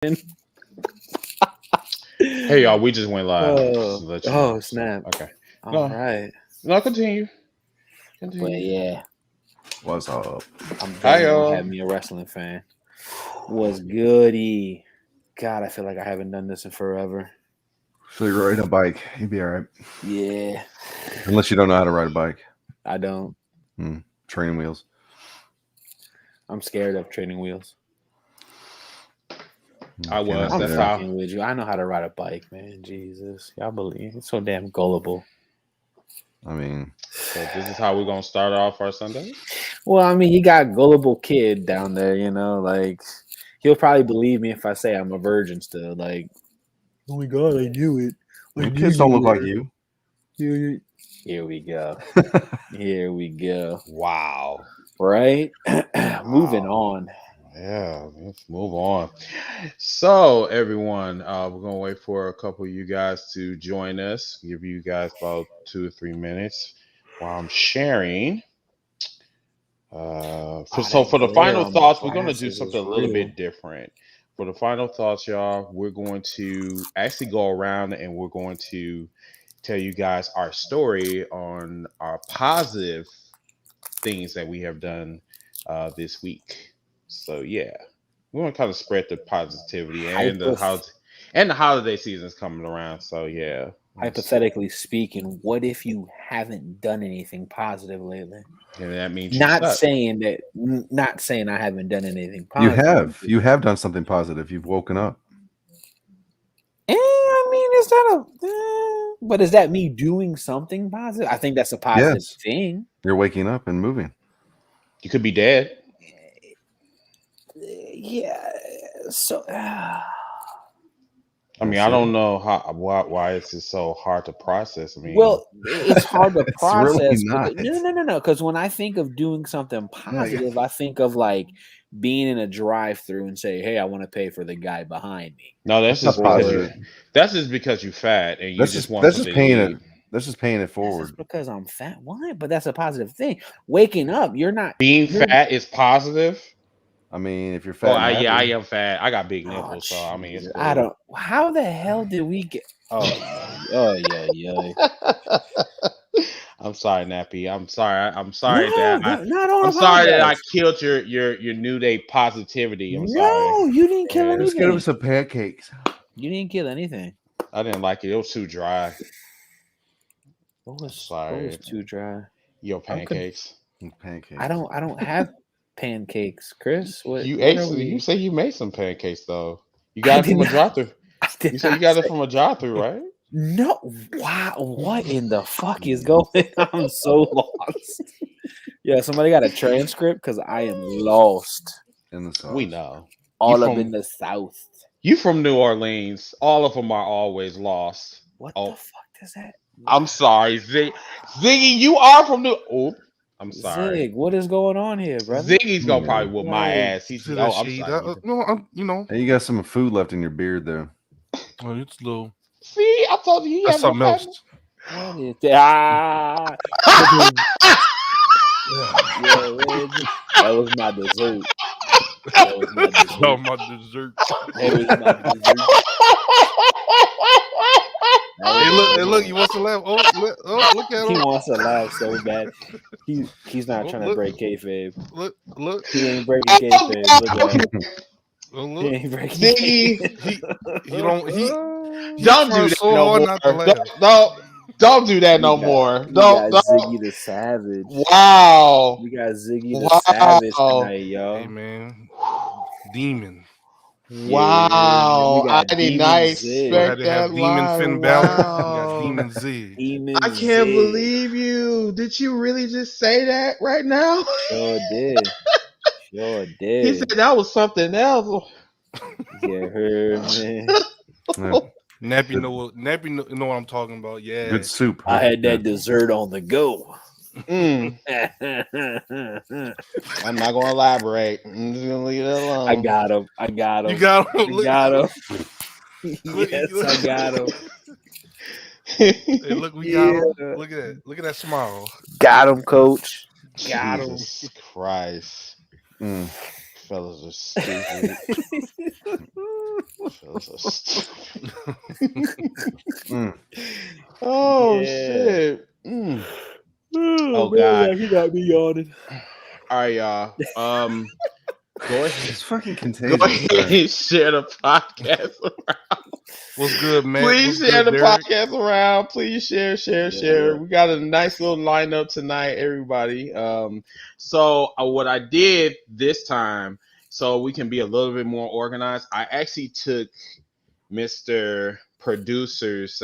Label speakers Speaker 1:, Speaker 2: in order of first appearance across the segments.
Speaker 1: Hey y'all, we just went live. Just
Speaker 2: Oh,
Speaker 1: to let you know. So,
Speaker 2: snap.
Speaker 1: okay.
Speaker 2: All
Speaker 1: No,
Speaker 2: right.
Speaker 1: no, continue.
Speaker 2: But
Speaker 1: Continue.
Speaker 2: yeah,
Speaker 3: What's up?
Speaker 2: I'm
Speaker 1: Hi
Speaker 2: glad you
Speaker 1: y'all.
Speaker 2: had me a wrestling fan. Was goody. God, I feel like I haven't done this in forever.
Speaker 3: So you're riding a bike. You'd be all right.
Speaker 2: Yeah,
Speaker 3: Unless you don't know how to ride a bike.
Speaker 2: I don't.
Speaker 3: Training wheels.
Speaker 2: I'm scared of training wheels.
Speaker 1: I was.
Speaker 2: I'm
Speaker 1: That's
Speaker 2: fucking with you. I know how to ride a bike, man. Jesus. Y'all believe it's so damn gullible.
Speaker 3: I mean,
Speaker 1: So this is how we're gonna start off our Sunday.
Speaker 2: Well, I mean, you got gullible kid down there, like he'll probably believe me if I say I'm a virgin still. Like, oh my god, I knew it.
Speaker 3: your kids don't look like you.
Speaker 2: Here we go. Here we go.
Speaker 1: Wow.
Speaker 2: Right? Moving
Speaker 1: Wow.
Speaker 2: on.
Speaker 1: Yeah, let's move on. So everyone, we're gonna wait for a couple of you guys to join us. Give you guys about 2 or 3 minutes while I'm sharing. For the final thoughts, we're gonna do something a little bit different. For the final thoughts, y'all, we're going to actually go around and we're going to tell you guys our story on our positive things that we have done this week. So yeah, we want to kind of spread the positivity and the holiday season's coming around. So yeah,
Speaker 2: Hypothetically speaking, what if you haven't done anything positive lately?
Speaker 1: and that means
Speaker 2: not saying I haven't done anything positive.
Speaker 3: You have done something positive. You've woken up.
Speaker 2: I mean, is that but is that me doing something positive? I think that's a positive thing.
Speaker 3: You're waking up and moving.
Speaker 1: You could be dead.
Speaker 2: Yeah. So
Speaker 1: I mean, I don't know why it's so hard to process. I mean,
Speaker 2: well, it's hard to process.
Speaker 3: Really not.
Speaker 2: No. Because when I think of doing something positive, I think of like being in a drive-through and say, "Hey, I want to pay for the guy behind me."
Speaker 1: No, that's just because you're fat and you just want
Speaker 3: that's
Speaker 1: something
Speaker 3: just paying
Speaker 1: to
Speaker 3: it.
Speaker 1: eat.
Speaker 3: That's just paying it forward.
Speaker 2: That's because I'm fat. Why? But that's a positive thing. Waking up, you're not
Speaker 1: being fat is positive.
Speaker 3: I mean, if you're fat,
Speaker 1: I am fat. I got big nipples, so I mean, it's cool.
Speaker 2: I don't. How the hell did we get? Oh yeah.
Speaker 1: I'm sorry, Nappy. I'm sorry. I'm
Speaker 2: sorry
Speaker 1: that I killed your new day positivity. I'm sorry.
Speaker 2: You didn't kill anything.
Speaker 3: Let's get him some pancakes.
Speaker 2: You didn't kill anything.
Speaker 1: I didn't like it. It was too dry.
Speaker 2: What was too dry?
Speaker 1: Your pancakes.
Speaker 3: Pancakes.
Speaker 2: I don't have pancakes, Chris.
Speaker 1: You say you made some pancakes though. You got it from a drive-through. You said you got it from a drive-through, right?
Speaker 2: No. Wow. What in the fuck is going on? I'm so lost. Yeah, somebody got a transcript because I am lost.
Speaker 3: In the sauce.
Speaker 1: We know.
Speaker 2: All up in the South.
Speaker 1: You from New Orleans. All of them are always lost.
Speaker 2: What the fuck does that mean?
Speaker 1: I'm sorry, Ziggy, you are from New... Oh, I'm sorry.
Speaker 2: Zig, what is going on here, brother?
Speaker 1: Ziggy's going to probably whoop my ass.
Speaker 4: I'm sorry.
Speaker 3: Hey, you got some food left in your beard there.
Speaker 4: Oh, it's a little...
Speaker 1: See, I told you he
Speaker 4: that's something else.
Speaker 2: What is that? That was my dessert. That was my dessert.
Speaker 4: Hey, look, he wants to laugh. Look at him.
Speaker 2: He wants to laugh so bad. He's not trying to break kayfabe.
Speaker 4: Look.
Speaker 2: He ain't breaking kayfabe. Look at him.
Speaker 4: Look.
Speaker 2: He ain't breaking
Speaker 4: Ziggy,
Speaker 1: don't do that no more. Don't do that no more. Don't.
Speaker 2: Ziggy the Savage.
Speaker 1: Wow.
Speaker 2: We got Ziggy the Savage tonight, y'all.
Speaker 4: Hey, man. Demon.
Speaker 1: Wow. I did not expect that.
Speaker 4: Demon Finn Balor. We got Demon Zig.
Speaker 1: I can't believe you. Did you really just say that right now?
Speaker 2: Sure did.
Speaker 1: He said that was something else.
Speaker 2: Yeah, heard, man.
Speaker 4: Nappy know what I'm talking about. Yeah.
Speaker 3: Good soup.
Speaker 2: I had that dessert on the go.
Speaker 1: I'm not going to elaborate. I'm just going to leave it alone.
Speaker 2: I got him.
Speaker 4: You got him.
Speaker 2: You got him. Yes, I got him.
Speaker 4: Hey, look, we got him. Look at that. Look at that smile.
Speaker 2: Got him, coach. Got
Speaker 1: Jesus Christ. fellas are stupid. Fellas are stupid. Oh shit. Oh god.
Speaker 2: He got me yawning.
Speaker 1: All right, y'all. Go ahead.
Speaker 3: It's fucking
Speaker 1: Go
Speaker 3: contagious.
Speaker 1: ahead and share the podcast around.
Speaker 4: What's good, man?
Speaker 1: Please
Speaker 4: What's
Speaker 1: share
Speaker 4: good,
Speaker 1: the
Speaker 4: Derek?
Speaker 1: podcast around. Please share.
Speaker 3: Yeah.
Speaker 1: We got a nice little lineup tonight, everybody. So what I did this time, so we can be a little bit more organized, I actually took Mr. Producer's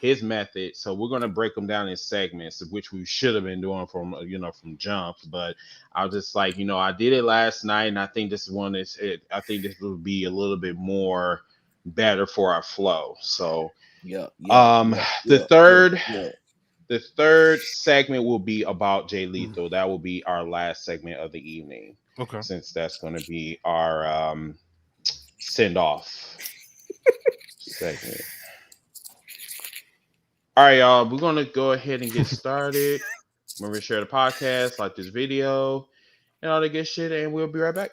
Speaker 1: his method. So we're gonna break them down in segments, which we should have been doing from jump. But I was just like, I did it last night, and I think this one is it. I think this will be a little bit more better for our flow. So the third segment will be about Jay Lethal. That will be our last segment of the evening.
Speaker 4: Okay.
Speaker 1: Since that's going to be our send off segment. All right, y'all. We're gonna go ahead and get started. Remember to share the podcast, like this video, and all that good shit, and we'll be right back.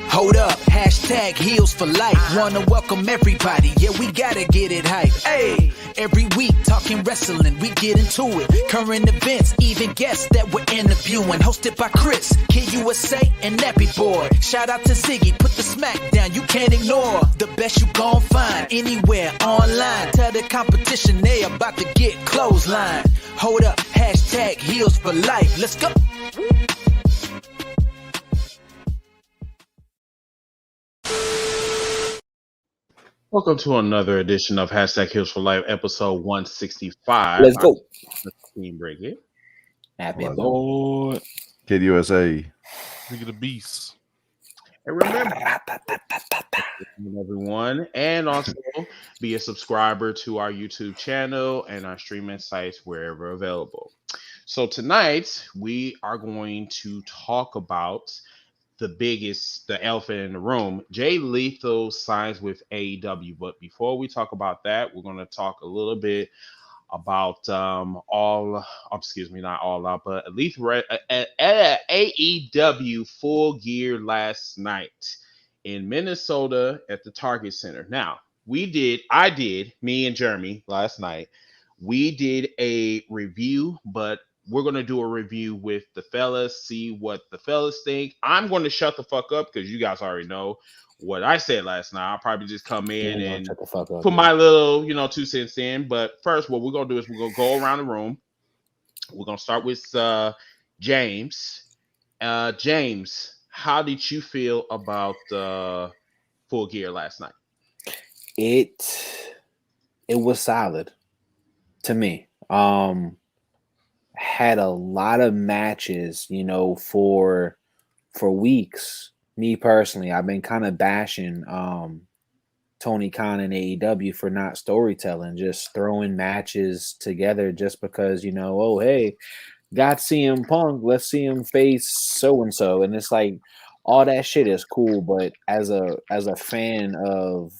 Speaker 5: Hold up, hashtag heels for life. Wanna welcome everybody, yeah, we gotta get it hype. Hey, every week talking wrestling, we get into it. Current events, even guests that we're interviewing. Hosted by Chris, Kid USA, and Nappy Boy. Shout out to Ziggy, put the smack down, you can't ignore. The best you gon' find anywhere online. Tell the competition they about to get clothesline. Hold up, hashtag heels for life. Let's go.
Speaker 1: Welcome to another edition of Hashtag Heels for Life, episode 165.
Speaker 2: Let's go.
Speaker 1: Team break it.
Speaker 2: Happy boy.
Speaker 3: Kid USA.
Speaker 4: Look at the beast.
Speaker 1: And remember, everyone, and also be a subscriber to our YouTube channel and our streaming sites wherever available. So tonight we are going to talk about the elephant in the room. Jay Lethal signs with AEW. But before we talk about that, we're going to talk a little bit about AEW Full Gear last night in Minnesota at the Target Center. Now, me and Jeremy last night, we did a review, but we're going to do a review with the fellas, see what the fellas think. I'm going to shut the fuck up because you guys already know what I said last night. I'll probably just come in and put my little, 2 cents in. But first, what we're going to do is we're going to go around the room. We're going to start with James. James, how did you feel about Full Gear last night?
Speaker 2: It was solid to me. Had a lot of matches, for weeks. Me personally, I've been kind of bashing Tony Khan and AEW for not storytelling, just throwing matches together just because, oh, hey, got CM Punk, let's see him face so-and-so. And it's like, all that shit is cool, but as a fan of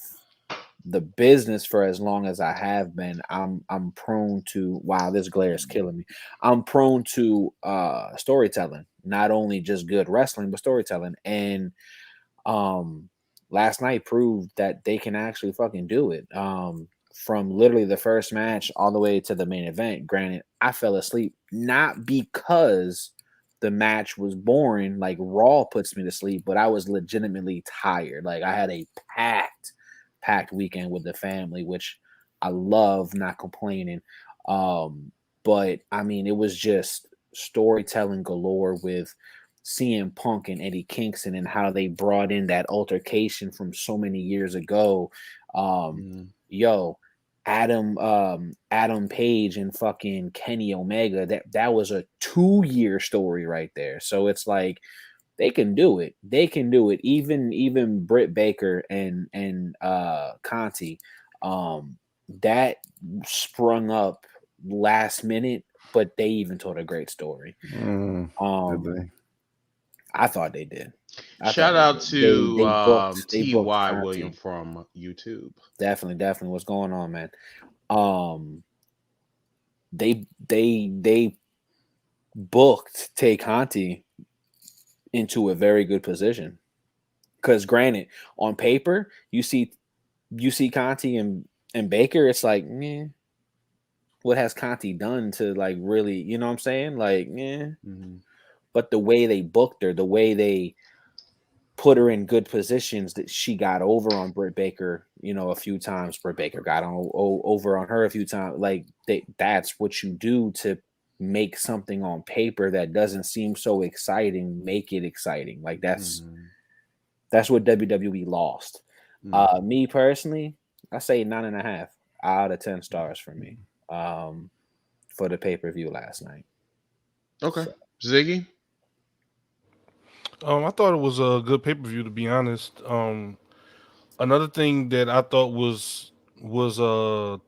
Speaker 2: the business for as long as I have been, I'm prone to, wow, this glare is killing me. I'm prone to storytelling, not only just good wrestling, but storytelling. And last night proved that they can actually fucking do it. From literally the first match all the way to the main event. Granted, I fell asleep, not because the match was boring, like Raw puts me to sleep, but I was legitimately tired. Like I had a packed weekend with the family, which I love, not complaining. But I mean, it was just storytelling galore with CM Punk and Eddie Kingston and how they brought in that altercation from so many years ago. Yo, Adam Page and fucking Kenny Omega, that was a 2-year story right there. So it's like they can do it. They can do it. Even Britt Baker and Conti, that sprung up last minute, but they even told a great story.
Speaker 3: Did they?
Speaker 2: I thought they did.
Speaker 1: Shout out to
Speaker 2: they
Speaker 1: Ty
Speaker 2: booked Conti.
Speaker 1: William from YouTube.
Speaker 2: Definitely. What's going on, man? They booked Tay Conti into a very good position. Because granted, on paper, you see Conti and Baker, it's like, what has Conti done to like really, you know what I'm saying? Like, But the way they booked her, the way they put her in good positions, that she got over on Britt Baker, a few times. Britt Baker got over on her a few times. Like that's what you do to make something on paper that doesn't seem so exciting, make it exciting. Like that's what WWE lost. Me personally, I say 9.5 out of 10 stars for me. For the pay-per-view last night.
Speaker 1: Okay. Ziggy?
Speaker 4: I thought it was a good pay-per-view, to be honest. Another thing that I thought was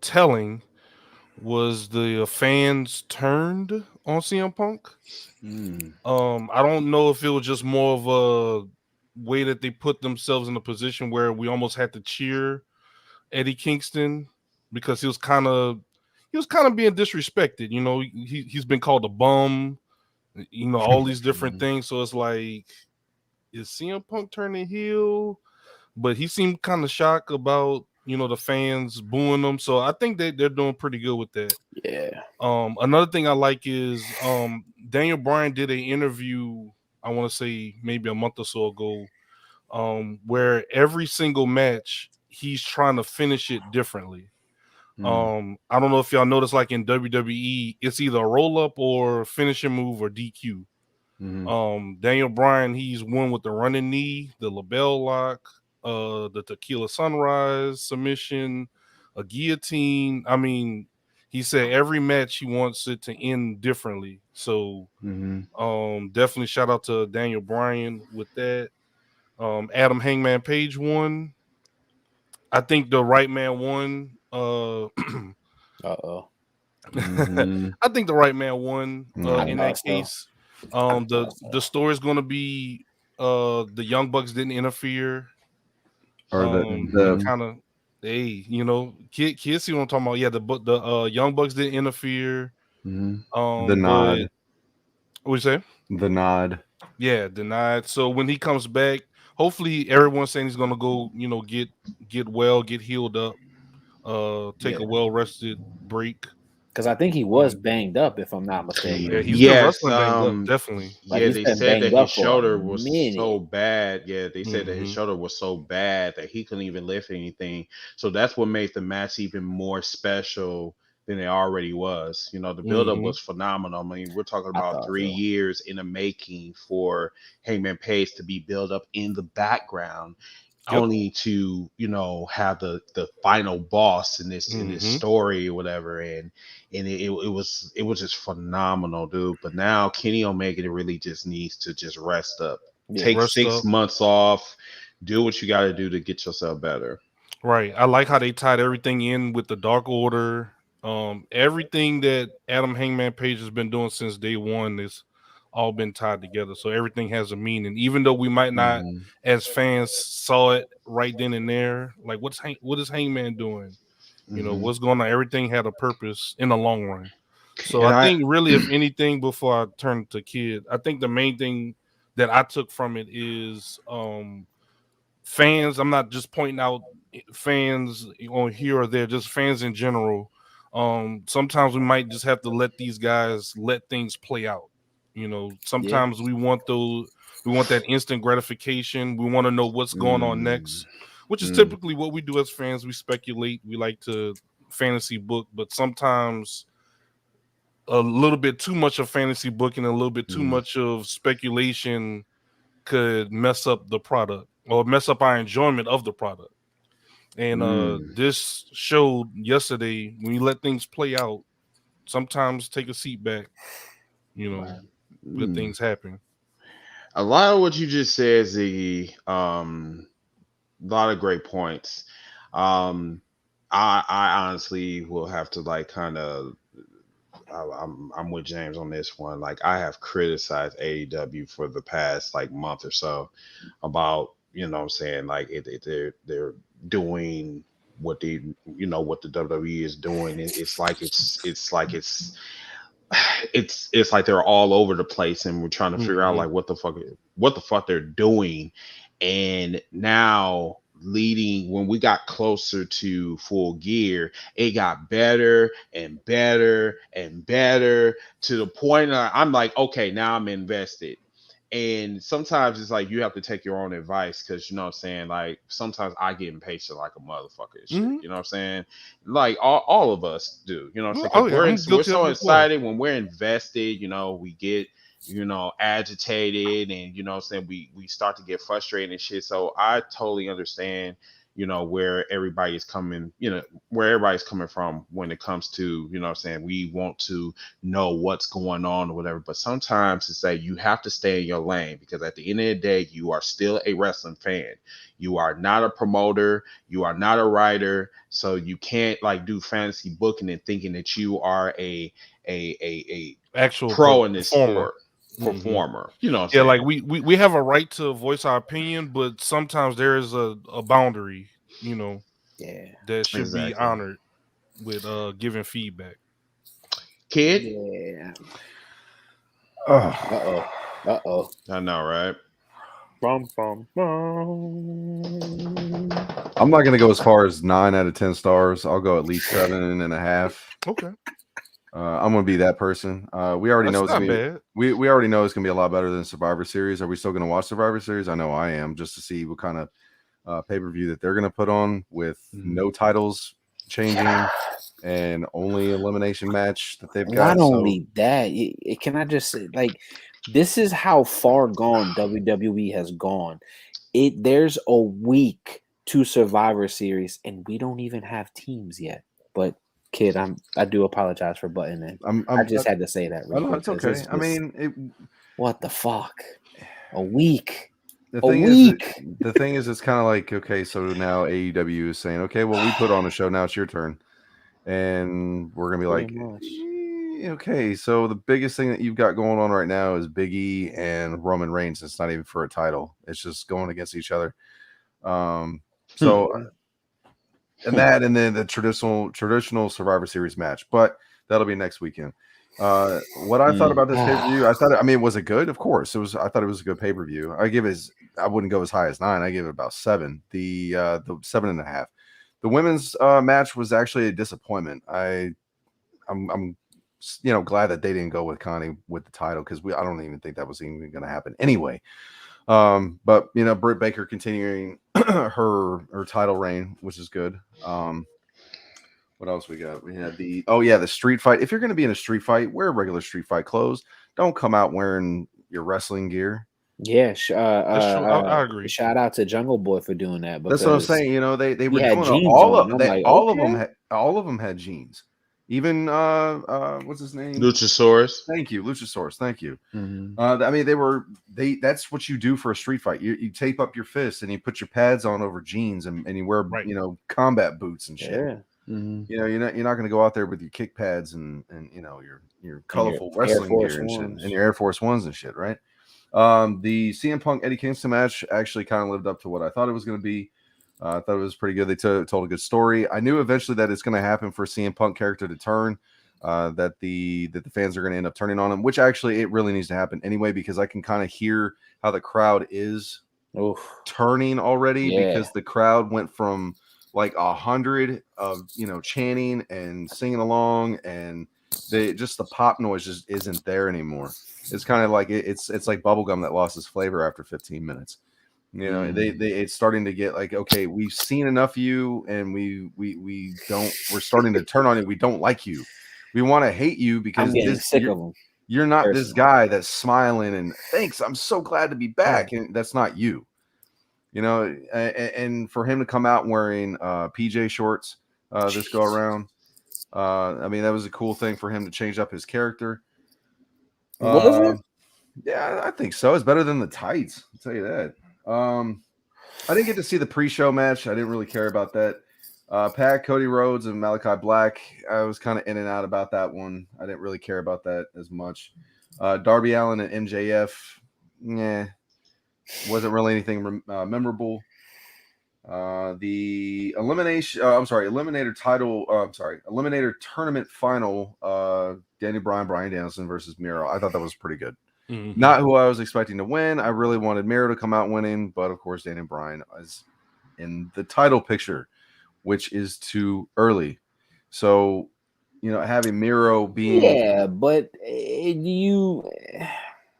Speaker 4: telling was the fans turned on CM Punk. I don't know if it was just more of a way that they put themselves in a position where we almost had to cheer Eddie Kingston because he was kind of being disrespected. He's been called a bum, all these different things. So it's like, is CM Punk turning heel? But he seemed kind of shocked about, the fans booing him. So I think they're doing pretty good with that.
Speaker 2: Yeah.
Speaker 4: Another thing I like is Daniel Bryan did an interview, I want to say maybe a month or so ago, where every single match he's trying to finish it differently. I don't know if y'all noticed, like in WWE, it's either a roll-up or finishing move or DQ. Daniel Bryan, he's won with the running knee, the label lock, the tequila sunrise submission, a guillotine. I mean, he said every match he wants it to end differently. So definitely shout out to Daniel Bryan with that. Adam Hangman Page won. I think the right man won. I think the right man won in that case. The story is going to be the Young Bucks didn't interfere.
Speaker 3: Or
Speaker 4: the kind of kids see what I'm talking about. Yeah, the Young Bucks didn't interfere.
Speaker 3: The nod.
Speaker 4: What you say?
Speaker 3: The nod.
Speaker 4: Yeah, denied. So when he comes back, hopefully everyone's saying he's gonna go, get well, get healed up, take a well-rested break.
Speaker 2: Because I think he was banged up, if I'm not mistaken.
Speaker 4: Yeah, he's been wrestling banged up, definitely.
Speaker 1: Yeah, they said that his shoulder was so bad. Yeah, they said that his shoulder was so bad that he couldn't even lift anything. So that's what made the match even more special than it already was. The buildup was phenomenal. I mean, we're talking about 3 years in the making for Hangman Page to be built up in the background. Only to have the final boss in this story or whatever, and it was just phenomenal, dude. But now Kenny Omega really just needs to just rest up, take 6 months off, do what you got to do to get yourself better.
Speaker 4: Right. I like how they tied everything in with the Dark Order. Everything that Adam Hangman Page has been doing since day one is all been tied together, so everything has a meaning, even though we might not as fans saw it right then and there. Like, what is Hangman doing? What's going on? Everything had a purpose in the long run. So I think really, if anything, before I turn to Kid, I think the main thing that I took from it is fans. I'm not just pointing out fans on here or there, just fans in general. Sometimes we might just have to let these guys let things play out. Sometimes we want that instant gratification. We want to know what's going on next, which is typically what we do as fans. We speculate. We like to fantasy book, but sometimes a little bit too much of fantasy booking, a little bit too much of speculation could mess up the product or mess up our enjoyment of the product. And this showed yesterday, when you let things play out, sometimes take a seat back, good things happen.
Speaker 1: A lot of what you just said, Ziggy, a lot of great points. I honestly will have to like kind of I'm with James on this one. Like I have criticized AEW for the past like month or so about what I'm saying, like they're doing what what the WWE is doing. It's like it's like they're all over the place, and we're trying to figure out like what the fuck they're doing. And now leading when we got closer to Full Gear, it got better and better and better to the point I'm like, okay, now I'm invested. And sometimes it's like you have to take your own advice, because you know what I'm saying, like sometimes I get impatient like a motherfucker and shit. You know what I'm saying? Like all of us do, you know what I'm saying? Because we're so excited when we're invested, we get agitated, and you know what I'm saying, we start to get frustrated and shit. So I totally understand where everybody's coming from when it comes to, you know what I'm saying, we want to know what's going on or whatever. But sometimes it's like you have to stay in your lane, because at the end of the day, you are still a wrestling fan. You are not a promoter, you are not a writer, so you can't like do fantasy booking and thinking that you are a
Speaker 4: actual
Speaker 1: pro in this
Speaker 4: performer.
Speaker 1: sport. Performer, you know what I'm
Speaker 4: saying?
Speaker 1: Like
Speaker 4: we have a right to voice our opinion, but sometimes there is a boundary, that should be honored with giving feedback.
Speaker 1: Kid?
Speaker 2: Yeah.
Speaker 3: Uh-oh.
Speaker 1: I know, right?
Speaker 3: I'm not gonna go as far as 9 out of 10 stars. I'll go at least 7.5.
Speaker 4: Okay.
Speaker 3: I'm gonna be that person. We already know it's gonna be we already know it's gonna be a lot better than Survivor Series. Are we still gonna watch Survivor Series? I know I am, just to see what kind of pay-per-view that they're gonna put on with no titles changing and only elimination match that they've got.
Speaker 2: Not only that, can I just say, like, this is how far gone WWE has gone. There's a week to Survivor Series, and we don't even have teams yet. But Kid, I do apologize for butting in. I just had to say that.
Speaker 3: Real quick, it's okay. I mean,
Speaker 2: what the fuck? A week.
Speaker 3: The thing is, it's kind of like, okay, so now AEW is saying, okay, well, we put on a show, now it's your turn, and we're gonna be like, okay, so the biggest thing that you've got going on right now is Big E and Roman Reigns. It's not even for a title; it's just going against each other. And then the traditional Survivor Series match, but that'll be next weekend. What I thought about this pay-per-view, was it good? Of course, it was. I thought it was a good pay-per-view. I wouldn't go as high as 9. I give it about 7. The 7.5. The women's match was actually a disappointment. I'm glad that they didn't go with Connie with the title, because I don't even think that was even going to happen anyway. But Britt Baker continuing her title reign, which is good. What else we got? We had the street fight. If you're going to be in a street fight, wear regular street fight clothes. Don't come out wearing your wrestling gear.
Speaker 2: Yeah, I agree. Shout out to Jungle Boy for doing that.
Speaker 3: That's what I'm saying. They were doing all of them had jeans. Even what's his name?
Speaker 1: Luchasaurus.
Speaker 3: Thank you, Luchasaurus. Thank you. Mm-hmm. That's what you do for a street fight. You tape up your fists and you put your pads on over jeans, and you wear combat boots and shit. Yeah. Mm-hmm. You're not going to go out there with your kick pads and your colorful wrestling gear and shit, and your Air Force Ones and shit, right? The CM Punk Eddie Kingston match actually kind of lived up to what I thought it was going to be. I thought it was pretty good. They told a good story. I knew eventually that it's going to happen for CM Punk character to turn, that the fans are going to end up turning on him, which actually it really needs to happen anyway, because I can kind of hear how the crowd is turning already, because the crowd went from like 100 of chanting and singing along, and the pop noise just isn't there anymore. It's kind of like it's like bubblegum that lost its flavor after 15 minutes. It's starting to get like, okay, we've seen enough of you, and we're starting to turn on you. We don't like you. We want to hate you because you're not this guy that's smiling and thanks, I'm so glad to be back. And that's not you. You know, and for him to come out wearing PJ shorts this go around, I mean, that was a cool thing for him to change up his character.
Speaker 2: Was it?
Speaker 3: Yeah, I think so. It's better than the tights. I'll tell you that. I didn't get to see the pre-show match. I didn't really care about that. Pac, Cody Rhodes, and Malachi Black. I was kind of in and out about that one. I didn't really care about that as much. Darby Allin and MJF. Wasn't really anything memorable. The Eliminator tournament final. Daniel Bryan, Bryan Danielson versus Miro. I thought that was pretty good. Mm-hmm. Not who I was expecting to win. I really wanted Miro to come out winning, but of course, Daniel Bryan is in the title picture, which is too early. So, having Miro being
Speaker 2: but you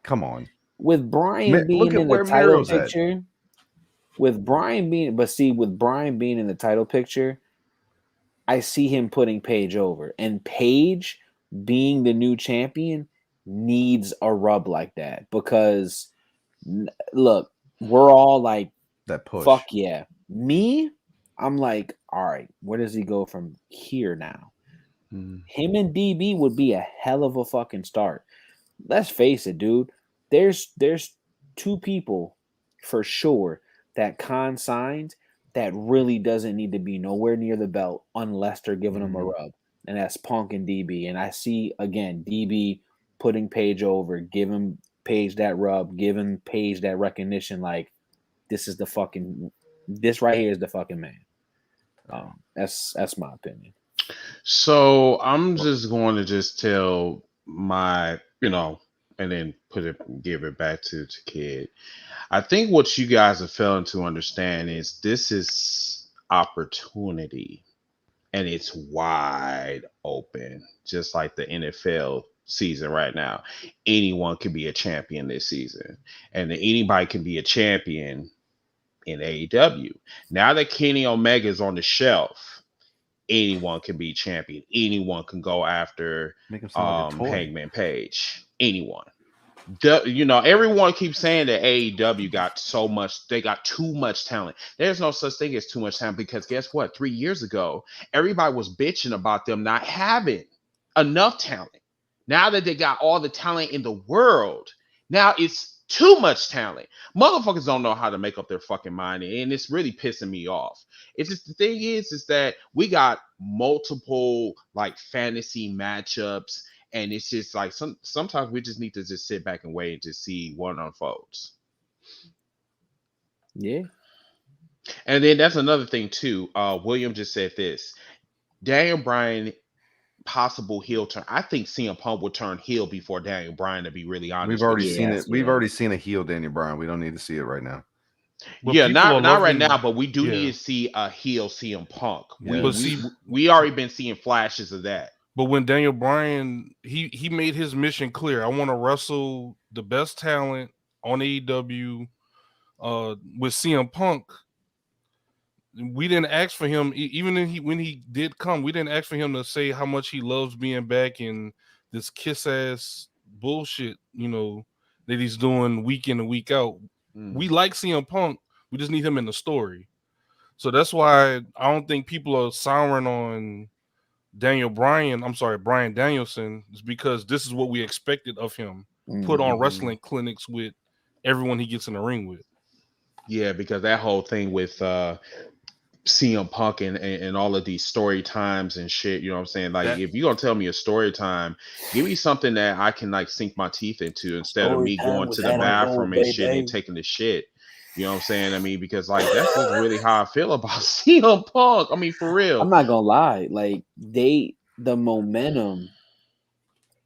Speaker 3: come on
Speaker 2: with Bryan being in the title picture. With Bryan being in the title picture, I see him putting Paige over, and Paige being the new champion needs a rub like that because look, we're all like
Speaker 3: that push.
Speaker 2: Fuck yeah. Me, I'm like, all right, where does he go from here now? Him and DB would be a hell of a fucking start. Let's face it, dude. There's two people for sure that Khan signed that really doesn't need to be nowhere near the belt unless they're giving him a rub. And that's Punk and DB. And I see, again, DB putting Paige over, giving Paige that rub, giving Paige that recognition like this right here is the fucking man. That's my opinion.
Speaker 1: So I'm just going to just tell my, and then give it back to Kid. I think what you guys are failing to understand is this is opportunity and it's wide open, just like the NFL season right now. Anyone can be a champion this season, and anybody can be a champion in AEW. Now that Kenny Omega is on the shelf, anyone can be champion. Anyone can go after Hangman Page. Anyone. Everyone keeps saying that AEW got too much talent. There's no such thing as too much talent because guess what? 3 years ago, everybody was bitching about them not having enough talent. Now that they got all the talent in the world, now it's too much talent. Motherfuckers don't know how to make up their fucking mind, and it's really pissing me off. It's just the thing is that we got multiple like fantasy matchups. And it's just like sometimes we just need to just sit back and wait and just see what unfolds.
Speaker 2: Yeah.
Speaker 1: And then that's another thing too. William just said this. Daniel Bryan possible heel turn. I think CM Punk will turn heel before Daniel Bryan, to be really honest.
Speaker 3: We've already seen it. We've already seen a heel Daniel Bryan. We don't need to see it right now.
Speaker 1: Well, not right now, but we do need to see a heel CM Punk. Yeah. We already been seeing flashes of that.
Speaker 4: But when Daniel Bryan, he made his mission clear. I want to wrestle the best talent on AEW with CM Punk. We didn't ask for him, even when he did come, we didn't ask for him to say how much he loves being back in this kiss-ass bullshit, that he's doing week in and week out. We like CM Punk. We just need him in the story. So that's why I don't think people are souring on Bryan Danielson, is because this is what we expected of him. Put on wrestling clinics with everyone he gets in the ring with.
Speaker 1: Yeah, because that whole thing with CM Punk and all of these story times and shit, you know what I'm saying? Like, if you're gonna tell me a story time, give me something that I can like sink my teeth into instead of me going to the bathroom and shit and taking the shit. You know what I'm saying? I mean, because like that's just really how I feel about CM Punk. I mean, for real.
Speaker 2: I'm not gonna lie. Like the momentum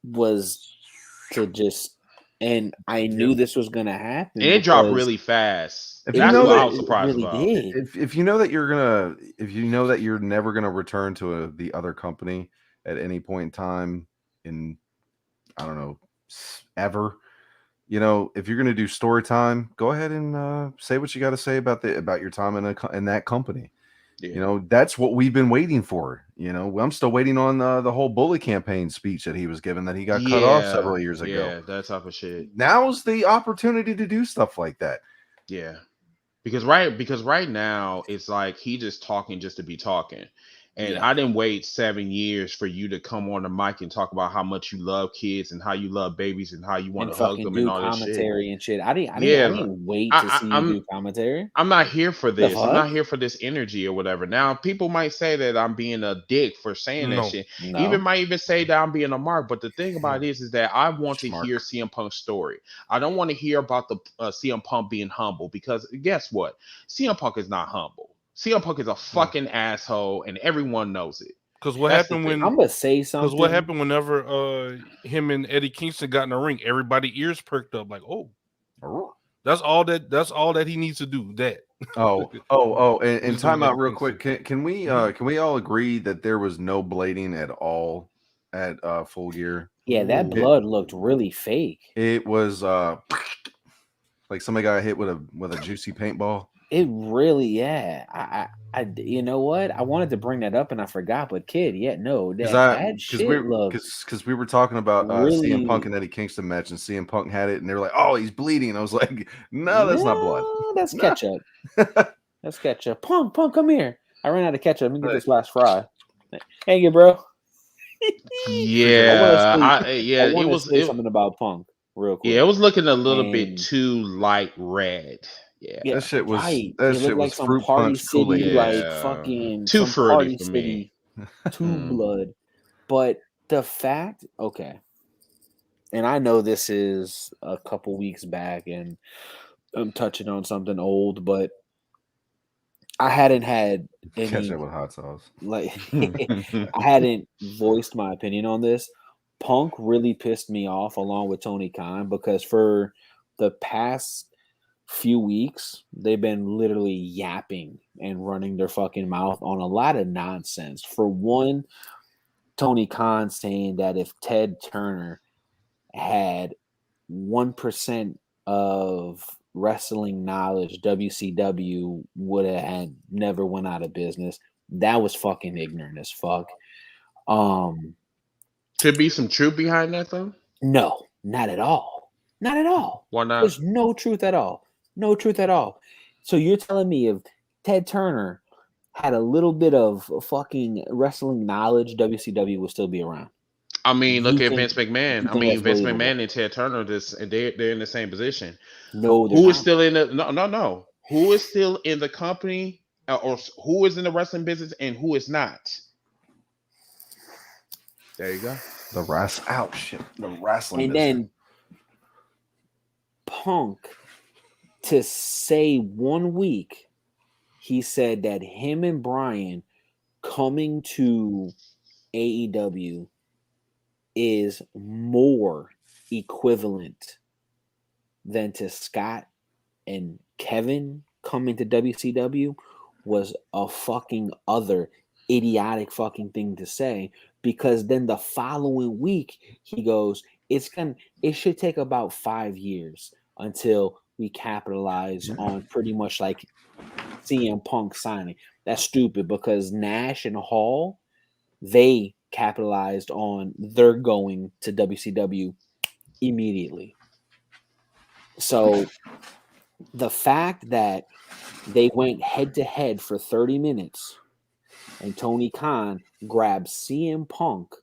Speaker 2: was to just, and I knew this was gonna happen.
Speaker 1: And it dropped really fast. That's what I was surprised about.
Speaker 3: If you know that you're never gonna return to the other company at any point in time in, I don't know, ever. If you're going to do story time, go ahead and say what you got to say about your time in that company. Yeah. That's what we've been waiting for. I'm still waiting on the whole bully campaign speech that he was given that he got cut off several years ago.
Speaker 1: Yeah, that type of shit.
Speaker 3: Now's the opportunity to do stuff like that.
Speaker 1: Yeah, because right now it's like he just talking just to be talking. And I didn't wait 7 years for you to come on the mic and talk about how much you love kids and how you love babies and how you want to hug them and
Speaker 2: do
Speaker 1: all this shit.
Speaker 2: commentary and shit. I didn't wait to see you do commentary.
Speaker 1: I'm not here for this. I'm not here for this energy or whatever. Now, people might say that I'm being a dick for saying that shit.
Speaker 2: No.
Speaker 1: Might even say that I'm being a mark. But the thing about it is that I want to hear CM Punk's story. I don't want to hear about the CM Punk being humble, because guess what? CM Punk is not humble. CM Punk is a fucking asshole, and everyone knows it.
Speaker 4: Because what happened when
Speaker 2: I'm gonna say something?
Speaker 4: Because what happened whenever him and Eddie Kingston got in the ring, everybody ears perked up like, oh. That's all that he needs to do. That.
Speaker 3: And time out real quick. Can we all agree that there was no blading at all at Full Gear?
Speaker 2: Yeah, that blood looked really fake.
Speaker 3: It was like somebody got hit with a juicy paintball.
Speaker 2: It really, I you know what? I wanted to bring that up and I forgot, but kid, because
Speaker 3: we were talking about
Speaker 2: really,
Speaker 3: CM Punk and Eddie Kingston match, and CM Punk had it, and they were like, "Oh, he's bleeding." And I was like, "No, that's not blood.
Speaker 2: That's ketchup. That's ketchup." Punk, come here. I ran out of ketchup. Let me get this last fry. Thank you, bro.
Speaker 1: It was
Speaker 2: something about Punk real quick.
Speaker 1: Yeah, it was looking a little bit too light red. Yeah,
Speaker 3: that shit was
Speaker 2: that shit was like some Party City, like fucking
Speaker 1: too fruity for me.
Speaker 2: Too blood. But the fact, okay, and I know this is a couple weeks back, and I'm touching on something old, but I hadn't had any
Speaker 3: catch up with hot sauce.
Speaker 2: Like I hadn't voiced my opinion on this. Punk really pissed me off, along with Tony Khan, because for the past few weeks they've been literally yapping and running their fucking mouth on a lot of nonsense. For one, Tony Khan saying that if Ted Turner had 1% of wrestling knowledge, WCW would have had never went out of business. That was fucking ignorant as fuck.
Speaker 1: Could be some truth behind that though?
Speaker 2: No, not at all. Not at all.
Speaker 1: Why not?
Speaker 2: There's no truth at all. No truth at all. So you're telling me if Ted Turner had a little bit of fucking wrestling knowledge, WCW would still be around?
Speaker 1: I mean, look at Vince McMahon. I mean, Vince McMahon and Ted Turner, they're in the same position.
Speaker 2: No,
Speaker 1: who is still in the no? Who is still in the company, or who is in the wrestling business, and who is not? There you go.
Speaker 3: The wrestling.
Speaker 2: And then Punk, to say 1 week, he said that him and Brian coming to AEW is more equivalent than to Scott and Kevin coming to WCW was a fucking other idiotic fucking thing to say, because then the following week he goes, it should take about 5 years until we capitalize on pretty much like CM Punk signing. That's stupid, because Nash and Hall, they capitalized on their going to WCW immediately. So the fact that they went head to head for 30 minutes and Tony Khan grabbed CM Punk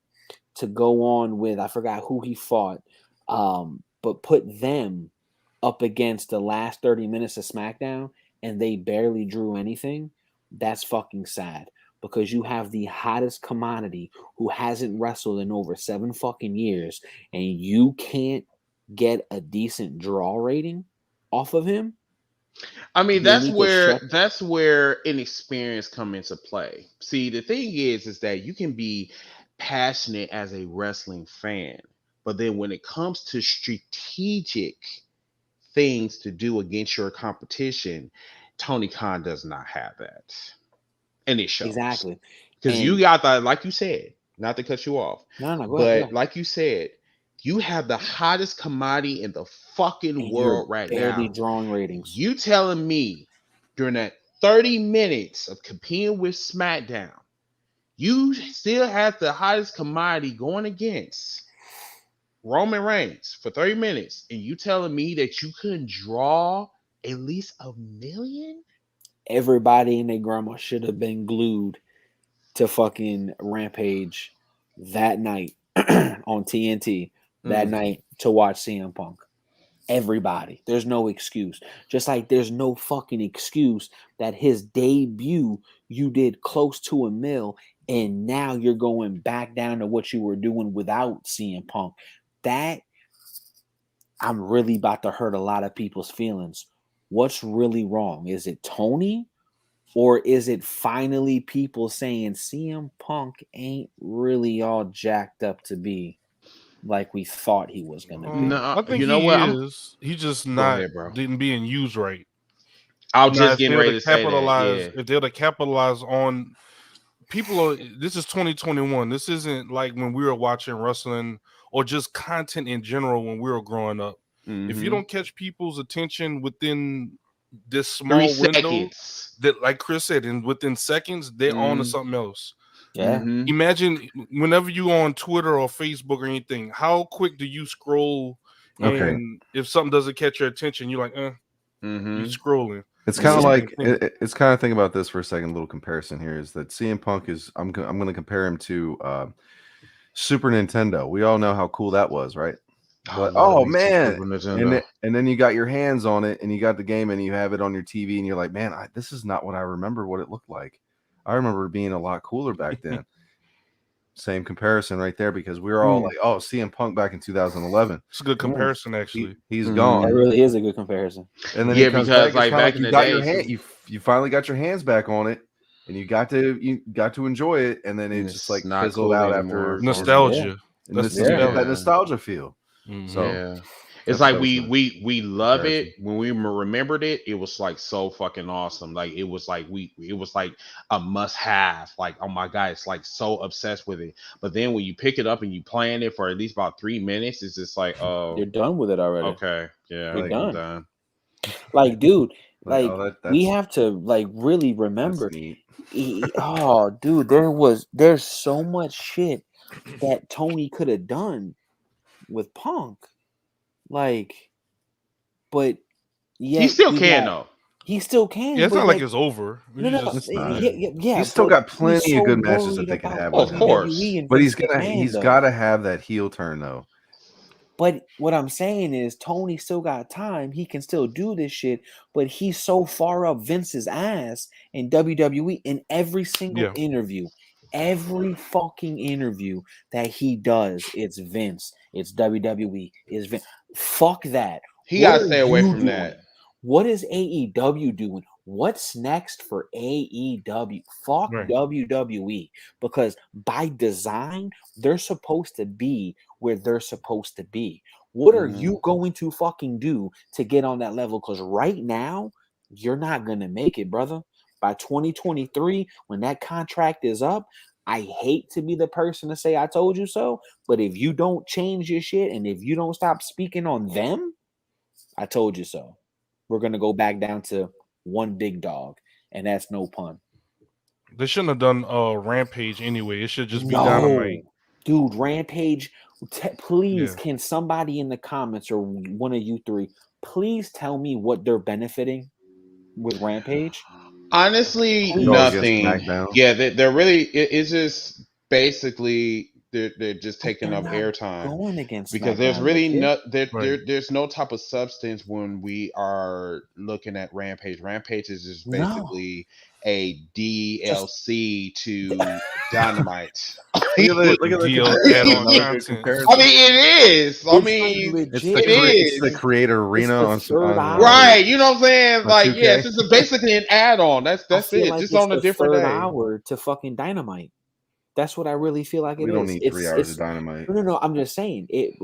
Speaker 2: to go on with, I forgot who he fought, but put them up against the last 30 minutes of SmackDown and they barely drew anything, that's fucking sad. Because you have the hottest commodity who hasn't wrestled in over 7 fucking years, and you can't get a decent draw rating off of him.
Speaker 1: I mean, that's where inexperience come into play. See, the thing is that you can be passionate as a wrestling fan, but then when it comes to strategic things to do against your competition, Tony Khan does not have that. And it shows.
Speaker 2: Exactly.
Speaker 1: Because you got that, like you said, not to cut you off.
Speaker 2: No, go
Speaker 1: ahead. Like you said, you have the hottest commodity in the fucking world right now.
Speaker 2: Barely drawing ratings.
Speaker 1: You telling me during that 30 minutes of competing with SmackDown, you still have the hottest commodity going against Roman Reigns for 30 minutes, and you telling me that you couldn't draw at least 1 million.
Speaker 2: Everybody and their grandma should have been glued to fucking Rampage that night on TNT that night to watch CM Punk. Everybody. There's no excuse. Just like there's no fucking excuse that his debut you did close to $1 million and now you're going back down to what you were doing without CM Punk. That I'm really about to hurt a lot of people's feelings. What's really wrong? Is it Tony? Or is it finally people saying CM Punk ain't really all jacked up to be like we thought he was going to be?
Speaker 1: No,
Speaker 4: I think
Speaker 1: you know
Speaker 4: he
Speaker 1: what?
Speaker 4: is. He just not didn't being used right.
Speaker 1: I was just getting ready to say that. Yeah.
Speaker 4: If they're to capitalize on people, this is 2021. This isn't like when we were watching wrestling or just content in general when we were growing up. If you don't catch people's attention within this small window, that like Chris said, and within seconds, they're on to something else.
Speaker 2: Yeah.
Speaker 4: Imagine whenever you on Twitter or Facebook or anything, how quick do you scroll? And if something doesn't catch your attention, you're like, you scrolling.
Speaker 3: It's kind of like it's kind of think about this for a second. A little comparison here is that CM Punk is I'm going to compare him to Super Nintendo. We all know how cool that was, right? But oh man, and then you got your hands on it and you got the game and you have it on your TV and you're like, man, this is not what I remember what it looked like. I remember being a lot cooler back then. Same comparison right there because we were all like, oh, CM Punk back in 2011.
Speaker 4: It's a good comparison, actually.
Speaker 3: He's gone.
Speaker 2: That really is a good comparison.
Speaker 3: And then because back in the day, you finally got your hands back on it, and you got to enjoy it, and then it just like fizzled out after
Speaker 4: nostalgia.
Speaker 3: That nostalgia feel.
Speaker 1: So it's like we love it when we remembered it. It was like so fucking awesome. Like it was like a must have. Like, oh my god, it's like so obsessed with it. But then when you pick it up and you playing it for at least about 3 minutes, it's just like, oh,
Speaker 2: you're done with it already.
Speaker 1: Okay, yeah,
Speaker 2: you're done. Like, dude, like we have to like really remember. Oh, dude, there's so much shit that Tony could have done with Punk. Like, but yeah,
Speaker 1: he still can though.
Speaker 2: He still can.
Speaker 4: Yeah, it's not like it's over.
Speaker 2: No,
Speaker 3: he's still got plenty of good matches that they can have.
Speaker 1: Of course,
Speaker 3: but he's got to have that heel turn though.
Speaker 2: But what I'm saying is, Tony still got time. He can still do this shit. But he's so far up Vince's ass in WWE in every single interview. Every fucking interview that he does, it's Vince. It's WWE. It's Vince. Fuck that.
Speaker 1: He gotta stay away from that.
Speaker 2: What is AEW doing? What's next for AEW? Fuck WWE. Because by design, they're supposed to be where they're supposed to be. What are you going to fucking do to get on that level? Because right now, you're not going to make it, brother. By 2023, when that contract is up, I hate to be the person to say I told you so, but if you don't change your shit and if you don't stop speaking on them, I told you so. We're going to go back down to one big dog, and that's no pun.
Speaker 4: They shouldn't have done Rampage anyway. It should just be Dynamite.
Speaker 2: Dude, Rampage, please, can somebody in the comments or one of you three, please tell me what they're benefiting with Rampage?
Speaker 1: Honestly, nothing. Yeah, they're really. It's just basically they're just taking up airtime
Speaker 2: going against
Speaker 1: because there's really there's no type of substance when we are looking at Rampage. Rampage is just basically a DLC to Dynamite.
Speaker 3: Look at the
Speaker 1: I mean, it is. I mean,
Speaker 3: it's the creator arena on
Speaker 1: right. You know what I'm saying? Like, yes, it's basically an add-on. That's it. Like just on a different day.
Speaker 2: Hour to fucking Dynamite. That's what I really feel like it is.
Speaker 3: We don't need 3 hours of Dynamite.
Speaker 2: No. I'm just saying it.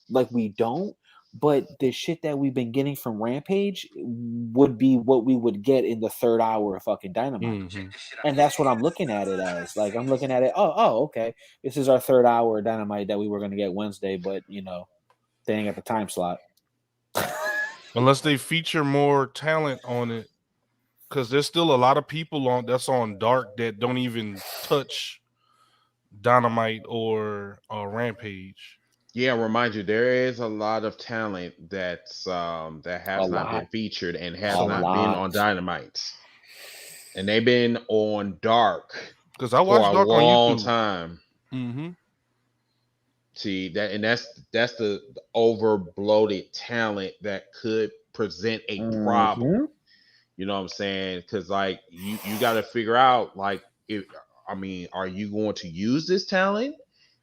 Speaker 2: Like we don't. But the shit that we've been getting from Rampage would be what we would get in the 3rd hour of fucking Dynamite. And that's what I'm looking at it as. Like, I'm looking at it, okay. This is our 3rd hour of Dynamite that we were going to get Wednesday, but, they ain't got the time slot.
Speaker 4: Unless they feature more talent on it. Because there's still a lot of people that's on Dark that don't even touch Dynamite or Rampage.
Speaker 1: Yeah, remind you, there is a lot of talent that
Speaker 2: A
Speaker 1: has not been
Speaker 2: lot,
Speaker 1: featured and has
Speaker 2: a
Speaker 4: So
Speaker 1: not been
Speaker 2: lot.
Speaker 1: on Dynamite, and they've been on Dark
Speaker 4: because I
Speaker 1: for
Speaker 4: watched
Speaker 1: a
Speaker 4: Dark on
Speaker 1: long
Speaker 4: YouTube.
Speaker 1: time.
Speaker 4: Mm-hmm.
Speaker 1: See that, and that's the over bloated talent that could present a problem.
Speaker 2: Mm-hmm.
Speaker 1: You know what I'm saying? Because like you got to figure out like if I mean, are you going to use this talent?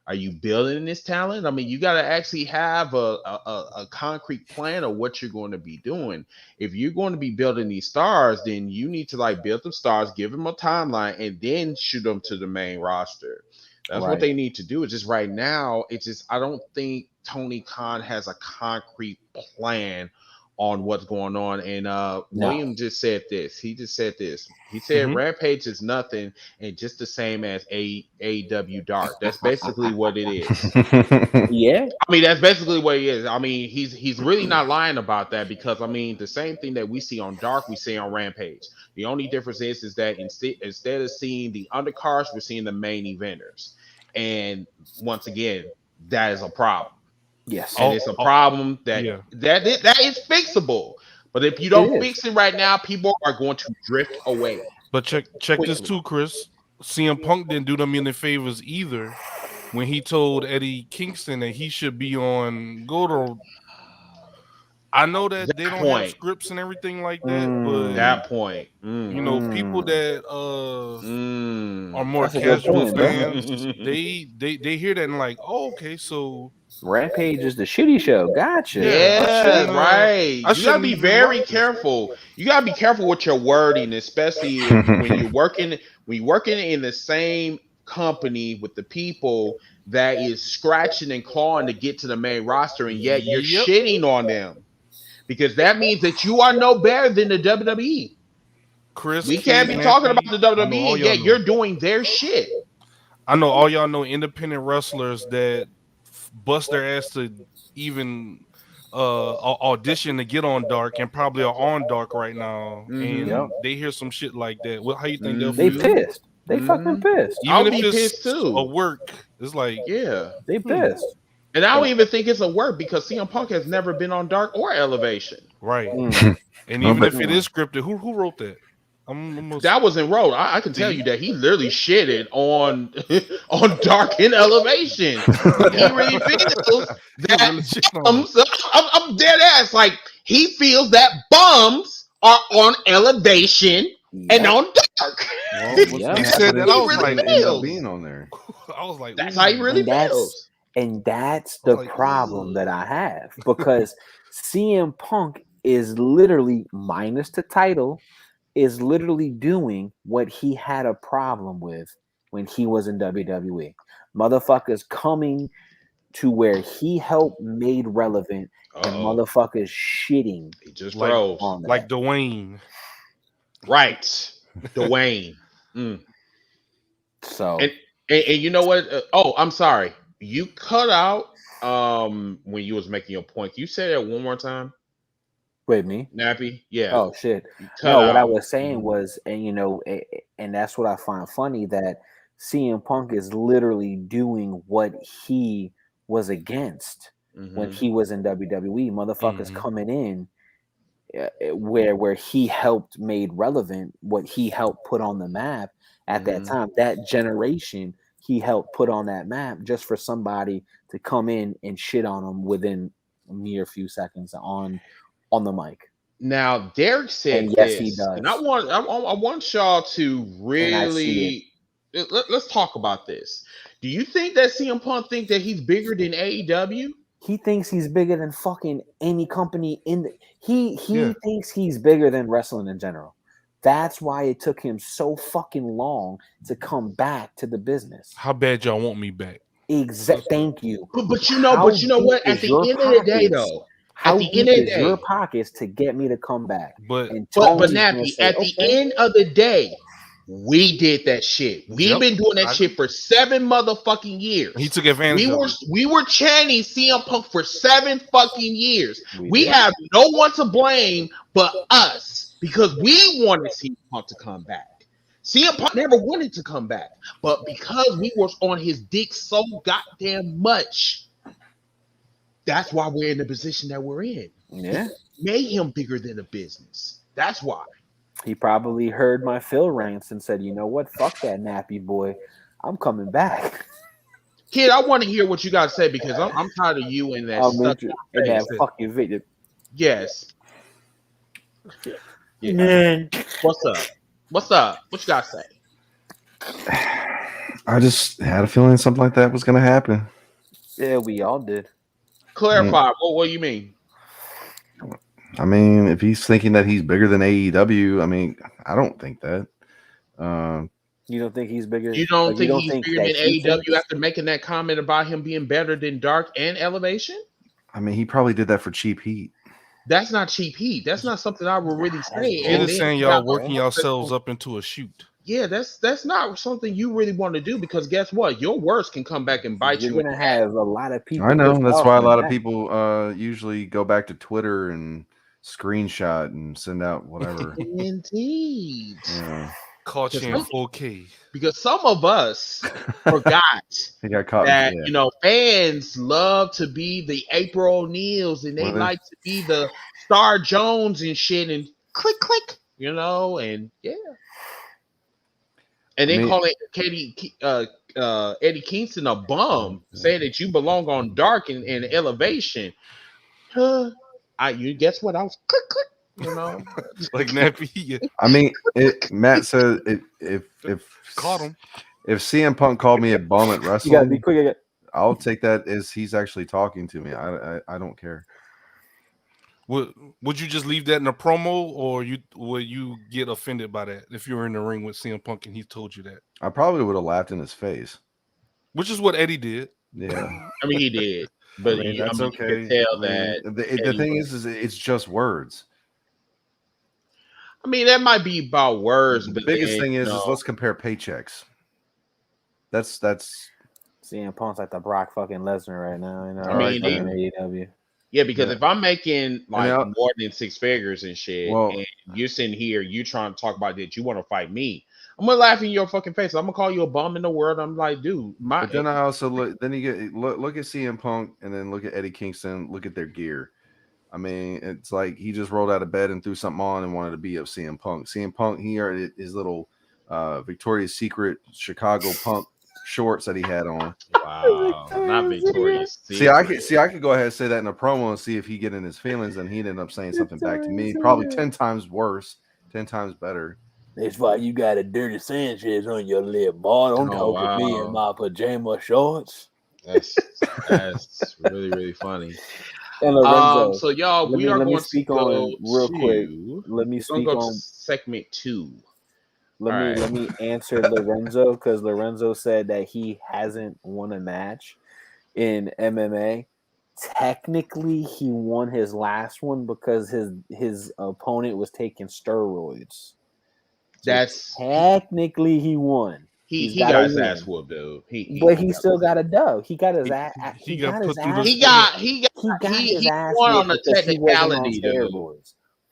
Speaker 1: Are you building this talent? I mean, you got to actually have a concrete plan of what you're going to be doing. If you're going to be building these stars, then you need to like build them stars, give them a timeline, and then shoot them to the main roster. That's what
Speaker 2: Right.
Speaker 1: they need to do. It's just right now, it's just I don't think Tony Khan has a concrete plan on what's going on. And
Speaker 2: No.
Speaker 1: William just said this. He just said this. He said
Speaker 4: Mm-hmm.
Speaker 1: Rampage is nothing and just the same as AEW Dark. That's basically what it is.
Speaker 2: Yeah.
Speaker 1: I mean, that's basically what he is. I mean, he's really not lying about that because I mean, the same thing that we see on Dark, we see on Rampage. The only difference is that instead of seeing the undercards, we're seeing the main eventers. And once again, that is a problem.
Speaker 2: Yes.
Speaker 1: And
Speaker 4: Oh,
Speaker 1: it's a problem
Speaker 4: yeah.
Speaker 1: that is fixable. But if you
Speaker 2: It
Speaker 1: don't
Speaker 2: is.
Speaker 1: fix it right now, people are going to drift away
Speaker 4: But check this
Speaker 1: quickly.
Speaker 4: too, Chris. CM Punk didn't do them any favors either when he told Eddie Kingston that he should be on Go to. I know that they
Speaker 1: That
Speaker 4: don't have
Speaker 1: point.
Speaker 4: scripts and everything like that, but
Speaker 1: That point.
Speaker 4: you know, people that are more
Speaker 2: That's a good
Speaker 4: casual
Speaker 2: point, bro.
Speaker 4: fans, they hear that and like, oh, okay, so
Speaker 2: Rampage is the shitty show. Gotcha.
Speaker 4: yeah,
Speaker 1: Yeah, right.
Speaker 4: I
Speaker 1: You gotta
Speaker 4: shouldn't
Speaker 1: be
Speaker 4: even
Speaker 1: very
Speaker 4: watch this.
Speaker 1: careful. You gotta be careful with your wording, especially if when you're working in the same company with the people that is scratching and clawing to get to the main roster, and yet you're
Speaker 4: Yep.
Speaker 1: shitting on them because that means that you are no better than the WWE.
Speaker 4: Chris,
Speaker 1: We
Speaker 4: Kid,
Speaker 1: can't be talking about
Speaker 4: Nappy,
Speaker 1: the
Speaker 4: I know
Speaker 1: WWE,
Speaker 4: all
Speaker 1: and
Speaker 4: y'all
Speaker 1: yet
Speaker 4: know.
Speaker 1: you're doing their shit.
Speaker 4: I know all y'all know independent wrestlers that bust their ass to even audition to get on Dark and probably are on Dark right now,
Speaker 1: Mm-hmm.
Speaker 2: Yep.
Speaker 4: and they hear some shit like that. Well, how you think they'll
Speaker 2: They
Speaker 4: feel?
Speaker 2: pissed. They fucking pissed.
Speaker 1: I'll
Speaker 4: Even if
Speaker 1: be
Speaker 4: it's
Speaker 1: pissed too.
Speaker 4: a work, it's like
Speaker 1: Yeah.
Speaker 2: They pissed.
Speaker 1: And I don't even think it's a work because CM Punk has never been on Dark or Elevation.
Speaker 4: right.
Speaker 2: Mm.
Speaker 4: And
Speaker 3: Oh,
Speaker 4: even
Speaker 3: but-
Speaker 4: if it is scripted, who wrote that?
Speaker 1: That wasn't wrote. I can tell you that he literally shitted on on Dark and Elevation. Like, he really feels that
Speaker 4: really shit on
Speaker 1: bums. I'm dead ass. Like he feels that bums are on Elevation and on Dark.
Speaker 3: Well,
Speaker 2: Yeah.
Speaker 4: He said that, I was
Speaker 1: really
Speaker 4: like,
Speaker 3: end up
Speaker 1: feels.
Speaker 3: being on there.
Speaker 4: I was like,
Speaker 1: That's
Speaker 4: ooh.
Speaker 1: how he really
Speaker 2: And that's-
Speaker 1: feels.
Speaker 2: And that's
Speaker 4: I was
Speaker 2: the
Speaker 4: like,
Speaker 2: problem
Speaker 4: ugh.
Speaker 2: that I have because CM Punk is literally, minus the title, is literally doing what he had a problem with when he was in WWE. Motherfuckers coming to where he helped made relevant and motherfuckers shitting
Speaker 1: He just
Speaker 4: Like-
Speaker 1: froze.
Speaker 2: on that.
Speaker 4: Like Dwayne.
Speaker 1: Right. Dwayne.
Speaker 2: So
Speaker 1: And you know what? I'm sorry. You cut out when you was making your point. Can you say that one more time?
Speaker 2: with me.
Speaker 1: Nappy? Yeah.
Speaker 2: Oh shit.
Speaker 1: You cut
Speaker 2: No, what I
Speaker 1: out.
Speaker 2: was saying was, and you know, and that's what I find funny that CM Punk is literally doing what he was against when he was in WWE. Motherfuckers coming in where he helped made relevant what he helped put on the map at that time. That generation he helped put on that map just for somebody to come in and shit on him within a mere few seconds on the mic.
Speaker 1: Now Derek said
Speaker 2: And yes,
Speaker 1: this,
Speaker 2: he does.
Speaker 1: and I want y'all to really let's talk about this. Do you think that CM Punk think that he's bigger than AEW?
Speaker 2: He thinks he's bigger than fucking any company in the. He thinks he's bigger than wrestling in general. That's why it took him so fucking long to come back to the business.
Speaker 4: How bad y'all want me back?
Speaker 2: Thank you.
Speaker 1: But you know what? At the end of the day, though,
Speaker 2: how deep is your pockets to get me to come back?
Speaker 4: But
Speaker 1: Nappy, at the end of the day, we did that shit. We've been doing that shit for 7 motherfucking years.
Speaker 4: He took advantage of it.
Speaker 1: We were chanting CM Punk for 7 fucking years. We have no one to blame but us because we wanted CM Punk to come back. CM Punk never wanted to come back, but because we were on his dick so goddamn much, That's why we're in the position that we're in.
Speaker 2: Yeah.
Speaker 1: Made him bigger than a business. That's why.
Speaker 2: He probably heard my Phil rants and said, "You know what? Fuck that nappy boy. I'm coming back."
Speaker 1: Kid, I want to hear what you got to say because I'm tired of you in that stuck
Speaker 2: in that fucking video.
Speaker 1: Yes.
Speaker 2: Yeah. Man.
Speaker 1: What's up? What's up? What you got to say?
Speaker 3: I just had a feeling something like that was going to happen.
Speaker 2: Yeah, we all did.
Speaker 1: Clarify. What do you mean?
Speaker 3: I mean, if he's thinking that he's bigger than AEW, I mean, I don't think that.
Speaker 2: You don't think he's bigger?
Speaker 1: You don't think he's bigger than AEW after making that comment about him being better than Dark and Elevation?
Speaker 3: I mean, he probably did that for cheap heat.
Speaker 1: That's not cheap heat. That's not something I would really say.
Speaker 4: It is saying y'all working yourselves up into a shoot.
Speaker 1: Yeah, that's not something you really want to do because guess what? Your worst can come back and bite you.
Speaker 2: You're gonna have a lot of people.
Speaker 3: I know. That's why a lot of people usually go back to Twitter and screenshot and send out whatever.
Speaker 1: Indeed.
Speaker 3: Yeah.
Speaker 4: Caught you in 4K.
Speaker 1: Because some of us forgot that you know fans love to be the April O'Neils and they like to be the Star Jones and shit and click, you know, and yeah. And then calling Eddie Kingston a bum, saying that you belong on Dark and Elevation. You guess what? I was click, you know,
Speaker 4: like nappy.
Speaker 3: I mean, Matt said if
Speaker 4: caught him,
Speaker 3: if CM Punk called me a bum at wrestling,
Speaker 2: you gotta be quick.
Speaker 3: I'll take that as he's actually talking to me. I don't care.
Speaker 4: Would you just leave that in a promo, or would you get offended by that if you were in the ring with CM Punk and he told you that?
Speaker 3: I probably would have laughed in his face,
Speaker 4: which is what Eddie did.
Speaker 3: Yeah,
Speaker 1: I mean he did, but
Speaker 3: that's okay.
Speaker 1: You can tell that
Speaker 3: the thing is it's just words.
Speaker 1: I mean that might be about words.
Speaker 3: The
Speaker 1: but
Speaker 3: biggest thing is let's compare paychecks. That's
Speaker 2: CM Punk's like the Brock fucking Lesnar right now. You know,
Speaker 1: I mean,
Speaker 2: AEW.
Speaker 1: Yeah, because if I'm making like more than six figures and shit, and you're sitting here, you trying to talk about that, you want to fight me, I'm gonna laugh in your fucking face. I'm gonna call you a bum in the world. I'm like, dude,
Speaker 3: But then I also look. Then you look at CM Punk, and then look at Eddie Kingston. Look at their gear. I mean, it's like he just rolled out of bed and threw something on and wanted to beat up CM Punk. CM Punk, he had his little Victoria's Secret Chicago Punk shorts that he had on.
Speaker 1: Wow, not Victoria's Secret.
Speaker 3: I could go ahead and say that in a promo and see if he get in his feelings, and he'd end up saying something back to me, probably 10 times worse, 10 times better.
Speaker 2: That's why you got a dirty Sanchez on your lip, boy. Don't talk to me in my pajama shorts.
Speaker 1: That's really, really funny.
Speaker 2: And Lorenzo,
Speaker 1: so y'all, we are going to
Speaker 2: speak on real quick. Let me speak on
Speaker 1: segment 2.
Speaker 2: Let me answer Lorenzo because Lorenzo said that he hasn't won a match in MMA. Technically, he won his last one because his opponent was taking steroids. So
Speaker 1: that's
Speaker 2: technically he won.
Speaker 1: He got his ass whooped, dude.
Speaker 2: But he still got a dub. He got his ass. He got his ass.
Speaker 1: He won on the technicality, dude.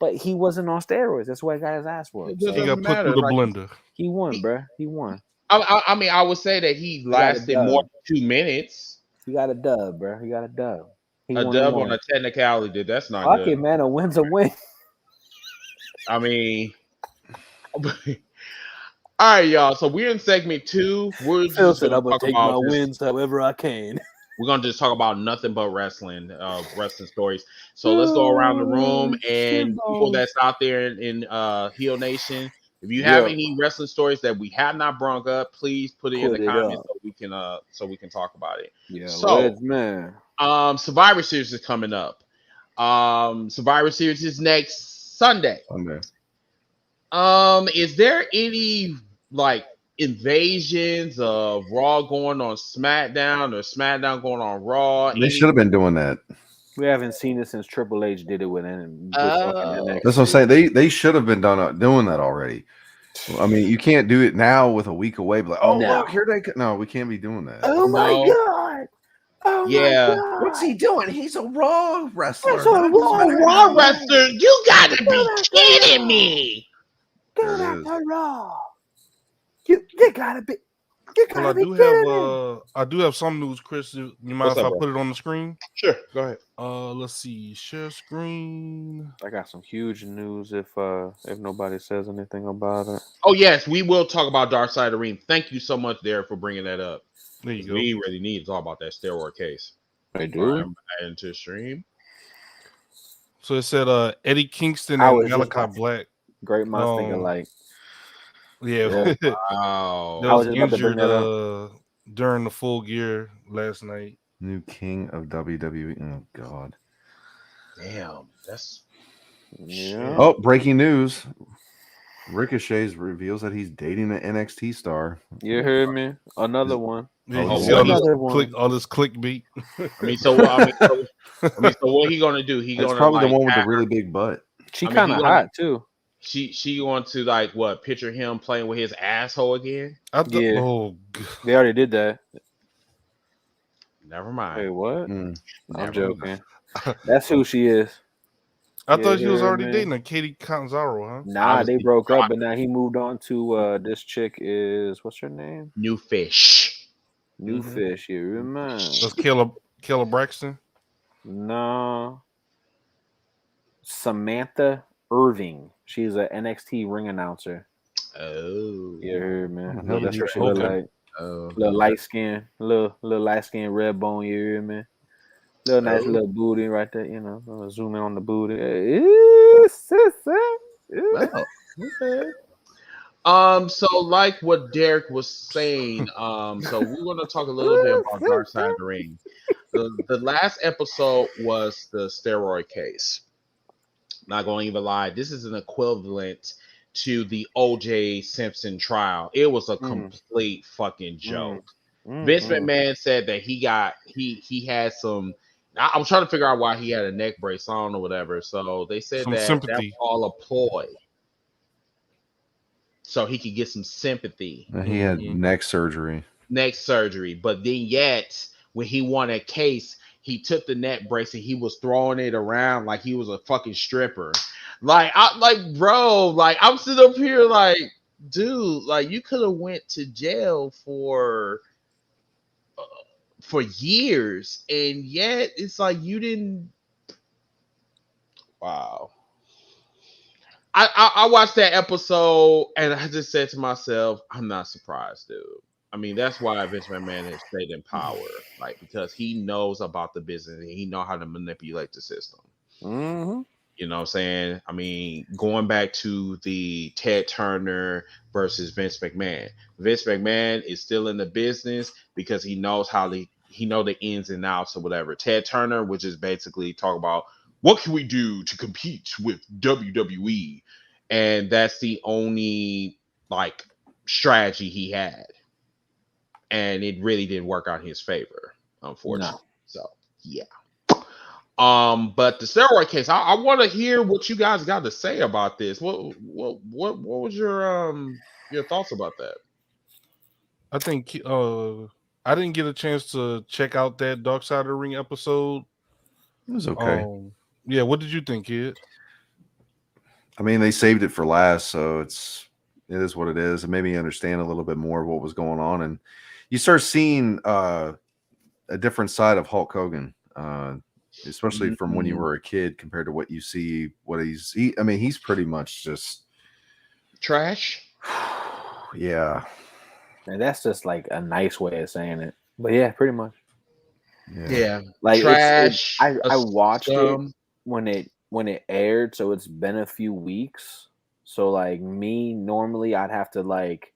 Speaker 2: But he wasn't on steroids. That's why he got his ass whooped.
Speaker 4: He got put through the blender.
Speaker 2: He won, bro. He won.
Speaker 1: I mean, I would say that he lasted more than 2 minutes.
Speaker 2: He got a dub, bro. He got a dub.
Speaker 1: A dub on a technicality, dude. That's not good.
Speaker 2: Okay, man. A win's a win.
Speaker 1: I mean, all right, y'all. So we're in segment 2. We're
Speaker 2: Phil said I'm gonna take my wins however I can.
Speaker 1: We're gonna just talk about nothing but wrestling, wrestling stories. So let's go around the room and people that's out there in Heel Nation. If you have any wrestling stories that we have not brought up, please put it in the comments so we can talk about it.
Speaker 2: Yeah,
Speaker 1: so
Speaker 2: man.
Speaker 1: Survivor Series is coming up. Survivor Series is next Sunday. Is there any like invasions of Raw going on SmackDown or SmackDown going on Raw?
Speaker 3: They should have been doing that.
Speaker 2: We haven't seen it since Triple H did it with NXT.
Speaker 3: That's what I'm saying. They should have been doing that already. I mean, you can't do it now with a week away. But like, look, here they go. No, we can't be doing that.
Speaker 2: Oh my god! Oh
Speaker 1: my
Speaker 2: god.
Speaker 3: What's he doing? He's a Raw wrestler.
Speaker 1: He's a Raw wrestler. You gotta be kidding me!
Speaker 2: Get out the Raw. You gotta be.
Speaker 4: Well, I do have some news, Chris. You mind if I put it on the screen?
Speaker 1: Sure, go ahead.
Speaker 4: Let's see, share screen.
Speaker 2: I got some huge news if nobody says anything about it.
Speaker 1: Oh yes, we will talk about Dark Side of the Ring. Thank you so much, Derek, for bringing that up.
Speaker 4: There you go.
Speaker 1: We really need to talk about that steroid case.
Speaker 2: I do.
Speaker 1: Into stream.
Speaker 4: So it said Eddie Kingston and Malachi Black.
Speaker 2: Great minds think alike.
Speaker 4: Yeah.
Speaker 1: Wow.
Speaker 4: That was injured during the Full Gear last night.
Speaker 3: New king of WWE. Oh God.
Speaker 1: Damn. That's
Speaker 3: Oh, breaking news. Ricochet reveals that he's dating an NXT star.
Speaker 2: You heard me? Another one.
Speaker 4: All this clickbait.
Speaker 1: So what he gonna do?
Speaker 3: That's probably the one with the really big butt.
Speaker 2: She kind of hot too.
Speaker 1: She going to like what? Picture him playing with his asshole again?
Speaker 2: They already did that.
Speaker 1: Never mind.
Speaker 2: Wait, what? I'm joking. That's who she is.
Speaker 4: I thought she was already dating a Katie Catanzaro, huh?
Speaker 2: Nah, they broke up, but now he moved on to this chick is what's her name?
Speaker 1: New Fish.
Speaker 2: New Fish, you remember?
Speaker 4: That's Kayla Braxton?
Speaker 2: No. Samantha Irving. She's an NXT ring announcer.
Speaker 1: Oh.
Speaker 2: You heard me.
Speaker 3: How
Speaker 2: That's
Speaker 3: did
Speaker 2: what she
Speaker 3: you
Speaker 2: look like. Little light skin, little light skin, red bone, you hear me? Little nice little booty right there, you know. Zoom in on the booty.
Speaker 1: Okay. So like what Derek was saying, so we're gonna talk a little bit about Dark Side of the Ring. The last episode was the steroid case. Not going to even lie, this is an equivalent to the OJ Simpson trial. It was a complete fucking joke. Vince McMahon said that he had some. I'm trying to figure out why he had a neck brace on or whatever. So they said that was all a ploy, so he could get some sympathy.
Speaker 3: He had neck surgery.
Speaker 1: But then yet when he won a case, he took the neck brace and he was throwing it around like he was a fucking stripper. Bro, I'm sitting up here like, dude, like you could have went to jail for years, and yet it's like you didn't. Wow. I watched that episode and I just said to myself, I'm not surprised, dude. I mean, that's why Vince McMahon has stayed in power, like because he knows about the business and he knows how to manipulate the system. You know what I'm saying? I mean, going back to the Ted Turner versus Vince McMahon. Vince McMahon is still in the business because he knows the ins and outs or whatever. Ted Turner, which is basically talk about what can we do to compete with WWE, and that's the only like strategy he had, and it really didn't work out in his favor, unfortunately. No. So yeah. But the steroid case, I want to hear what you guys got to say about this. What was your thoughts about that?
Speaker 4: I think I didn't get a chance to check out that Dark Side of the Ring episode.
Speaker 3: It was okay.
Speaker 4: Yeah, what did you think, kid?
Speaker 3: I mean, they saved it for last, so it is what it is. It made me understand a little bit more of what was going on, and you start seeing a different side of Hulk Hogan. Especially from when you were a kid compared to what you see, I mean, he's pretty much just
Speaker 1: trash.
Speaker 3: Yeah.
Speaker 2: And that's just like a nice way of saying it. But yeah, pretty much.
Speaker 1: Yeah.
Speaker 2: Like
Speaker 1: trash.
Speaker 2: I watched it when it aired, so it's been a few weeks. So like me, normally I'd have to like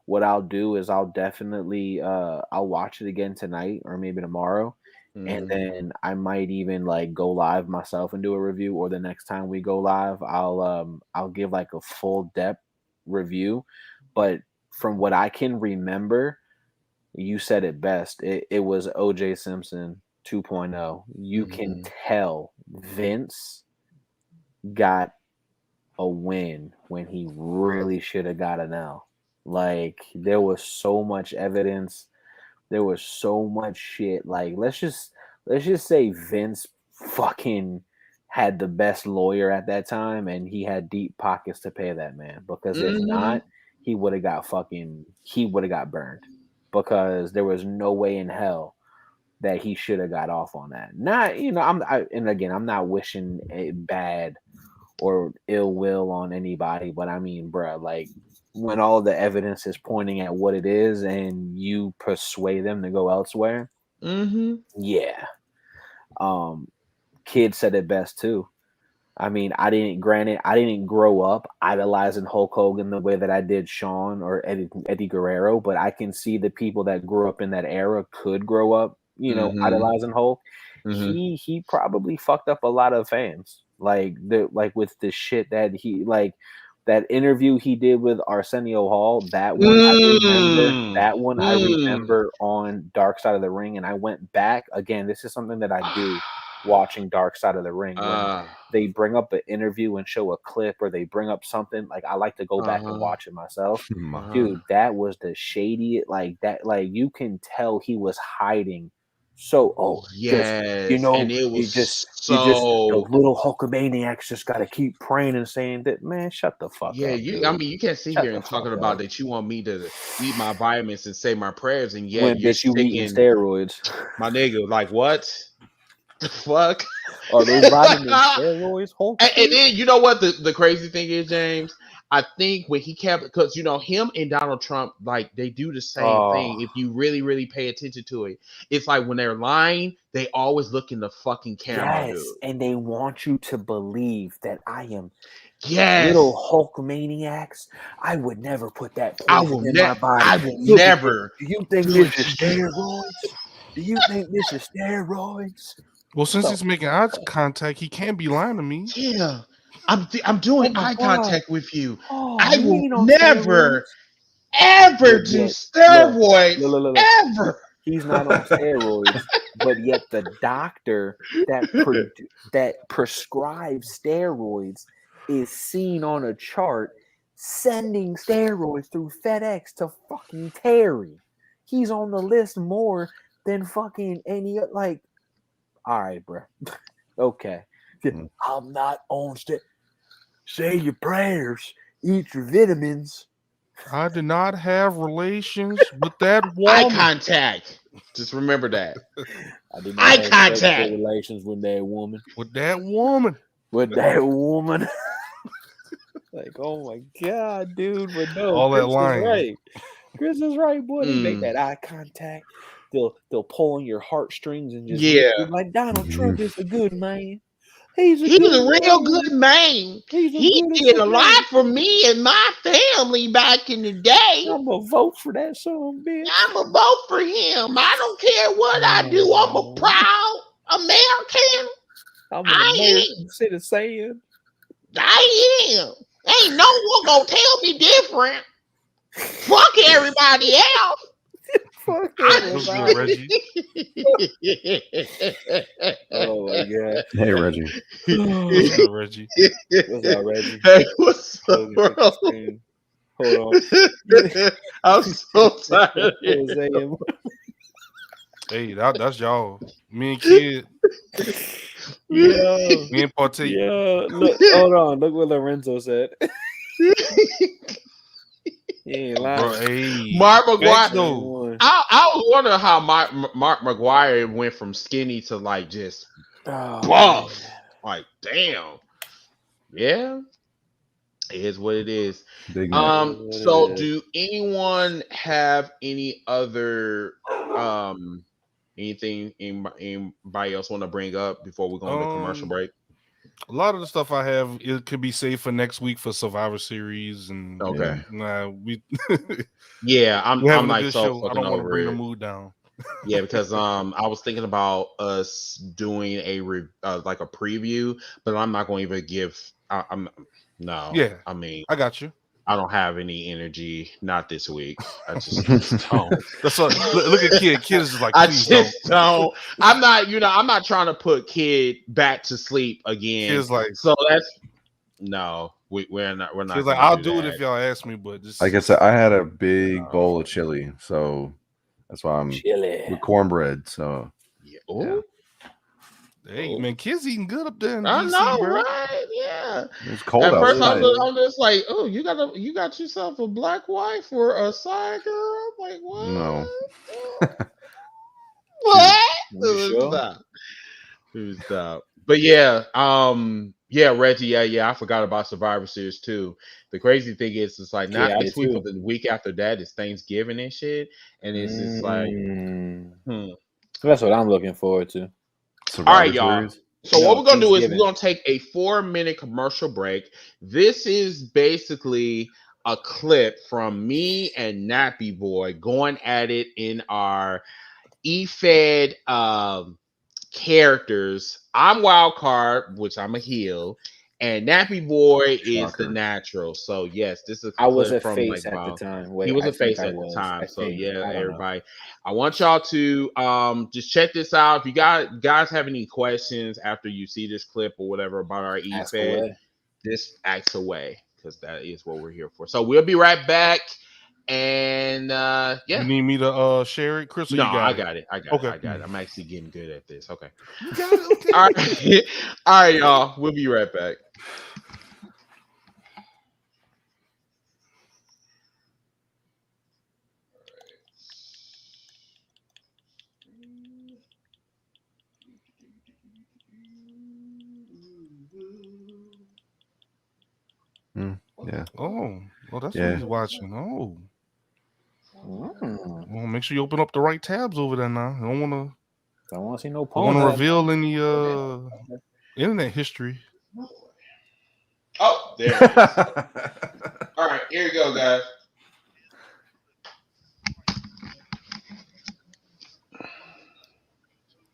Speaker 2: what I'll do is I'll definitely I'll watch it again tonight or maybe tomorrow. And then I might even like go live myself and do a review, or the next time we go live, I'll give like a full depth review. But from what I can remember, you said it best. It was OJ Simpson 2.0. You can tell Vince got a win when he really should have got an L. Like there was so much evidence. There was so much shit. Like let's just say Vince fucking had the best lawyer at that time, and he had deep pockets to pay that man. Because if not, he would have got burned. because there was no way in hell that he should have got off on that. Not, and again, I'm not wishing it bad or ill will on anybody, but I mean, bruh, like when all the evidence is pointing at what it is and you persuade them to go elsewhere, yeah. Kid said it best too. I mean, I didn't grow up idolizing Hulk Hogan the way that I did Shawn or Eddie Guerrero, but I can see the people that grew up in that era could grow up, idolizing Hulk. He probably fucked up a lot of fans. Like with the shit that that interview he did with Arsenio Hall, that one I remember on Dark Side of the Ring, and I went back again. This is something that I do watching Dark Side of the Ring. When they bring up an interview and show a clip, or they bring up something, like I like to go back and watch it myself. Dude, that was the shady, like that, like you can tell he was hiding. So,
Speaker 1: yes,
Speaker 2: and
Speaker 1: it was
Speaker 2: the little Hulkamaniacs just got to keep praying and saying that, man, shut the fuck up. Dude.
Speaker 1: I mean, you can't sit here and talking about that you want me to eat my vitamins and say my prayers, and yet
Speaker 2: when
Speaker 1: you're
Speaker 2: you eating steroids,
Speaker 1: my nigga. Like what? The fuck?
Speaker 2: Are those vitamin steroids? Hulk?
Speaker 1: And then you know what the crazy thing is, James? I think when he kept, because him and Donald Trump, like they do the same thing. If you really, really pay attention to it, it's like when they're lying, they always look in the fucking camera.
Speaker 2: Yes, dude. And they want you to believe that I am.
Speaker 1: Yes,
Speaker 2: little Hulkamaniacs. I would never put that.
Speaker 1: I will never. I will never.
Speaker 2: Do you think this is steroids? Do you think this is steroids?
Speaker 4: Well, since he's making eye contact, he can't be lying to me.
Speaker 1: Yeah. I'm doing eye contact with you. I will never, ever do steroids. Look. Ever.
Speaker 2: He's not on steroids, but yet the doctor that prescribes steroids is seen on a chart sending steroids through FedEx to fucking Terry. He's on the list more than fucking any, like, all right, bro. Okay. I'm not on say your prayers, eat your vitamins.
Speaker 4: I did not have relations with that woman.
Speaker 1: Eye contact. Just remember that.
Speaker 2: I did not have contact. Relations with that woman.
Speaker 4: With that woman.
Speaker 2: Like, oh my god, dude! But no,
Speaker 4: all Chris that line.
Speaker 2: Right. Chris is right, boy. They make that eye contact. They'll pull on your heartstrings and just like Donald Trump is a good man. He's a
Speaker 1: real good man. He did a lot for me and my family back in the day.
Speaker 2: I'm gonna vote for that son, bitch.
Speaker 1: I'm gonna vote for him. I don't care what I do. I'm a proud American.
Speaker 2: I'm an American citizen.
Speaker 1: I am. Ain't no one gonna tell me different. Fuck everybody else.
Speaker 2: Fuck everybody. Oh my god.
Speaker 3: Hey Reggie.
Speaker 4: What's up, Reggie?
Speaker 2: What's up, Reggie?
Speaker 1: Hey, what's up, bro?
Speaker 2: Hold on.
Speaker 1: I'm so tired.
Speaker 4: Hey, that's y'all. Me and Kid.
Speaker 2: Yeah.
Speaker 4: Me and Partake.
Speaker 2: Yeah. Look, hold on. Look what Lorenzo said. He ain't lying.
Speaker 4: Bro, hey.
Speaker 1: Mark McGuire. I was wondering how Mark McGuire went from skinny to like just buff. Man. Like, damn. Yeah. It is what it is. So do anyone have any other anything anybody else want to bring up before we go on the commercial break?
Speaker 4: A lot of the stuff I have, it could be saved for next week for Survivor Series, and
Speaker 1: okay,
Speaker 4: I'm
Speaker 1: like
Speaker 4: so I don't want to bring the mood down.
Speaker 1: Yeah, because I was thinking about us doing a like a preview, but I'm not going to even give. I mean,
Speaker 4: I got you.
Speaker 1: I don't have any energy, not this week. I just don't.
Speaker 4: That's what, look at Kid. Kid is just like,
Speaker 1: I just don't. I'm not trying to put Kid back to sleep again.
Speaker 4: Kid's like,
Speaker 1: so that's we're not.
Speaker 4: He's like, I'll do it if y'all ask me, but just
Speaker 3: like I said, I had a big bowl of chili, so that's why I'm with cornbread. So
Speaker 1: yeah.
Speaker 4: Hey man, Kid's eating good up there in
Speaker 1: I
Speaker 4: DC,
Speaker 1: know,
Speaker 4: bro.
Speaker 1: right? Yeah.
Speaker 3: It's cold
Speaker 1: At first,
Speaker 3: outside.
Speaker 1: I'm just like, oh, you got yourself a black wife or a side girl? I'm like, what?
Speaker 3: No.
Speaker 1: What? Stop. But yeah, Reggie, yeah, I forgot about Survivor Series too. The crazy thing is, it's like not next week, but the week after that is Thanksgiving and shit, and it's just like,
Speaker 2: That's what I'm looking forward to.
Speaker 1: All right, y'all. So what we're gonna do is we're gonna take a 4-minute commercial break. This is basically a clip from me and Nappy Boy going at it in our E-Fed characters. I'm Wild Card, which I'm a heel, and Nappy Boy is the natural. So yes, this is.
Speaker 2: I was a face at the time.
Speaker 1: He was a face at the time. So yeah, everybody. I want y'all to just check this out. If you guys have any questions after you see this clip or whatever about our E-Fed, just ask away because that is what we're here for. So we'll be right back. And yeah,
Speaker 4: you need me to share it, Chris?
Speaker 1: No, I got it. I got it. I'm actually getting good at this. Okay.
Speaker 3: You got it. Okay.
Speaker 1: All right, y'all. We'll be right back.
Speaker 3: Yeah.
Speaker 4: Oh, well, that's what he's watching. Oh. Well, make sure you open up the right tabs over there now. I don't want
Speaker 2: to see no
Speaker 4: porn. Want to reveal any internet history.
Speaker 1: Oh, there it is. All right, here you go, guys.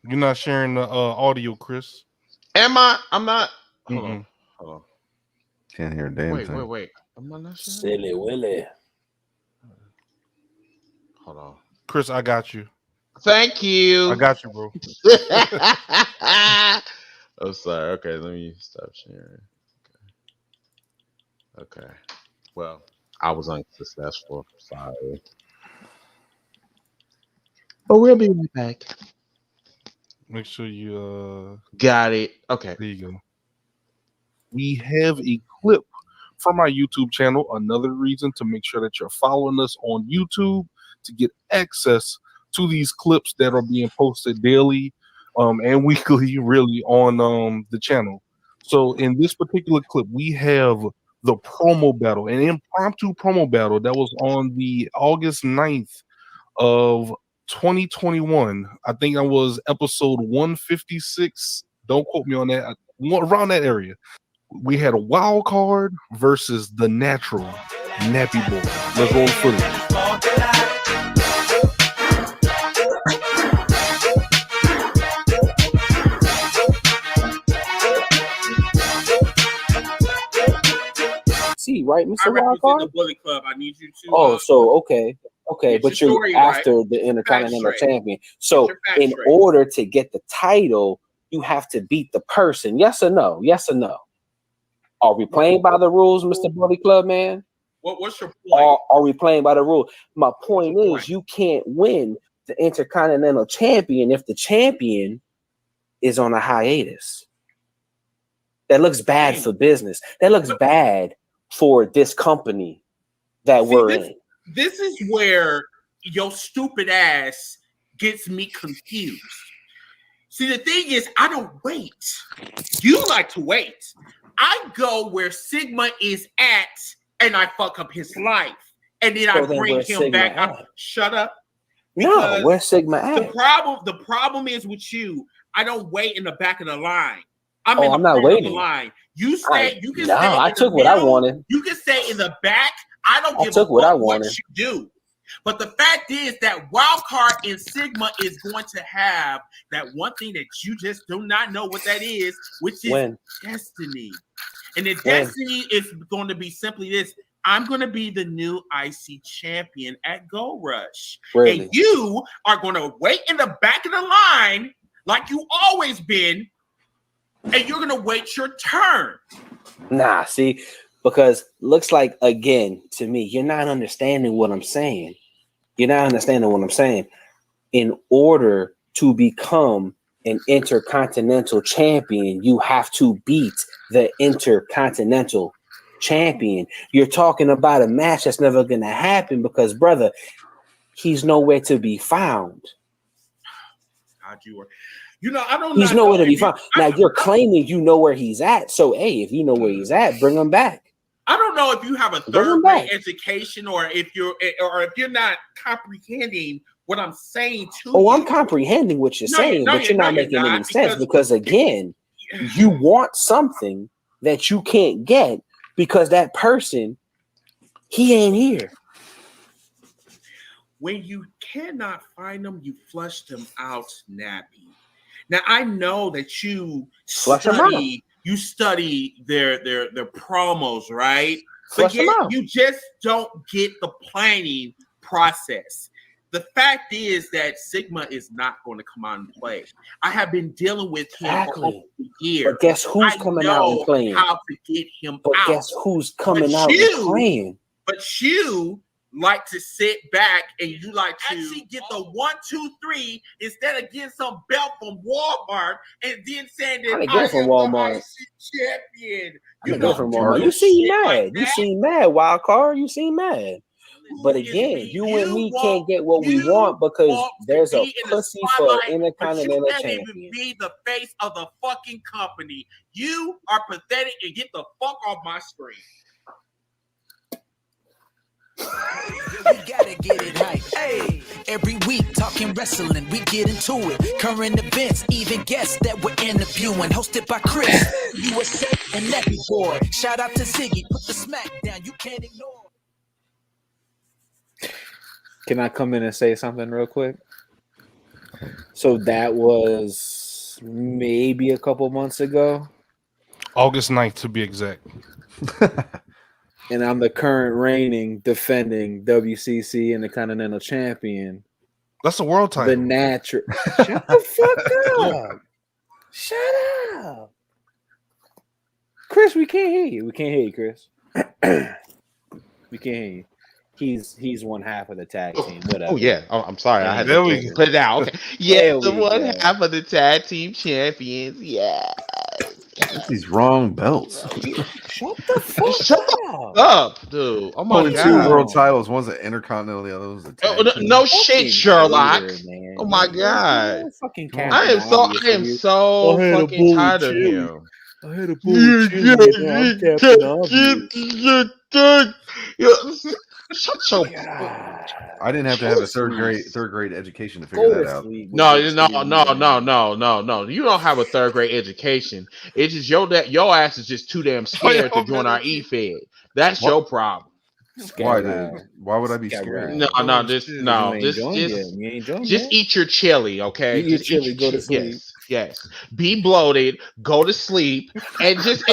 Speaker 4: You're not sharing the audio, Chris.
Speaker 1: Am I? I'm not. Hold on.
Speaker 3: Can't hear a damn thing.
Speaker 1: Wait. Am I not sharing?
Speaker 2: Silly Willy.
Speaker 1: Hold on.
Speaker 4: Chris, I got you.
Speaker 1: Thank you.
Speaker 4: I got you, bro.
Speaker 1: I'm sorry. Okay, let me stop sharing. Okay. Well, I was unsuccessful. Sorry. But we'll be right back.
Speaker 4: Make sure you
Speaker 1: got it. Okay.
Speaker 4: There you go. We have a clip from our YouTube channel. Another reason to make sure that you're following us on YouTube to get access to these clips that are being posted daily and weekly, really, on the channel. So in this particular clip, we have the promo battle, an impromptu promo battle that was on the August 9th of 2021. I think that was episode 156. Don't quote me on that. Around that area. We had a wild card versus the natural Nappy Boy. Let's roll the footage.
Speaker 2: See, right, Mr.
Speaker 6: I represent
Speaker 2: Wildcard?
Speaker 6: the Bullet Club. I need you to.
Speaker 2: Oh, so okay, but you're after the Intercontinental Champion. So in order to get the title, you have to beat the person. Yes or no? Yes or no? Are we playing by the rules, Mr. Bullet Club man?
Speaker 6: What's your point?
Speaker 2: Are we playing by the rule? My point is, you can't win the Intercontinental Champion if the champion is on a hiatus. That looks bad for business. That looks bad for this company that we're in.
Speaker 6: This is where your stupid ass gets me confused. See, the thing is, I don't wait. You like to wait. I go where Sigma is at, and I fuck up his life, and then I bring him back up. Shut up.
Speaker 2: No, where's Sigma at?
Speaker 6: The problem is with you. I don't wait in the back of the line. I'm
Speaker 2: not waiting.
Speaker 6: Of the line. You say you can.
Speaker 2: I took what I wanted.
Speaker 6: You can say in the back. I don't give a fuck what you do. But the fact is that Wildcard and Sigma is going to have that one thing that you just do not know what that is, which is destiny. And the destiny is going to be simply this. I'm going to be the new IC champion at Gold Rush. Really? And you are going to wait in the back of the line like you always been, and you're going to wait your turn.
Speaker 2: Nah, see, because looks like, again, to me, you're not understanding what I'm saying. You're not understanding what I'm saying. In order to become an intercontinental champion, you have to beat the intercontinental champion. You're talking about a match that's never going to happen because, brother, he's nowhere to be found.
Speaker 6: God, I don't know.
Speaker 2: He's nowhere to be found. Now, you're claiming you know where he's at. So, hey, if you know where he's at, bring him back.
Speaker 6: I don't know if you have a third-grade education or if you're not comprehending what I'm saying to you.
Speaker 2: Oh, I'm comprehending what you're saying, but you're not making any sense because, again, you want something that you can't get because that person, he ain't here.
Speaker 6: When you cannot find them, you flush them out, Nappy. Now, I know that you study their promos, right? But yet you just don't get the planning process. The fact is that Sigma is not going to come out and play. I have been dealing with him for over a year.
Speaker 2: But guess who's coming out and playing?
Speaker 6: How to get him out.
Speaker 2: Guess who's coming out and playing?
Speaker 6: But you like to sit back and you like to actually get the 1, 2, 3 instead of getting some belt from Walmart and then saying that I am the champion.
Speaker 2: You seem mad. You seem mad, wild card. You seem mad. But again, you and me can't get what we want because there's a pussy for intercontinental champion. You can't even
Speaker 6: be the face of the fucking company. You are pathetic and get the fuck off my screen.
Speaker 5: We gotta get it right. Hey, every week talking wrestling, we get into it. Current events, even guests that we're interviewing. Hosted by Chris, USA and Nappy Boy. Shout out to Ziggy, put the smack down, you can't ignore.
Speaker 2: Can I come in and say something real quick? So that was maybe a couple months ago.
Speaker 4: August 9th to be exact.
Speaker 2: And I'm the current reigning, defending WCC Intercontinental Champion.
Speaker 4: That's a world title.
Speaker 2: The natural. Shut the fuck up. Shut up. Chris, we can't hear you. We can't hear you, Chris. We can't hear you. He's one half of the tag team. Whatever.
Speaker 1: Oh yeah. Oh, I'm sorry. I had to put it out. Yeah, the one half of the tag team champions. Yeah.
Speaker 3: What's these wrong belts?
Speaker 2: Shut the fuck
Speaker 1: up, dude. Oh my
Speaker 3: Only
Speaker 1: God.
Speaker 3: 2 world titles. One's an intercontinental, the other was a tag team.
Speaker 1: No shit, Sherlock. Weird, oh my God. I am so fucking tired of him.
Speaker 2: I had a bull
Speaker 1: Shut your.
Speaker 3: I didn't have to have a third grade education to figure that out.
Speaker 1: No. You don't have a third grade education. It's just your ass is just too damn scared to join our E-Fed. That's your problem.
Speaker 3: Why would I be scared?
Speaker 1: Just eat your chili, okay?
Speaker 2: Eat your chili, go to sleep.
Speaker 1: Yes. Be bloated, go to sleep, and just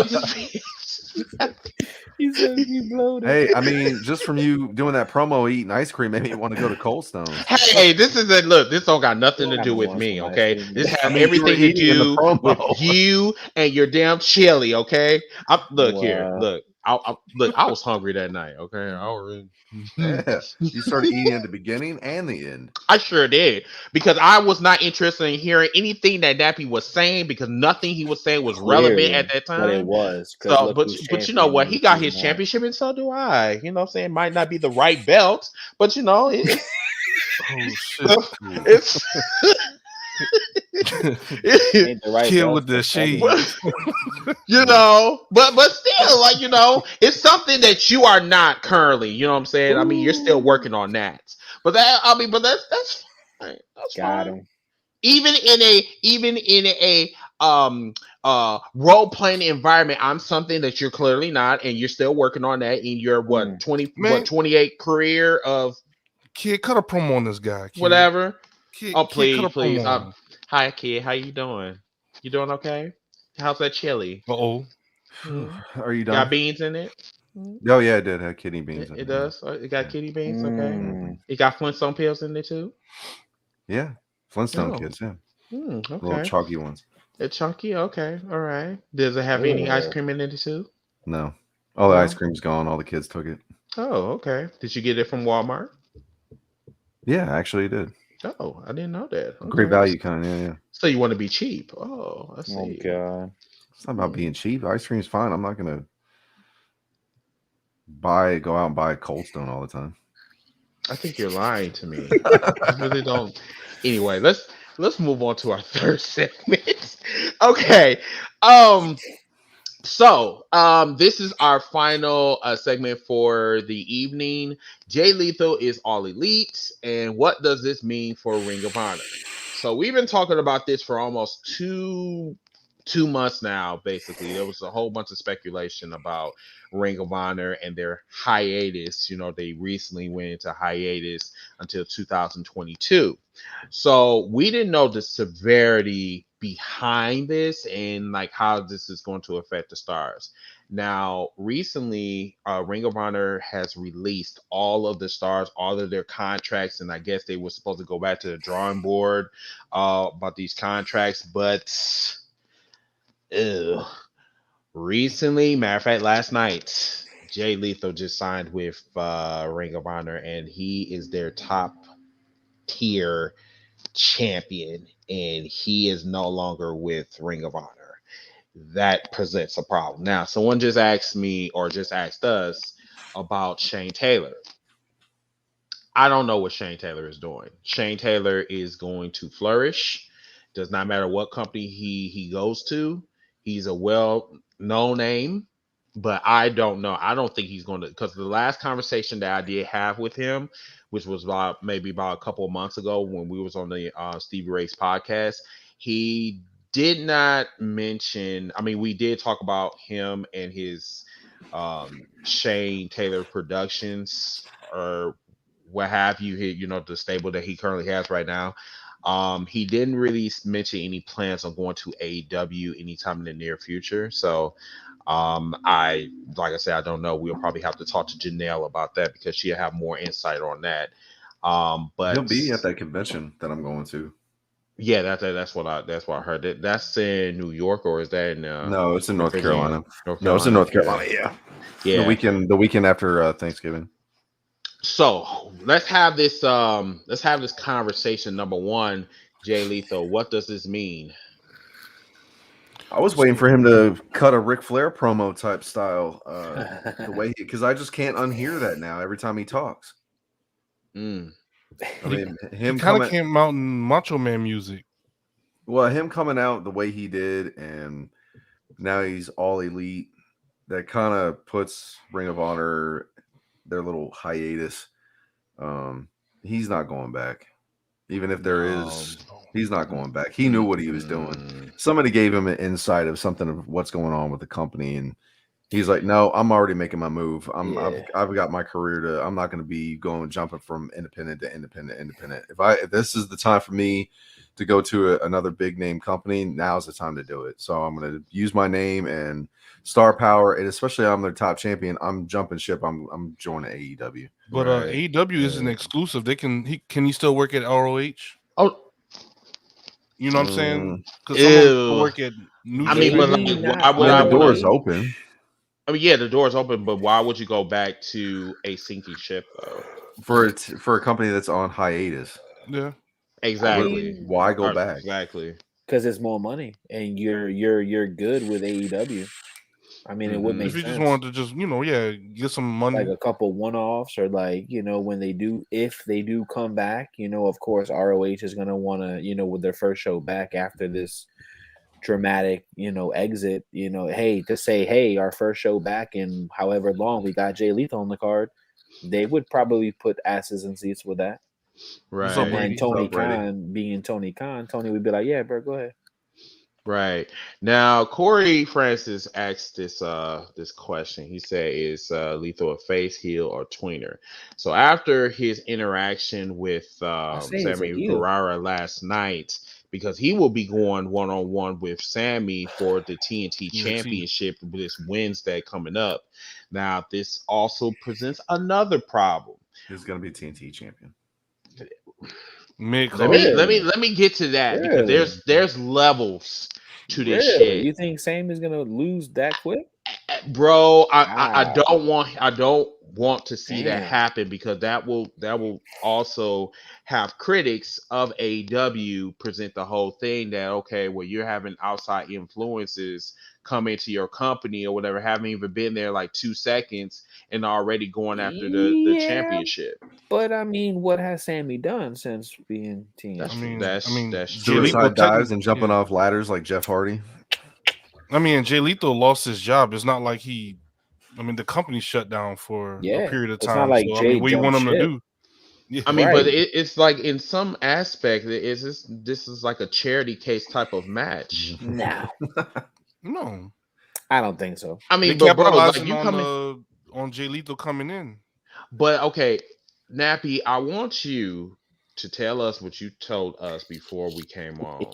Speaker 2: He said be bloated.
Speaker 3: Hey, I mean, just from you doing that promo eating ice cream, maybe you want to go to Cold Stone.
Speaker 1: Hey, this don't got nothing to do with me, okay? This has everything to do with you and your damn chili, okay? Look, I was hungry that night, okay?
Speaker 3: You started eating at the beginning and the end.
Speaker 1: I sure did, because I was not interested in hearing anything that Nappy was saying because nothing he was saying was relevant at that time.
Speaker 2: But it was.
Speaker 1: So, but you know what? He got his championship, and so do I. You know what I'm saying? It might not be the right belt, but you know, it's
Speaker 2: ain't the right
Speaker 4: kill with the shade.
Speaker 1: You know, but still, like, you know, it's something that you are not currently. You know what I'm saying? I mean, you're still working on that. But that's fine. That's
Speaker 2: got
Speaker 1: fine.
Speaker 2: him.
Speaker 1: Even in a role playing environment, I'm something that you're clearly not, and you're still working on that in your 28 career of.
Speaker 4: Kid, cut a promo on this guy. Kid.
Speaker 1: Whatever.
Speaker 4: Kid,
Speaker 1: Please. Hi, kid. How you doing? You doing okay? How's that chili?
Speaker 3: Are you done?
Speaker 1: Got beans in it?
Speaker 3: Oh yeah, it did have kidney beans.
Speaker 1: It does. It got kidney beans. Okay. It got Flintstone pills in there too.
Speaker 3: Yeah, Flintstone kids. Yeah.
Speaker 1: Okay.
Speaker 3: Little chunky ones.
Speaker 1: It's chunky. Okay. All right. Does it have any ice cream in it too?
Speaker 3: No. All the ice cream's gone. All the kids took it.
Speaker 1: Oh, okay. Did you get it from Walmart?
Speaker 3: Yeah, actually, it did.
Speaker 1: Oh, I didn't know that. Okay.
Speaker 3: Great value kind, yeah.
Speaker 1: So you want to be cheap? Oh, I see.
Speaker 2: Oh God,
Speaker 3: it's not about being cheap. Ice cream's fine. I'm not gonna go out and buy Cold Stone all the time.
Speaker 1: I think you're lying to me. I really don't. Anyway, let's move on to our third segment. Okay. So, this is our final segment for the evening. Jay Lethal is all elite, and what does this mean for Ring of Honor? So, we've been talking about this for almost two months now. Basically, there was a whole bunch of speculation about Ring of Honor and their hiatus. You know, they recently went into hiatus until 2022. So we didn't know the severity behind this and like how this is going to affect the stars. Now, recently, Ring of Honor has released all of the stars, all of their contracts, and I guess they were supposed to go back to the drawing board about these contracts, but recently, matter of fact, last night, Jay Lethal just signed with Ring of Honor, and he is their top tier champion, and he is no longer with Ring of Honor. That presents a problem. Now, someone just asked me or just asked us about Shane Taylor. I don't know what Shane Taylor is doing. Shane Taylor is going to flourish. Does not matter what company he goes to. He's a well-known name, but I don't know. I don't think he's going to, because the last conversation that I did have with him, which was maybe about a couple of months ago when we was on the Stevie Ray's podcast, he did not mention. I mean, we did talk about him and his Shane Taylor Productions or what have you. You know, the stable that he currently has right now. He didn't really mention any plans on going to AEW anytime in the near future. So, like I said, I don't know. We'll probably have to talk to Janelle about that because she'll have more insight on that. But
Speaker 3: he'll be at that convention that I'm going to.
Speaker 1: Yeah, that's what I heard. That's in New York, or is that in?
Speaker 3: No, it's in North Carolina.
Speaker 1: No,
Speaker 3: it's in North Carolina. Yeah. The weekend after Thanksgiving.
Speaker 1: So let's have this conversation. Number one, Jay Lethal, what does this mean?
Speaker 3: I was waiting for him to cut a Ric Flair promo type style, the way because I just can't unhear that now every time he talks.
Speaker 1: I
Speaker 3: mean, him
Speaker 4: kind of came out in Macho Man music.
Speaker 3: Well, him coming out the way he did, and now he's all elite. That kind of puts Ring of Honor their little hiatus. He's not going back. Even if there is, he's not going back. He knew what he was doing. Somebody gave him an insight of something of what's going on with the company, and he's like, "No, I'm already making my move. I've got my career to. I'm not going to be jumping from independent to independent. If this is the time for me to go to another big name company, now's the time to do it. So I'm going to use my name and star power, and especially I'm their top champion. I'm jumping ship. I'm joining AEW.
Speaker 4: But AEW isn't exclusive. Can he still work at ROH?
Speaker 1: Oh,
Speaker 4: you know what I'm saying? Because someone work at New
Speaker 1: I mean, but
Speaker 3: the door is open.
Speaker 1: I mean, yeah, the door is open, but why would you go back to a sinking ship though?
Speaker 3: For a company that's on hiatus.
Speaker 4: Yeah,
Speaker 1: exactly.
Speaker 3: Why go back?
Speaker 1: Exactly.
Speaker 2: Because it's more money, and you're good with AEW. I mean, it would make sense.
Speaker 4: If you just wanted to get some money,
Speaker 2: like a couple one-offs, or when if they do come back, of course ROH is gonna want to, with their first show back after this dramatic, exit, to say, hey, our first show back in however long, we got Jay Lethal on the card. They would probably put asses in seats with that.
Speaker 1: Right.
Speaker 2: And Tony Khan being Tony Khan, Tony would be like, yeah, bro, go ahead.
Speaker 1: Right. Now, Corey Francis asked this question. He said, is Lethal a face, heel, or tweener? So after his interaction with Sammy Guevara last night, because he will be going one-on-one with Sammy for the TNT Championship this Wednesday coming up. Now, this also presents another problem.
Speaker 3: He's going to be TNT champion.
Speaker 1: Let me get to that because there's levels to this shit.
Speaker 2: You think Sam is gonna lose that quick?
Speaker 1: Bro, I don't want to see that happen, because that will also have critics of AEW present the whole thing that, okay, well, you're having outside influences come into your company or whatever, haven't even been there like 2 seconds and already going after the championship.
Speaker 2: But I mean, what has Sammy done since being TNT?
Speaker 1: That's
Speaker 3: suicide dives and jumping off ladders like Jeff Hardy.
Speaker 4: I mean, Jay Lethal lost his job. It's not like the company shut down for a period of time. It's not like so, what do you want him to do?
Speaker 1: Yeah. I mean, but it's like in some aspect, this is like a charity case type of match.
Speaker 4: No,
Speaker 2: I don't think so.
Speaker 4: I mean, but bro, like you on Jay Lethal coming in.
Speaker 1: But okay, Nappy, I want you to tell us what you told us before we came on,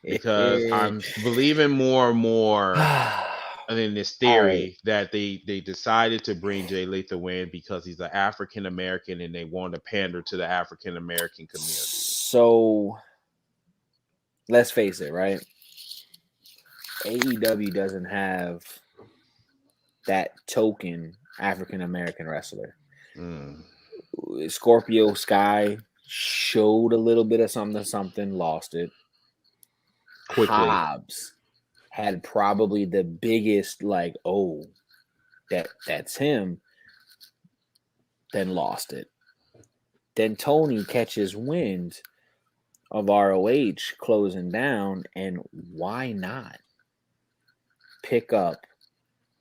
Speaker 1: because I'm believing more and more in this theory that they decided to bring Jay Lethal in because he's an African American and they want to pander to the African American community.
Speaker 2: So let's face it, right? AEW doesn't have that token African American wrestler. Scorpio Sky showed a little bit of something, lost it quickly. Hobbs had probably the biggest, like, oh, that's him, then lost it. Then Tony catches wind of ROH closing down, and why not pick up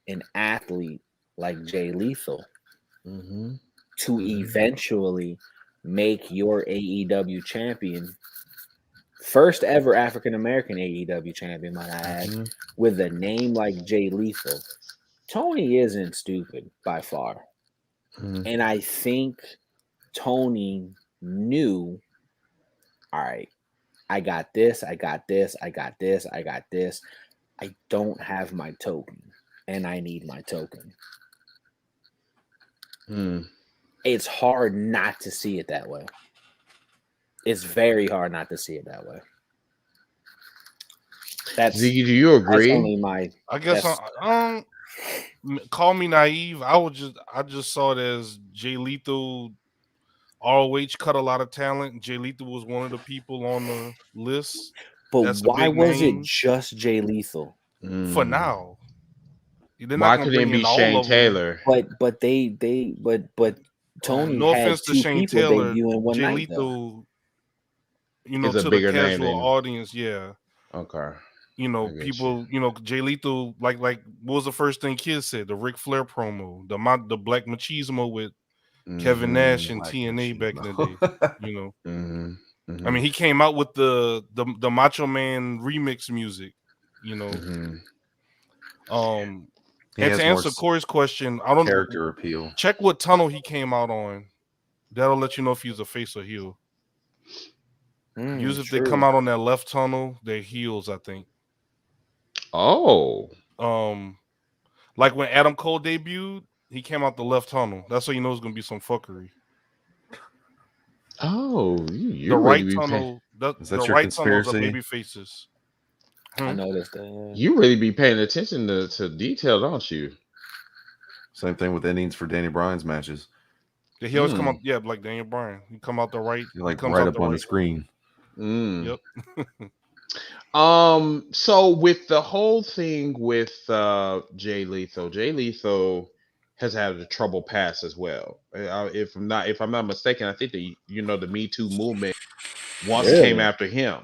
Speaker 2: an athlete like Jay Lethal to eventually make your AEW champion, first ever African American AEW champion, might I add, with a name like Jay Lethal. Tony isn't stupid by far. And I think Tony knew, all right, I got this. I don't have my token, and I need my token. It's hard not to see it that way. It's very hard not to see it that way.
Speaker 1: Do you agree?
Speaker 2: That's only
Speaker 4: I guess call me naive. I just saw it as Jay Lethal. ROH cut a lot of talent. Jay Lethal was one of the people on the list.
Speaker 2: But why was it just Jay Lethal?
Speaker 4: For now.
Speaker 1: Why couldn't it be Shane Taylor?
Speaker 2: But Tony
Speaker 4: no
Speaker 2: had
Speaker 4: offense to Shane Taylor, Jay Lethal,
Speaker 1: is
Speaker 4: to
Speaker 1: a bigger
Speaker 4: the casual
Speaker 1: name
Speaker 4: audience, yeah.
Speaker 1: Okay.
Speaker 4: People, Jay Lethal, like what was the first thing kids said? The Ric Flair promo, the Black Machismo with Kevin Nash and TNA back in the day. I mean, he came out with the Macho Man remix music, And to answer Corey's question, I don't know.
Speaker 3: Character appeal.
Speaker 4: Check what tunnel he came out on. That'll let you know if he's a face or heel. Usually if they come out on that left tunnel, they're heels, I think.
Speaker 1: Oh.
Speaker 4: Like when Adam Cole debuted, he came out the left tunnel. That's how you know it's gonna be some fuckery.
Speaker 1: Oh,
Speaker 4: the right tunnel. The right tunnels are baby faces.
Speaker 2: I noticed that.
Speaker 1: You really be paying attention to detail, don't you?
Speaker 3: Same thing with endings for Danny Bryan's matches.
Speaker 4: Yeah, he always come out, like Daniel Bryan. He come out the right,
Speaker 3: like right up on the screen.
Speaker 4: Yep.
Speaker 1: So with the whole thing with Jay Lethal has had a trouble past as well. If I'm not mistaken, I think the Me Too movement once came after him.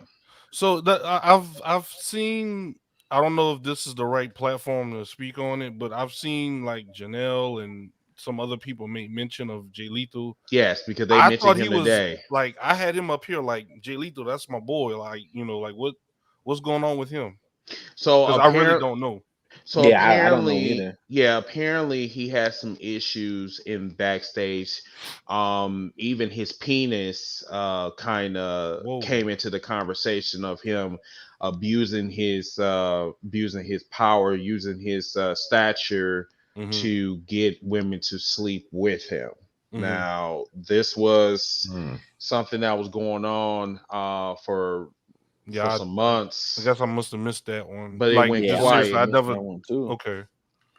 Speaker 4: So I've seen, I don't know if this is the right platform to speak on it, but I've seen like Janelle and some other people make mention of Jay Lethal.
Speaker 1: Yes, because they mentioned him today.
Speaker 4: Like I had him up here like Jay Lethal, that's my boy. Like, like what's going on with him?
Speaker 1: So
Speaker 4: I really don't know.
Speaker 1: So apparently, I don't know either. Yeah, apparently he has some issues in backstage. Even his penis kind of came into the conversation of him abusing his power, using his stature to get women to sleep with him. Now, this was something that was going on for some months.
Speaker 4: I guess I must have missed that one.
Speaker 1: But it went quiet.
Speaker 4: I never. Okay.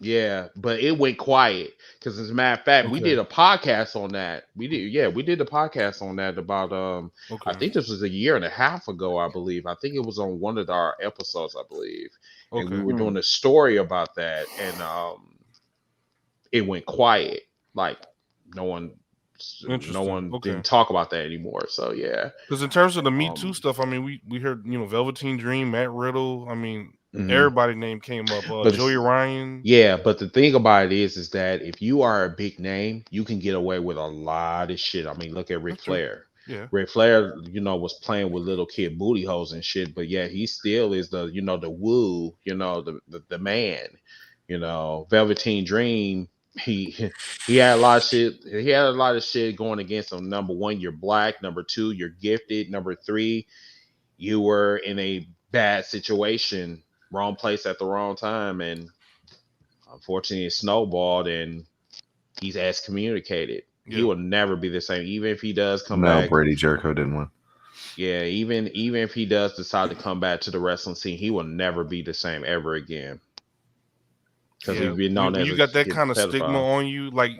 Speaker 1: Yeah, but it went quiet because, as a matter of fact, we did a podcast on that. We did the podcast on that about I think this was a year and a half ago, I believe. I think it was on one of our episodes, I believe, and we were doing a story about that, and it went quiet. Like no one didn't talk about that anymore. So yeah,
Speaker 4: because in terms of the Me Too stuff, I mean, we heard Velveteen Dream, Matt Riddle. I mean, everybody's name came up. Joey Ryan.
Speaker 1: Yeah, but the thing about it is that if you are a big name, you can get away with a lot of shit. I mean, look at Ric Flair.
Speaker 4: Yeah,
Speaker 1: Ric Flair, was playing with little kid booty holes and shit, but yeah, he still is the the woo, the man. Velveteen Dream. He had a lot of shit. He had a lot of shit going against him. Number one, you're black. Number two, you're gifted. Number three, you were in a bad situation, wrong place at the wrong time, and unfortunately, it snowballed, and he's excommunicated. Yeah. He will never be the same, even if he does come back.
Speaker 3: Brady Jericho didn't win.
Speaker 1: Yeah, even if he does decide to come back to the wrestling scene, he will never be the same ever again. Because we've been known as
Speaker 4: you got that kind of stigma on you, like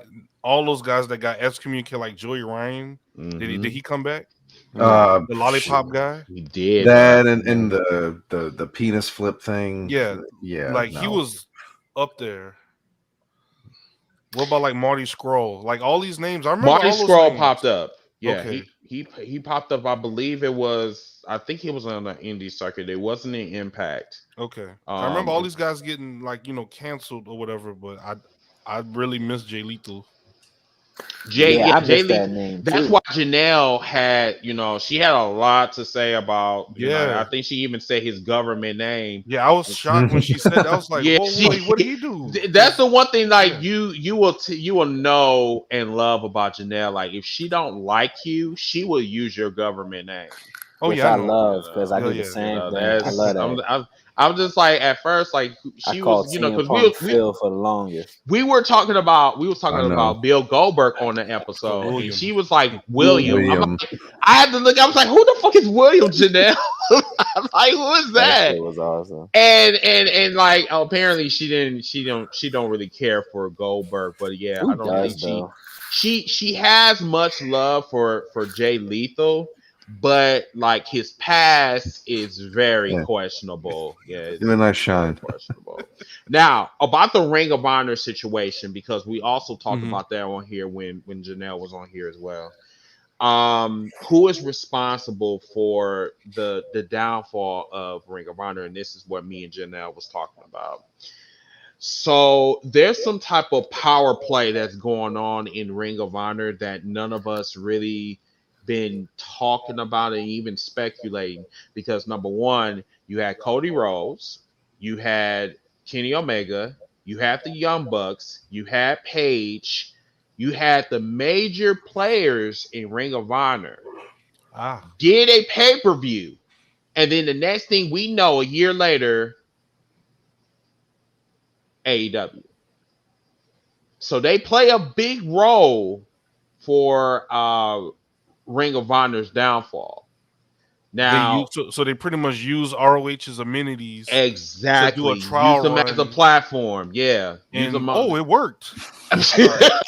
Speaker 4: all those guys that got excommunicated, like Joey Ryan. Did he come back? The lollipop guy.
Speaker 1: He did
Speaker 3: that, and the penis flip thing.
Speaker 4: Yeah. Like he was up there. What about like Marty Scurll? Like all these names, I remember.
Speaker 1: Marty Scurll popped up. Yeah, okay. He popped up. I believe it was. I think he was on the indie circuit. It wasn't an Impact.
Speaker 4: Okay, I remember all these guys getting like canceled or whatever. But I really miss Jay Lethal.
Speaker 1: Jay Lethal. That's why Janelle had, she had a lot to say about. I think she even said his government name.
Speaker 4: Yeah, I was shocked when she said that. I was like, what did he do?
Speaker 1: That's the one thing. Like you will know and love about Janelle. Like if she don't like you, she will use your government name.
Speaker 2: Oh yeah, I love because I did the same thing. I love that.
Speaker 1: I'm just like at first, like she was, because we
Speaker 2: for the longest.
Speaker 1: We was talking about Bill Goldberg on the episode, and she was like William. I had to look. I was like, who the fuck is William Janelle? I'm like, who is that?
Speaker 2: It was awesome.
Speaker 1: And like apparently she don't really care for Goldberg, but yeah, I don't think she has much love for Jay Lethal. But like his past is very questionable. Yeah,
Speaker 3: give a nice shine.
Speaker 1: Questionable. Now about the Ring of Honor situation, because we also talked about that on here when Janelle was on here as well. Who is responsible for the downfall of Ring of Honor? And this is what me and Janelle was talking about. So there's some type of power play that's going on in Ring of Honor that none of us really been talking about and even speculating, because number one, you had Cody Rhodes, you had Kenny Omega, you had the Young Bucks, you had Paige, you had the major players in Ring of Honor did a pay-per-view, and then the next thing we know, a year later, AEW. So they play a big role for Ring of Honor's downfall. Now,
Speaker 4: so they pretty much use ROH's amenities,
Speaker 1: exactly. To do a trial use them run. As a platform, yeah.
Speaker 4: And, it worked.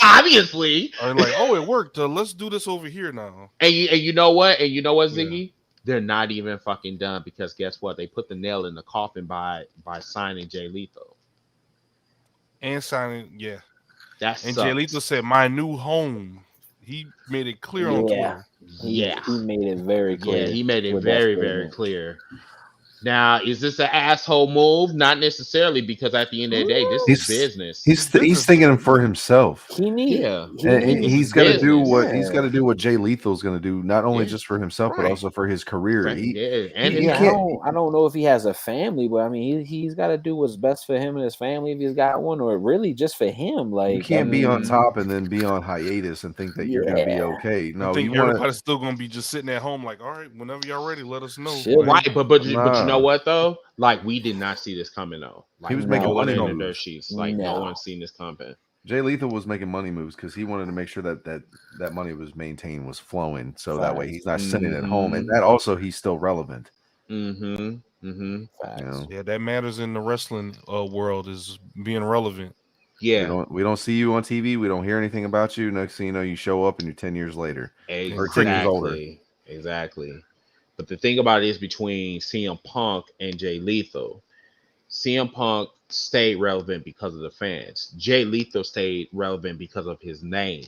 Speaker 1: Obviously,
Speaker 4: like, it worked. Let's do this over here now.
Speaker 1: And you know what? And you know what, Ziggy? Yeah. They're not even fucking done, because guess what? They put the nail in the coffin by signing Jay Lethal.
Speaker 4: And signing, yeah.
Speaker 1: And
Speaker 4: Jay Lethal said, "My new home." He made it clear on Twitter.
Speaker 2: He made it very clear.
Speaker 1: Yeah, he made it very, very clear. Now, is this an asshole move? Not necessarily, because at the end of the day, this is business.
Speaker 3: He's thinking for himself.
Speaker 1: He's
Speaker 3: got to do what he's got to do. What Jay Lethal's going to do, not only just for himself, but also for his career.
Speaker 2: I don't know if he has a family, but I mean, he's got to do what's best for him and his family if he's got one, or really just for him. Like
Speaker 3: you can't be on top and then be on hiatus and think that you're going to be okay. No,
Speaker 4: I think everybody's still going to be just sitting at home, like, all right, whenever y'all ready, let us know.
Speaker 1: Right, but you know what though? Like we did not see this coming though. Like,
Speaker 3: he was making money
Speaker 1: in the dirt sheets. Like no one's seen this coming.
Speaker 3: Jay Lethal was making money moves because he wanted to make sure that money was maintained, was flowing, so that way he's not sitting at home, and that also he's still relevant.
Speaker 4: Yeah, that matters in the wrestling world, is being relevant.
Speaker 1: Yeah.
Speaker 3: We don't see you on TV. We don't hear anything about you. Next thing you know, you show up and you're 10 years later. Or 10 years older.
Speaker 1: Exactly. But the thing about it is between CM Punk and Jay Lethal, CM Punk stayed relevant because of the fans. Jay Lethal stayed relevant because of his name.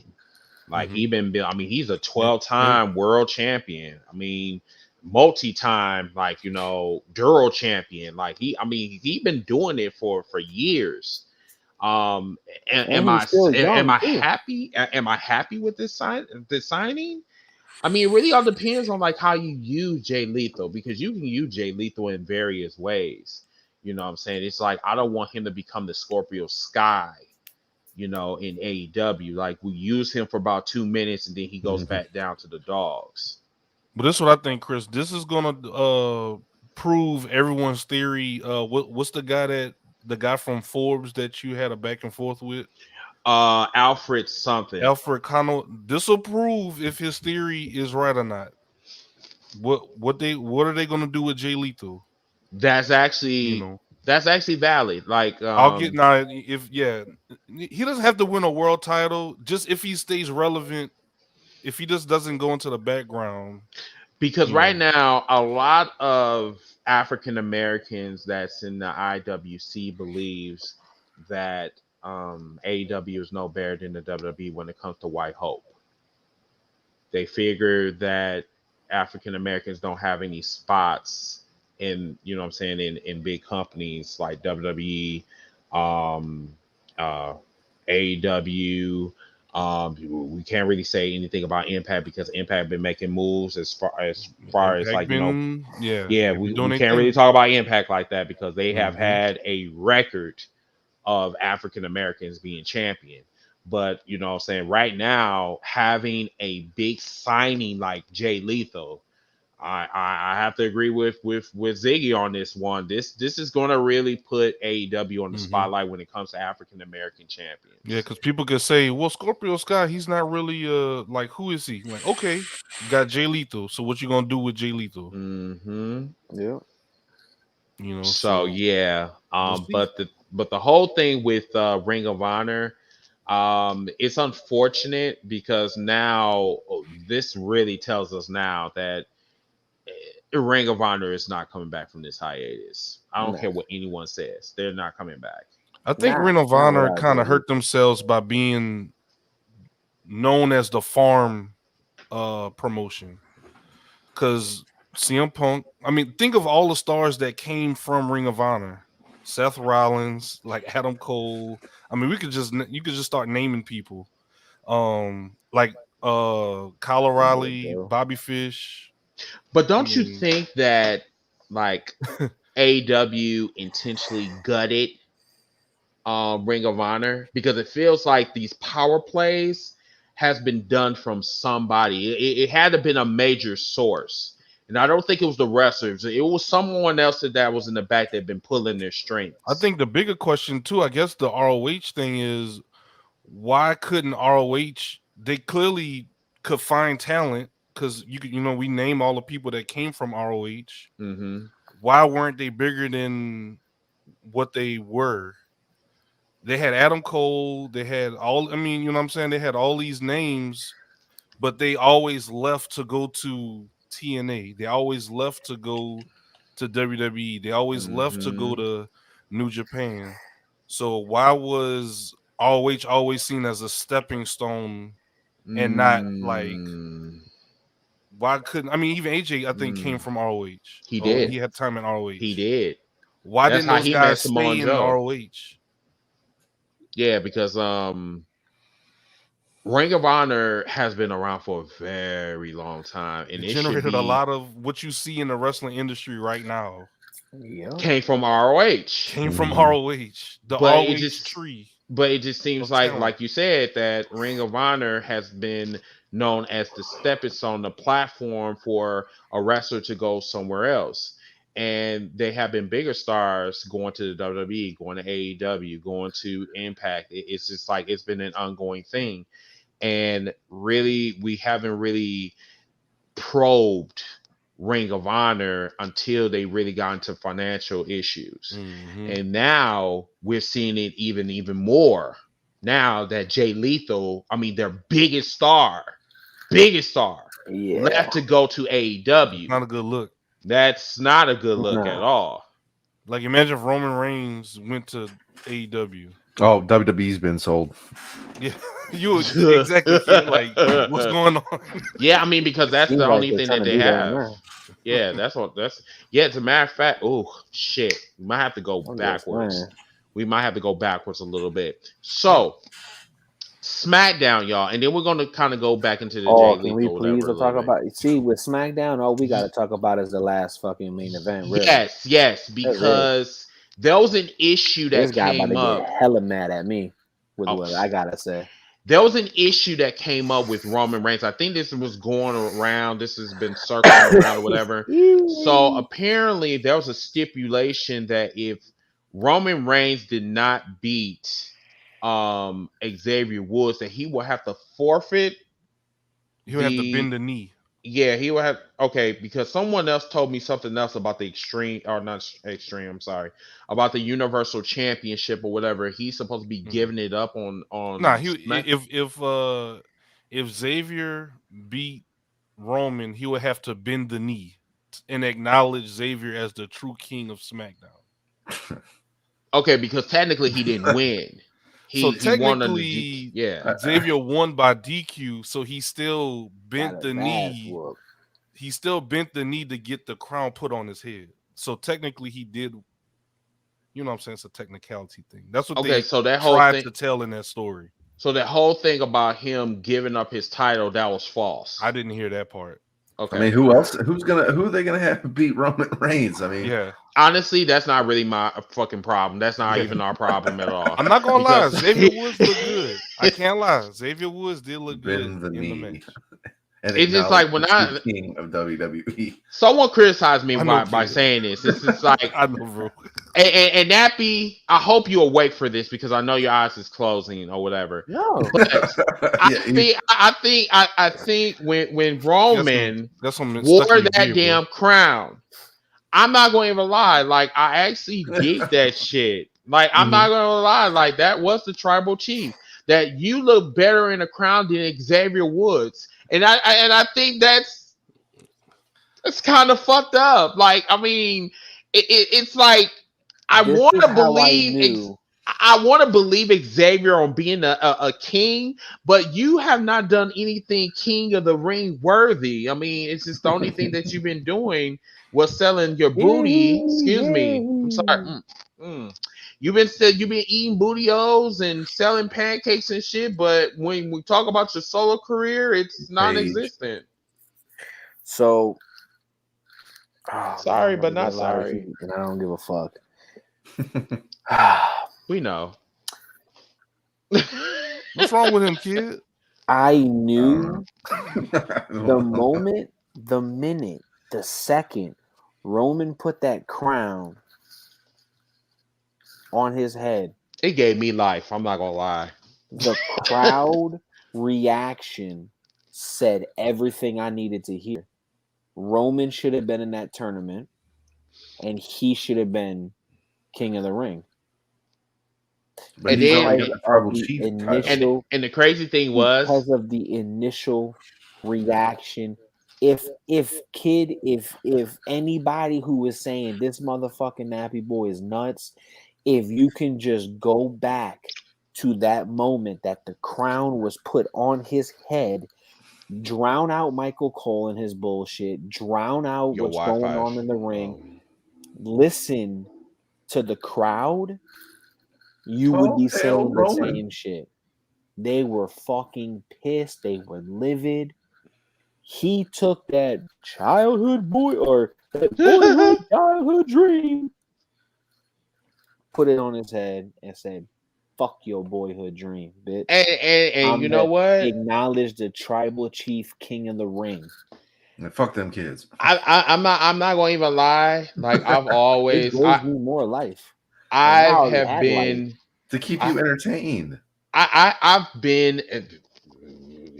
Speaker 1: Like he's a 12-time world champion. I mean, multi-time, like, Duro champion. Like he's been doing it for years. Am I happy? Am I happy with this signing? I mean, it really all depends on like how you use Jay Lethal, because you can use Jay Lethal in various ways. You know what I'm saying? It's like I don't want him to become the Scorpio Sky, in AEW. Like we use him for about 2 minutes and then he goes back down to the dogs.
Speaker 4: But this is what I think, Chris. This is gonna prove everyone's theory. What's the guy from Forbes that you had a back and forth with?
Speaker 1: Alfred something.
Speaker 4: Alfred Connell. This will prove if his theory is right or not. What are they gonna do with Jay Lethal?
Speaker 1: That's actually valid. Like
Speaker 4: I'll get now he doesn't have to win a world title, just if he stays relevant, if he just doesn't go into the background.
Speaker 1: Because right now, a lot of African Americans that's in the IWC believes that AEW is no better than the WWE when it comes to White Hope. They figure that African Americans don't have any spots in, in big companies like WWE, AEW. We can't really say anything about Impact because Impact been making moves as far as like, we can't really talk about Impact like that because they have had a record of African Americans being champion. But right now, having a big signing like Jay Lethal, I have to agree with Ziggy on this one. This is going to really put AEW on the spotlight when it comes to African American champions.
Speaker 4: Yeah, because people could say, well, Scorpio Sky, he's not really like, who is he? Like, okay, you got Jay Lethal. So what you gonna do with Jay Lethal?
Speaker 2: Yeah.
Speaker 1: So yeah. But the whole thing with Ring of Honor, it's unfortunate because now this really tells us now that Ring of Honor is not coming back from this hiatus. I don't care what anyone says. They're not coming back.
Speaker 4: I think Ring of Honor kind of hurt themselves by being known as the farm promotion. Because CM Punk, I mean, think of all the stars that came from Ring of Honor. Seth Rollins, like Adam Cole. I mean, you could just start naming people. Like Kyle O'Reilly, Bobby Fish.
Speaker 1: But don't you think that like AEW intentionally gutted Ring of Honor because it feels like these power plays has been done from somebody. It had to have been a major source. And I don't think it was the wrestlers. It was someone else that was in the back that had been pulling their strings.
Speaker 4: I think the bigger question too, I guess the ROH thing is, why couldn't ROH, they clearly could find talent because we name all the people that came from ROH. Why weren't they bigger than what they were? They had Adam Cole, they had all, they had all these names, but they always left to go to TNA. They always left to go to WWE. They always left to go to New Japan. So why was ROH always seen as a stepping stone and not like, why couldn't, even AJ, I think, came from ROH.
Speaker 1: He did.
Speaker 4: He had time in ROH.
Speaker 1: He did.
Speaker 4: Why didn't those guys stay in ROH?
Speaker 1: Yeah, because Ring of Honor has been around for a very long time, and it
Speaker 4: generated a lot of what you see in the wrestling industry right now.
Speaker 1: Came from ROH.
Speaker 4: Came from ROH. The ROH tree.
Speaker 1: But it just seems like you said, that Ring of Honor has been known as the stepping stone, the platform for a wrestler to go somewhere else. And they have been bigger stars going to the WWE, going to AEW, going to Impact. It's just like it's been an ongoing thing. And really, we haven't really probed Ring of Honor until they really got into financial issues.
Speaker 4: Mm-hmm.
Speaker 1: And now we're seeing it even more. Now that Jay Lethal, I mean, their biggest star, left to go to AEW.
Speaker 4: Not a good look.
Speaker 1: That's not a good look at all.
Speaker 4: Like, imagine if Roman Reigns went to AEW.
Speaker 3: Oh, WWE's been sold.
Speaker 4: Yeah, you exactly feel like what's going on.
Speaker 1: Yeah, I mean, because that's the only thing that they have. Yeah, that's. Yeah, as a matter of fact, oh shit, we might have to go backwards. We might have to go backwards a little bit. So, SmackDown, y'all, and then we're gonna kind of go back into the.
Speaker 2: Can we please talk about? See, with SmackDown, all we got to talk about is the last fucking main event. Really.
Speaker 1: Yes, because there was an issue that came up.
Speaker 2: Get hella mad at me with what I gotta say.
Speaker 1: There was an issue that came up with Roman Reigns. I think this was going around. This has been circling around or whatever. So apparently there was a stipulation that if Roman Reigns did not beat Xavier Woods, that he will have to forfeit.
Speaker 4: He would have to bend the knee.
Speaker 1: Yeah, he would have. Okay, because someone else told me something else about the about the Universal Championship or whatever. He's supposed to be giving it up on.
Speaker 4: Nah, if Xavier beat Roman, he would have to bend the knee and acknowledge Xavier as the true king of SmackDown.
Speaker 1: Okay, because technically he didn't win.
Speaker 4: Technically, Xavier won by DQ, so he still bent the knee. He still bent the knee to get the crown put on his head. So technically, he did. You know what I'm saying? It's a technicality thing. That's what they tried to tell in that story.
Speaker 1: So that whole thing about him giving up his title, that was false.
Speaker 4: I didn't hear that part.
Speaker 1: Okay.
Speaker 3: I mean, who else? Who are they gonna have to beat Roman Reigns? I mean,
Speaker 4: yeah.
Speaker 1: Honestly, that's not really my fucking problem. That's not even our problem at all.
Speaker 4: I'm not gonna lie. Xavier Woods looked good. I can't lie. Xavier Woods did look good in the match.
Speaker 3: And
Speaker 1: it's just like when
Speaker 3: king of WWE.
Speaker 1: Someone criticized me by saying this. It's just like
Speaker 4: I know, bro.
Speaker 1: And Nappy, I hope you're awake for this because I know your eyes is closing or whatever.
Speaker 2: No,
Speaker 1: but I think when Roman wore that damn crown, I'm not going to even lie. Like I actually did that shit. Like I'm not going to lie. Like that was the tribal chief. That you look better in a crown than Xavier Woods. And I think that's kind of fucked up. Like, I mean, it's like I want to believe Xavier on being a king, but you have not done anything King of the Ring worthy. I mean, it's just the only thing that you've been doing was selling your booty. Excuse me, I'm sorry. You've been eating booty-os and selling pancakes and shit, but when we talk about your solo career, it's non-existent.
Speaker 2: So,
Speaker 1: sorry, but not sorry.
Speaker 2: And I don't give a fuck.
Speaker 1: We know.
Speaker 4: What's wrong with him, kid?
Speaker 2: I knew the minute, the second Roman put that crown on his head,
Speaker 1: it gave me life. I'm not gonna lie.
Speaker 2: The crowd reaction said everything I needed to hear. Roman should have been in that tournament, and he should have been King of the Ring.
Speaker 3: But
Speaker 1: and then and the crazy thing was
Speaker 2: because of the initial reaction. If anybody who was saying this motherfucking nappy boy is nuts, if you can just go back to that moment that the crown was put on his head, drown out Michael Cole and his bullshit, drown out what's going on in the ring, listen to the crowd, you would be saying the same shit. They were fucking pissed. They were livid. He took that childhood boy or that boyhood childhood dream, put it on his head and said, fuck your boyhood dream, bitch.
Speaker 1: And you know what?
Speaker 2: Acknowledge the tribal chief king of the ring.
Speaker 3: And fuck them kids.
Speaker 1: I'm not going to even lie. Like I've always
Speaker 2: gives me more life.
Speaker 1: I have been
Speaker 3: to keep you entertained.
Speaker 1: I've been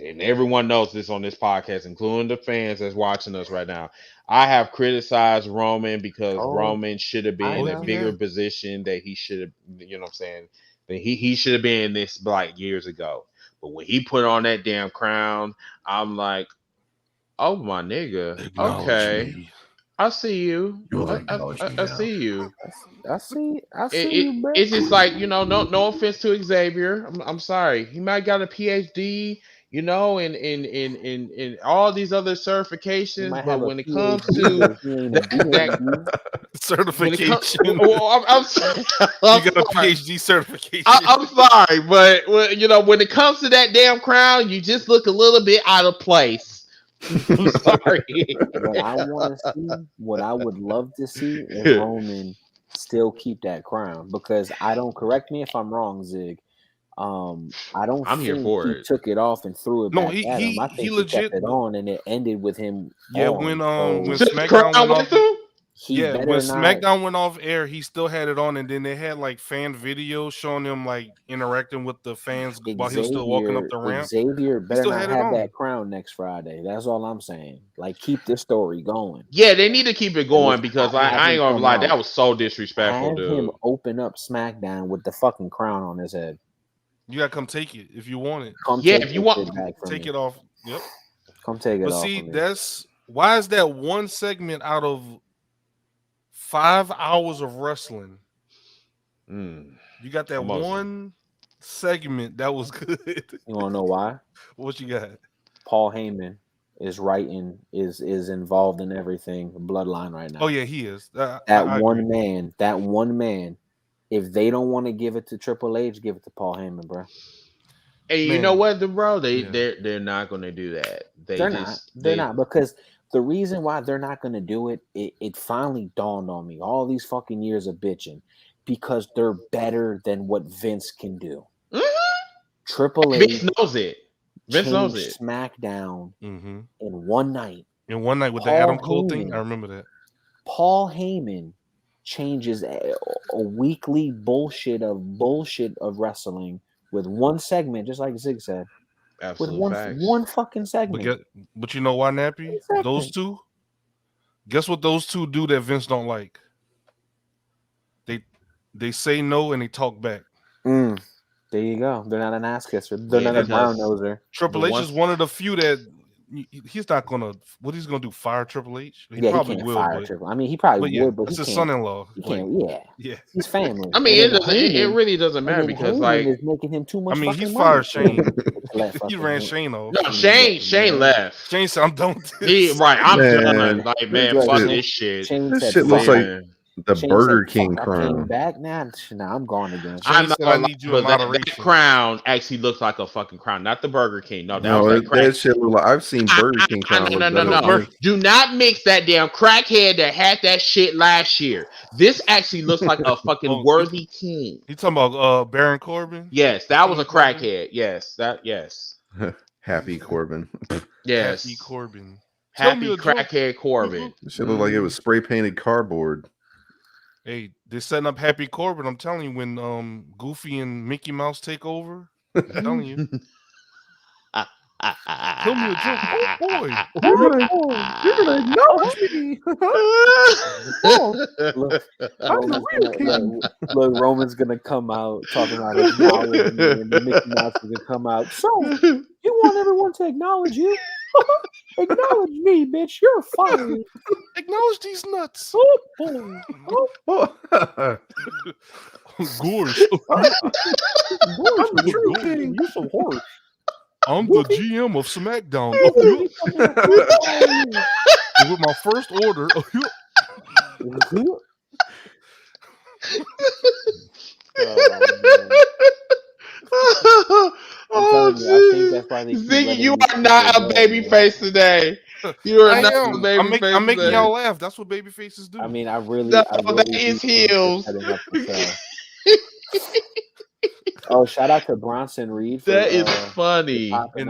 Speaker 1: and everyone knows this on this podcast, including the fans that's watching us right now. I have criticized Roman because Roman should have been in a bigger position that he should have, you know what I'm saying? That he should have been in this like years ago. But when he put on that damn crown, I'm like, oh my nigga, okay.
Speaker 4: Me.
Speaker 1: I see you. I see you.
Speaker 2: I see you, bro.
Speaker 1: It's just like, no offense to Xavier. I'm sorry. He might got a PhD, and all these other certifications, but when it comes to that
Speaker 4: certification,
Speaker 1: you got
Speaker 4: a PhD certification.
Speaker 1: I'm sorry, but when it comes to that damn crown, you just look a little bit out of place. I'm sorry.
Speaker 2: What I would love to see is Roman still keep that crown, because I don't, correct me if I'm wrong, Zig. I don't think he took it off and threw it back at him. I think he legit kept it on, and it ended with him.
Speaker 4: Yeah, when SmackDown went off. When SmackDown went off air, he still had it on, and then they had like fan videos showing him like interacting with the fans while he was still walking up the ramp.
Speaker 2: Xavier better not have that crown next Friday. That's all I'm saying. Like, keep this story going.
Speaker 1: Yeah, they need to keep it going, because I ain't gonna lie, that was so disrespectful, dude.
Speaker 2: Him open up SmackDown with the fucking crown on his head.
Speaker 4: You gotta come take it if you want it.
Speaker 1: If you want,
Speaker 4: take it off. Yep.
Speaker 2: Come take it off.
Speaker 4: But see, that's why is that one segment out of 5 hours of wrestling? You got that one segment that was good.
Speaker 2: You want to know why?
Speaker 4: What you got?
Speaker 2: Paul Heyman is involved in everything Bloodline right now.
Speaker 4: Oh yeah, he is.
Speaker 2: That one man. If they don't want to give it to Triple H, give it to Paul Heyman, bro.
Speaker 1: And you know what, bro? They're not going to do that. They're not,
Speaker 2: because the reason why they're not going to do it, it finally dawned on me. All these fucking years of bitching, because they're better than what Vince can do. Triple H
Speaker 1: Vince knows it.
Speaker 2: SmackDown in one night.
Speaker 4: In one night with the Adam Cole thing, I remember that.
Speaker 2: Paul Heyman changes a weekly bullshit of wrestling with one segment, just like Zig said.
Speaker 1: Absolute
Speaker 2: with one fucking segment.
Speaker 4: But you know why, Nappy? Exactly. Those two. Guess what those two do that Vince don't like? They say no and they talk back.
Speaker 2: There you go. They're not an ass kisser. They're not a brown noser.
Speaker 4: Triple H is one of the few that he's not gonna. What he's gonna do? Fire Triple H? He probably will.
Speaker 2: Fire Triple. I mean, he probably would, but
Speaker 4: it's his son-in-law.
Speaker 2: He can't. Yeah. He's family.
Speaker 1: I mean, it really doesn't matter, because like
Speaker 2: is making him too much.
Speaker 4: I mean, he's fired Shane. He ran Shane off.
Speaker 1: No, Shane left.
Speaker 4: Shane said, "I'm done with
Speaker 1: this." I'm done. Like, man, fuck this shit.
Speaker 3: This shit looks like the Burger King crown.
Speaker 2: I came back now. I'm gone again.
Speaker 4: I need you in moderation.
Speaker 1: That crown actually looks like a fucking crown, not the Burger King. That
Speaker 3: shit look like I've seen Burger King crown.
Speaker 1: No. Do not mix that damn crackhead that had that shit last year. This actually looks like a fucking worthy king.
Speaker 4: You talking about Baron Corbin?
Speaker 1: Yes, that was a crackhead. Yes.
Speaker 3: Happy Corbin.
Speaker 1: Yes.
Speaker 4: Happy Corbin.
Speaker 1: Happy crackhead Corbin.
Speaker 3: This shit look like it was spray painted cardboard.
Speaker 4: Hey, they're setting up Happy Corbin. I'm telling you, when Goofy and Mickey Mouse take over, I'm telling you. Tell me a joke. Oh, boy.
Speaker 3: You're gonna acknowledge me.
Speaker 2: Look, Roman's gonna come out talking about acknowledging me, and Mickey Mouse is gonna come out. So, you want everyone to acknowledge you? Acknowledge me, bitch. You're fired.
Speaker 4: Acknowledge these nuts.
Speaker 2: Oh, boy.
Speaker 4: Gorge.
Speaker 2: I'm the true king. You're some horse.
Speaker 4: I'm the GM of SmackDown. With my first order.
Speaker 1: Ziggy, you are not a baby face today. You are not a baby face.
Speaker 4: I'm making y'all laugh. That's what baby faces do.
Speaker 2: I mean, I really
Speaker 1: that is heels.
Speaker 2: Oh, shout out to Bronson Reed.
Speaker 1: That is funny.
Speaker 4: In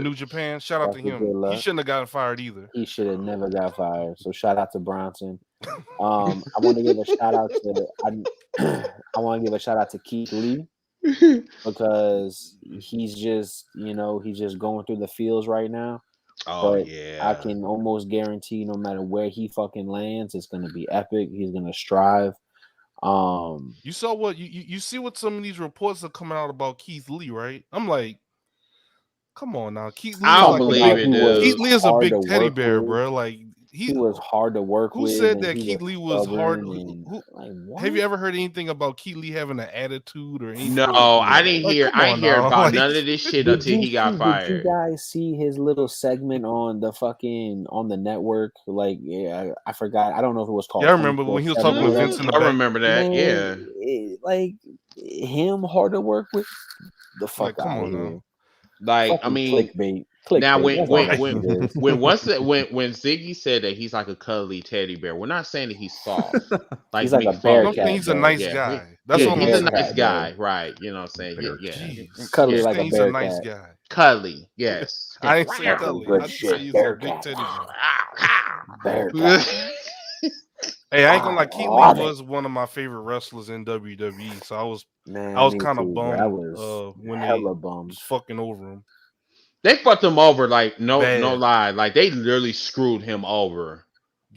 Speaker 4: New Japan, shout out to him. He shouldn't have gotten fired either.
Speaker 2: He should have never got fired. So shout out to Bronson. I want to give a shout out to Keith Lee. because he's just he's just going through the fields right now.
Speaker 1: Oh
Speaker 2: But
Speaker 1: yeah,
Speaker 2: I can almost guarantee no matter where he fucking lands, it's gonna be epic. He's gonna strive.
Speaker 4: You saw what you see what some of these reports are coming out about Keith Lee, right? I'm like, come on now, Keith Lee.
Speaker 1: I don't
Speaker 4: Like
Speaker 1: believe it, dude.
Speaker 4: Keith Lee is a big teddy bear, bro. Like
Speaker 2: he was hard to work
Speaker 4: who
Speaker 2: with.
Speaker 4: Who said that Keith Lee was hard?
Speaker 2: Who, like,
Speaker 4: have you ever heard anything about Keith Lee having an attitude or anything?
Speaker 1: No, I didn't hear. I didn't hear about none of this shit until he got fired.
Speaker 2: Did you guys see his little segment on the network? Like, yeah, I forgot. I don't know if it was called.
Speaker 4: Yeah, I remember when he was talking with Vince in the back.
Speaker 1: I remember that.
Speaker 2: Man, like him hard to work with. The fuck out of here.
Speaker 1: Like,
Speaker 2: fucking
Speaker 1: I mean,
Speaker 2: clickbait.
Speaker 1: Now, when Ziggy said that he's like a cuddly teddy bear, we're not saying that he's soft. Like
Speaker 2: he's like a bear cat.
Speaker 4: He's a nice guy.
Speaker 1: That's what he's a nice guy, right? You know what I'm saying? Yeah.
Speaker 2: Cuddly like a
Speaker 4: he's
Speaker 2: bear
Speaker 4: a nice
Speaker 2: cat.
Speaker 4: guy.
Speaker 1: Cuddly, yes.
Speaker 4: I ain't say cuddly. I say he's a big teddy bear.
Speaker 2: Bear cat.
Speaker 4: Hey, I ain't gonna lie. Keith Lee was one of my favorite wrestlers in WWE, so I was kind of bummed when they was fucking over him.
Speaker 1: They fucked him over, like no lie, like they literally screwed him over.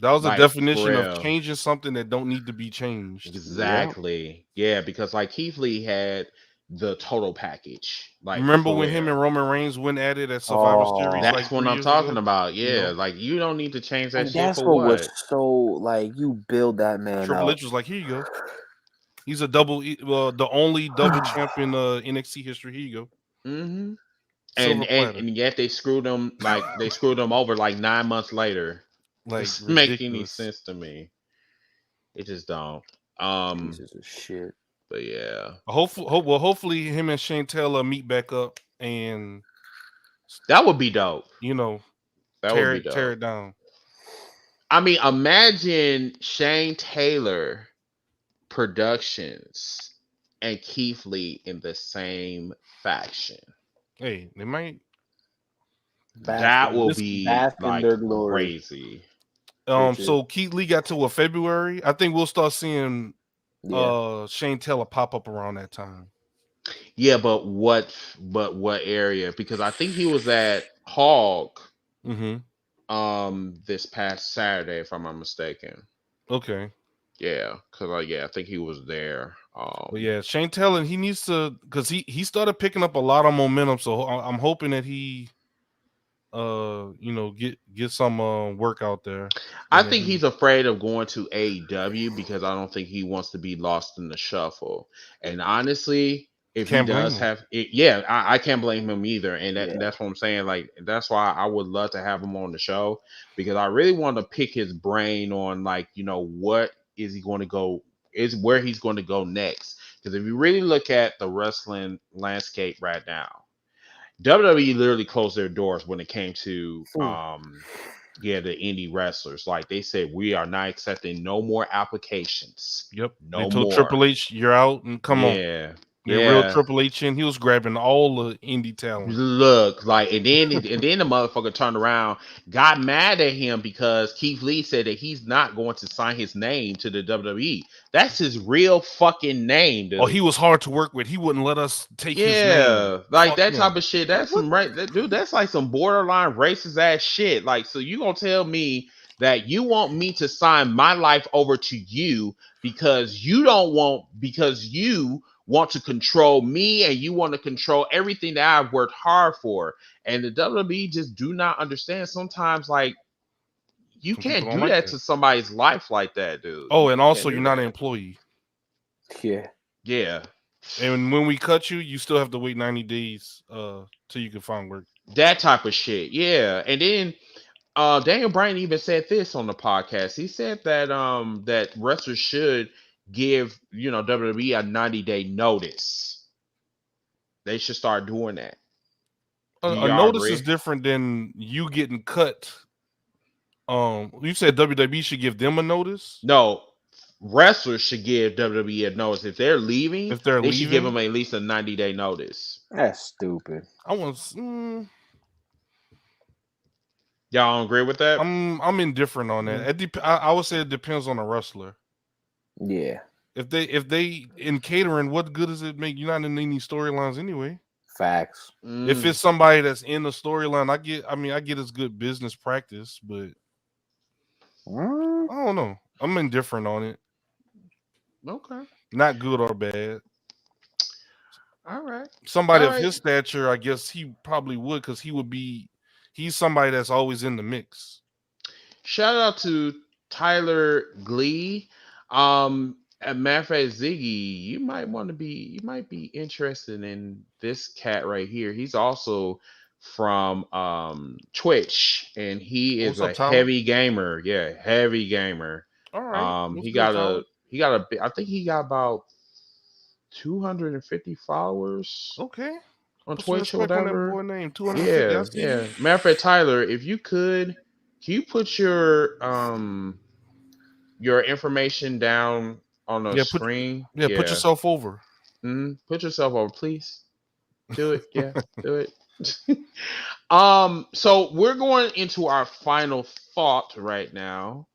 Speaker 4: That was the definition of changing something that don't need to be changed.
Speaker 1: Exactly, yeah, because like Keith Lee had the total package. Like,
Speaker 4: remember when him and Roman Reigns went at it at Survivor Series?
Speaker 1: That's
Speaker 4: like
Speaker 1: what I'm talking about. Yeah, like you don't need to change that shit
Speaker 2: that's
Speaker 1: for what?
Speaker 2: Was so like you build that man.
Speaker 4: Triple H was like, here you go. He's a the only double champion NXT history. Here you go.
Speaker 1: Mm-hmm. And yet they screwed him over like 9 months later. Like, doesn't make any sense to me. It just don't.
Speaker 2: Pieces of shit.
Speaker 1: But yeah.
Speaker 4: Hopefully him and Shane Taylor meet back up, and
Speaker 1: that would be dope.
Speaker 4: Tear it down.
Speaker 1: I mean, imagine Shane Taylor Productions and Keith Lee in the same faction.
Speaker 4: Hey, they might.
Speaker 1: That will be like crazy.
Speaker 4: So Keith Lee got to February. I think we'll start seeing Shane Taylor pop up around that time.
Speaker 1: Yeah, but what area? Because I think he was at Hog this past Saturday, if I'm not mistaken.
Speaker 4: Okay.
Speaker 1: Yeah, because I think he was there.
Speaker 4: Shane Taylor, he needs to, because he started picking up a lot of momentum. So I'm hoping that he get some work out there.
Speaker 1: I think he's afraid of going to AEW because I don't think he wants to be lost in the shuffle. And honestly, if he does have it, I can't blame him either. And that's what I'm saying. Like, that's why I would love to have him on the show, because I really want to pick his brain on, like, what is he going to go, is where he's going to go next. Because if you really look at the wrestling landscape right now, WWE literally closed their doors when it came to the indie wrestlers. Like, they said, we are not accepting no more applications.
Speaker 4: Yep.
Speaker 1: No
Speaker 4: they told
Speaker 1: more.
Speaker 4: Triple H, you're out, and come on.
Speaker 1: Yeah.
Speaker 4: Real Triple H in. He was grabbing all the indie talent.
Speaker 1: Look, like, and then the motherfucker turned around, got mad at him because Keith Lee said that he's not going to sign his name to the WWE. That's his real fucking name, dude.
Speaker 4: Oh, he was hard to work with. He wouldn't let us take his name.
Speaker 1: Yeah, like that type of shit. That's some dude. That's like some borderline racist ass shit. Like, so you gonna tell me that you want me to sign my life over to you because you want to control me and you want to control everything that I've worked hard for. And the WWE just do not understand. Sometimes, like, you can't do that to somebody's life like that, dude.
Speaker 4: Oh, and also you're not an employee.
Speaker 2: Yeah.
Speaker 1: Yeah.
Speaker 4: And when we cut you, you still have to wait 90 days till you can find work.
Speaker 1: That type of shit. Yeah. And then Daniel Bryan even said this on the podcast. He said that that wrestlers should give WWE a 90-day notice. They should start doing that.
Speaker 4: A notice is different than you getting cut. You said WWE should give them a notice?
Speaker 1: No, wrestlers should give WWE a notice. If they're leaving, they should give them at least a 90-day notice.
Speaker 2: That's stupid.
Speaker 1: Y'all don't agree with that?
Speaker 4: I'm indifferent on that. I would say it depends on the wrestler.
Speaker 2: Yeah.
Speaker 4: If they in catering, what good does it make? You're not in any storylines anyway.
Speaker 2: Facts.
Speaker 4: If it's somebody that's in the storyline, I get it's good business practice, but I don't know. I'm indifferent on it.
Speaker 1: Okay.
Speaker 4: Not good or bad.
Speaker 1: All right.
Speaker 4: Somebody
Speaker 1: All
Speaker 4: of
Speaker 1: right.
Speaker 4: his stature, I guess he probably would, because he's somebody that's always in the mix.
Speaker 1: Shout out to Tyler Glee. As a matter of fact, Ziggy, you might be interested in this cat right here. He's also from Twitch, and he is
Speaker 4: What's up,
Speaker 1: a
Speaker 4: Tyler?
Speaker 1: heavy gamer. Yeah, heavy gamer.
Speaker 4: All right. What's
Speaker 1: He
Speaker 4: good,
Speaker 1: got
Speaker 4: Tyler?
Speaker 1: I think he got about 250 followers
Speaker 4: Okay.
Speaker 1: on
Speaker 4: Put some
Speaker 1: Twitch or
Speaker 4: respect on that
Speaker 1: whatever.
Speaker 4: boy name. 250. I see you.
Speaker 1: Matter of fact, Tyler, if you could, can you put your information down on the
Speaker 4: Yeah,
Speaker 1: screen?
Speaker 4: put
Speaker 1: Yeah.
Speaker 4: yourself over.
Speaker 1: Put yourself over, please. Do it. Yeah, do it. So we're going into our final thought right now.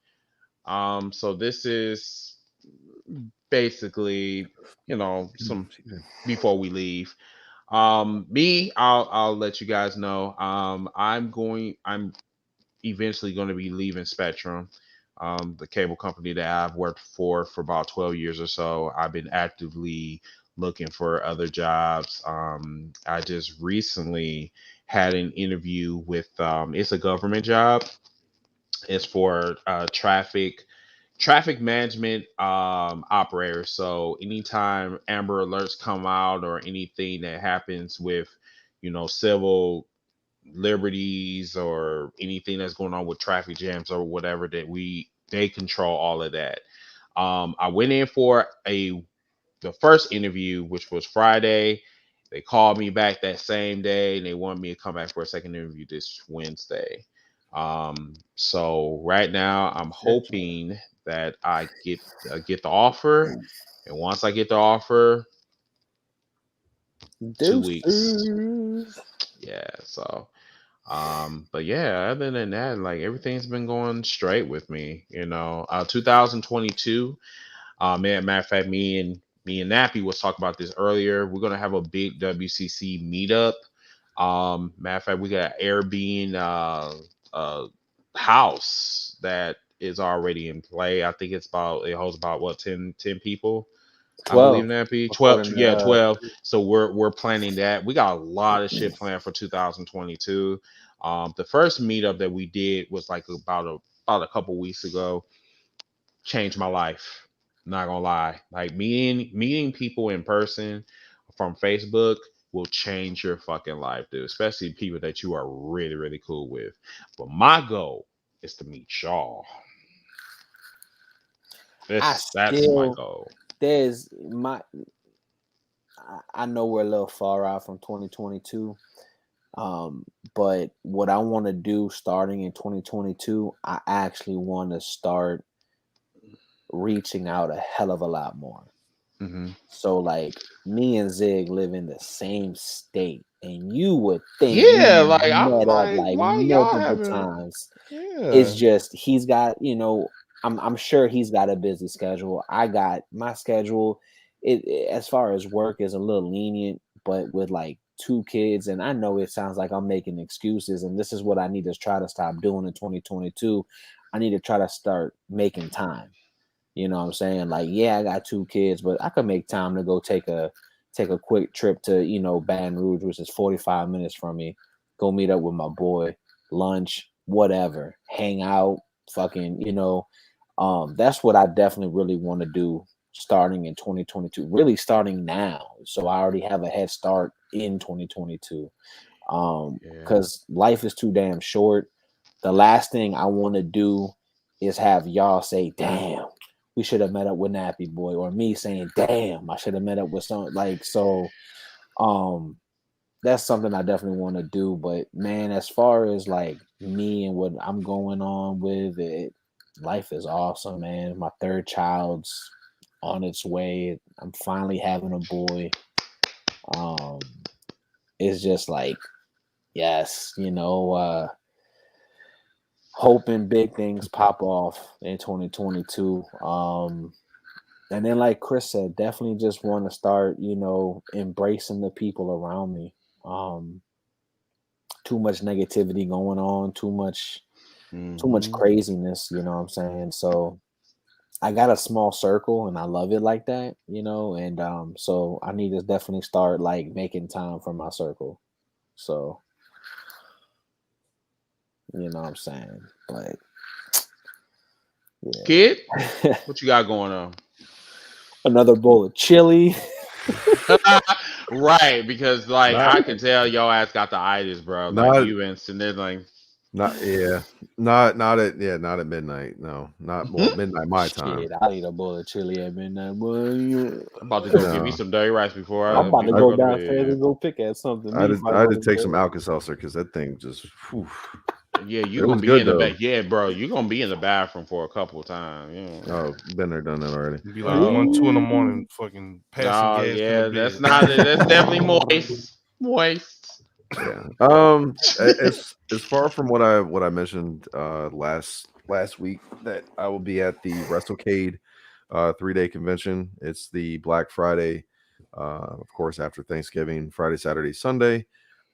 Speaker 1: So this is basically, some before we leave. I'll let you guys know. I'm eventually going to be leaving Spectrum, the cable company that I've worked for about 12 years or so. I've been actively looking for other jobs. I just recently had an interview with, it's a government job. It's for traffic management operator. So anytime Amber Alerts come out or anything that happens with, civil liberties or anything that's going on with traffic jams or whatever, they control all of that. I went in for the first interview, which was Friday. They called me back that same day and they wanted me to come back for a second interview this Wednesday. So right now I'm hoping that I get the offer, and once I get the offer, 2 weeks. Yeah. So but yeah, other than that, like everything's been going straight with me. 2022. Matter of fact, me and Nappy was talking about this earlier. We're gonna have a big WCC meetup. Matter of fact, we got an Airbnb house that is already in play. I think it holds about what 10 people.
Speaker 2: 12.
Speaker 1: I believe Nappy 12. Yeah, 12. So we're planning that. We got a lot of shit planned for 2022. The first meetup that we did was like about a couple weeks ago. Changed my life. Not gonna lie. Like meeting people in person from Facebook will change your fucking life, dude. Especially people that you are really, really cool with. But my goal is to meet y'all. That's my goal.
Speaker 2: I know we're a little far out from 2022. But what I want to do starting in 2022, I actually want to start reaching out a hell of a lot more.
Speaker 1: Mm-hmm.
Speaker 2: So like me and Zig live in the same state, and you would think
Speaker 1: like I'm like why y'all haven't
Speaker 2: times.
Speaker 1: Yeah.
Speaker 2: It's just he's got, I'm sure he's got a busy schedule. I got my schedule. It as far as work is a little lenient, but with like 2 kids, and I know it sounds like I'm making excuses, and this is what I need to try to stop doing in 2022. I need to try to start making time. You know what I'm saying? Like, yeah, I got 2 kids, but I could make time to go take a quick trip to, Baton Rouge, which is 45 minutes from me. Go meet up with my boy, lunch, whatever, hang out, fucking, that's what I definitely really want to do starting in 2022, really starting now. So I already have a head start in 2022. Because life is too damn short. The last thing I want to do is have y'all say, damn, we should have met up with Nappy Boy, or me saying, damn, I should have met up with some that's something I definitely want to do. But man, as far as like me and what I'm going on with it, life is awesome, man. My 3rd child's on its way. I'm finally having a boy. It's just like, yes, hoping big things pop off in 2022. And then, like Chris said, definitely just want to start, embracing the people around me. Too much negativity going on, too much craziness, you know what I'm saying? So I got a small circle and I love it like that, and so I need to definitely start like making time for my circle. So you know what I'm saying? But
Speaker 1: yeah. Kid, what you got going on?
Speaker 2: Another bowl of chili.
Speaker 1: Right, because like I can tell your ass got the itis, bro. Like you been sitting there like
Speaker 3: not at midnight. No, not midnight my time.
Speaker 2: Shit, I eat a bowl of chili at midnight, boy.
Speaker 1: I'm about to go give me some dirty rice before
Speaker 2: I'm about to go downstairs and go pick at something.
Speaker 3: I had to take some Alka-Seltzer because that thing just. Whew.
Speaker 1: Yeah, you're gonna be in the back. Yeah, bro, you're gonna be in the bathroom for a couple of times. Yeah.
Speaker 3: Oh, been there, done that already.
Speaker 4: Be like 1, 2 in the morning, fucking passing gas.
Speaker 1: Yeah, that's not. That's definitely moist.
Speaker 3: Yeah. As far from what I mentioned last week, that I will be at the WrestleCade 3-day convention. It's the Black Friday, of course, after Thanksgiving, Friday, Saturday, Sunday.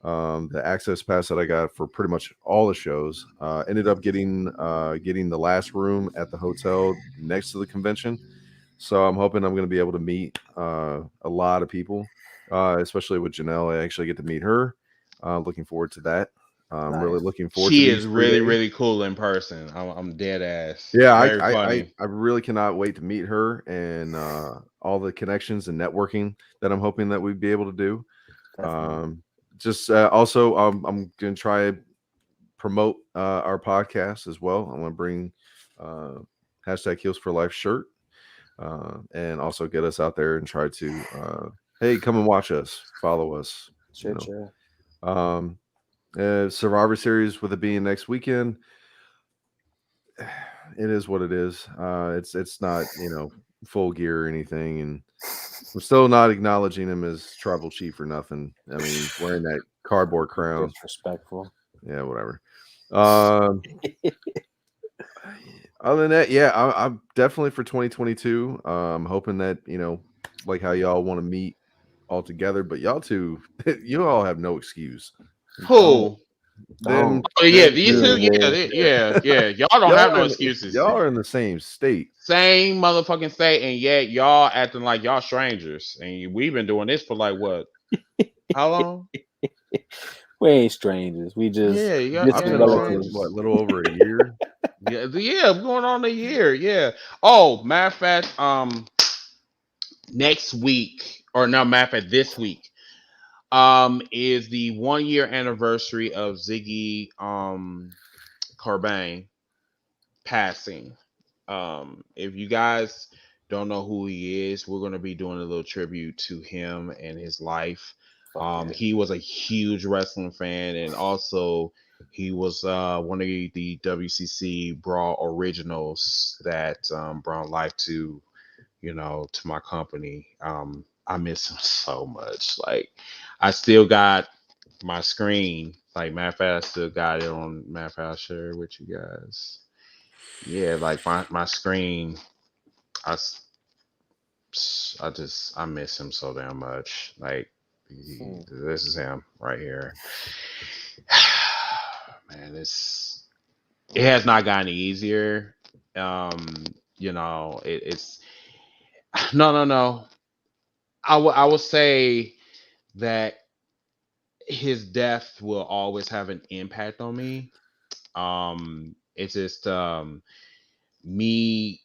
Speaker 3: The access pass that I got for pretty much all the shows ended up getting the last room at the hotel next to the convention. So I'm hoping I'm going to be able to meet a lot of people, especially with Janelle. I actually get to meet her. Looking forward to that. I'm really looking forward to it.
Speaker 1: She is really, really cool in person. I'm dead ass.
Speaker 3: Yeah, I really cannot wait to meet her and all the connections and networking that I'm hoping that we'd be able to do. Also, I'm going to try to promote our podcast as well. I'm going to bring #Heels for Life shirt and also get us out there and try to, hey, come and watch us, follow us.
Speaker 2: Sure.
Speaker 3: Survivor Series with it being next weekend, it is what it is. It's not full gear or anything, and I'm still not acknowledging him as tribal chief or nothing. I mean, wearing that cardboard crown.
Speaker 2: Disrespectful.
Speaker 3: Yeah, whatever. Other than that, yeah, I'm definitely for 2022. I'm hoping that like how y'all want to meet all together, but y'all two, you all have no excuse.
Speaker 1: Who? These two. Yeah. Y'all don't have no excuses.
Speaker 3: Y'all are in the same state.
Speaker 1: Same motherfucking state, and yet y'all acting like y'all strangers. And we've been doing this for like what? How long?
Speaker 2: We ain't strangers. We just
Speaker 3: I've been on a little over a year.
Speaker 1: yeah, going on a year. Yeah. Oh, matter of fact, next week this week. Is the 1 year anniversary of Ziggy Corbin passing. If you guys don't know who he is, we're going to be doing a little tribute to him and his life. He was a huge wrestling fan, and also he was one of the WCC Brawl originals that brought life to my company. I miss him so much. Like, I still got my screen. Like, matter of fact, I still got it on. Matter of fact, I'll share it with you guys. Yeah, like my screen. I miss him so damn much. Like, this is him right here. Man, it has not gotten easier. It's no. I will say that his death will always have an impact on me. It's just me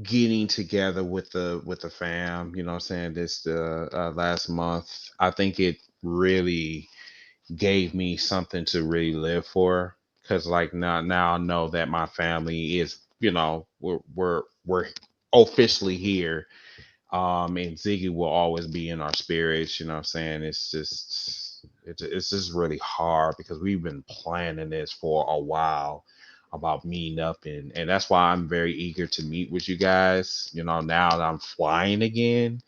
Speaker 1: getting together with the fam, you know what I'm saying, this last month. I think it really gave me something to really live for, because like now I know that my family is, we're officially here. And Ziggy will always be in our spirits, you know what I'm saying? It's just really hard because we've been planning this for a while about meeting up, and that's why I'm very eager to meet with you guys. Now that I'm flying again,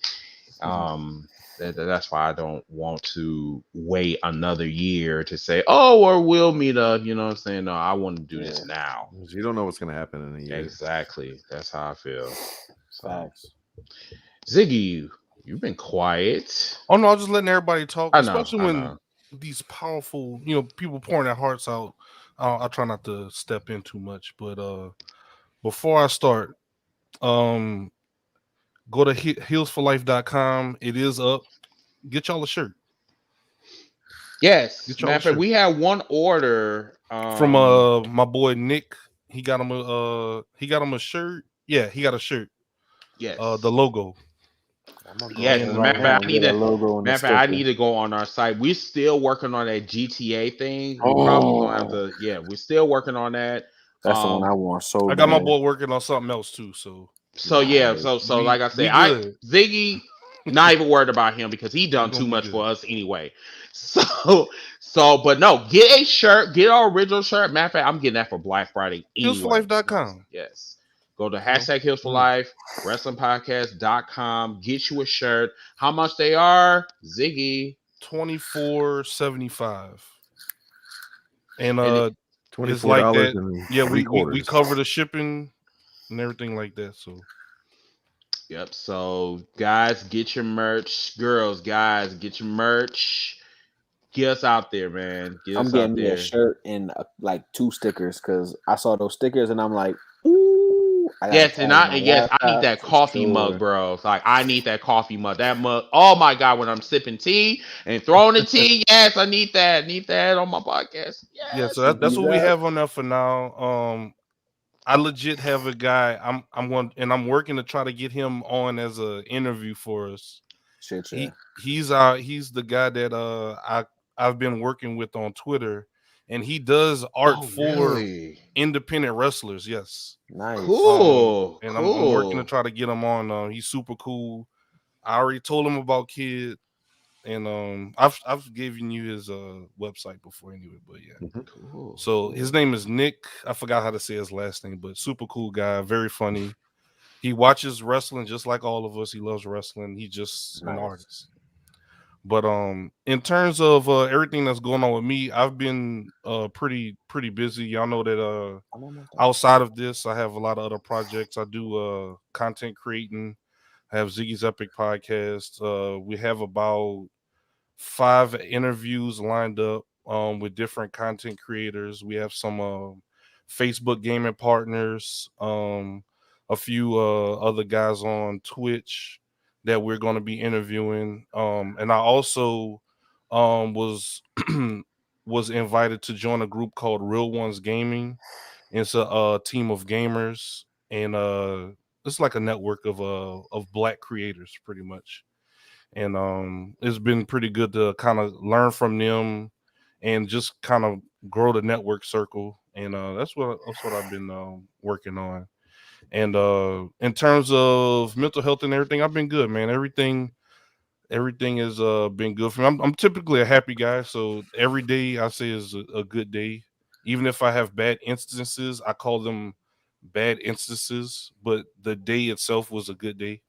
Speaker 1: that's why I don't want to wait another year to say, or we'll meet up. You know what I'm saying? No, I want to do this now.
Speaker 3: You don't know what's going to happen in a year.
Speaker 1: Exactly. That's how I feel.
Speaker 2: Facts.
Speaker 1: Ziggy, you've been quiet.
Speaker 4: Oh no, I'm just letting everybody talk, especially
Speaker 1: I
Speaker 4: when
Speaker 1: know.
Speaker 4: these powerful, people pouring their hearts out. I try not to step in too much, but before I start, go to healsforlife.com. It is up. Get y'all a shirt.
Speaker 1: Yes,
Speaker 4: Get y'all
Speaker 1: matter
Speaker 4: a
Speaker 1: of fact,
Speaker 4: shirt
Speaker 1: we had one order
Speaker 4: from my boy Nick. He got him a shirt. Yeah, he got a shirt.
Speaker 1: Yes.
Speaker 4: The logo.
Speaker 1: Yes, as a matter of fact, I need to go on our site. We're still working on that GTA thing. We probably gonna have to. Yeah, we're still working on that.
Speaker 2: That's the one I want. So
Speaker 4: I got my boy working on something else too. So
Speaker 1: yeah, so like I said, Ziggy, not even worried about him because he done too much for us anyway. But no, get a shirt, get our original shirt. Matter of fact, I'm getting that for Black Friday anyway.
Speaker 4: Healsforlife.com.
Speaker 1: Yes. Go to #HealsForLife, WrestlingPodcast.com, get you a shirt. How much they are, Ziggy?
Speaker 4: $24.75. And
Speaker 3: it's like that.
Speaker 4: Yeah, we cover the shipping and everything like that. So
Speaker 1: yep. So guys, get your merch. Girls, guys, get your merch. Get us out there, man.
Speaker 2: I'm getting me a shirt and like 2 stickers because I saw those stickers and I'm like, ooh.
Speaker 1: I need that coffee mug, bro. It's like I need that coffee mug. That mug. Oh my god, when I'm sipping tea and throwing the tea, yes, I need that. I need that on my podcast. Yes.
Speaker 4: Yeah, so that's what we have on there for now. I legit have a guy. I'm working to try to get him on as an interview for us. He's the guy that I've been working with on Twitter, and he does art for independent wrestlers. Yes,
Speaker 2: nice,
Speaker 1: cool.
Speaker 4: And I'm working to try to get him on. He's super cool. I already told him about Kid, and I've given you his website before anyway. But yeah,
Speaker 1: cool.
Speaker 4: So his name is Nick. I forgot how to say his last name, but super cool guy, very funny. He watches wrestling just like all of us. He loves wrestling. He's just an artist. But in terms of everything that's going on with me, I've been pretty busy. Y'all know that outside of this, I have a lot of other projects. I do content creating. I have Ziggy's Epic Podcast. We have about 5 interviews lined up with different content creators. We have some Facebook gaming partners, a few other guys on Twitch that we're going to be interviewing. And I also was was invited to join a group called Real Ones Gaming. It's a team of gamers, and it's like a network of Black creators, pretty much. And it's been pretty good to kind of learn from them and just kind of grow the network circle. And that's what I've been working on. And in terms of mental health and everything, I've been good, man. Everything has been good for me. I'm typically a happy guy, so every day I say is a good day. Even if I have bad instances, I call them bad instances, but the day itself was a good day.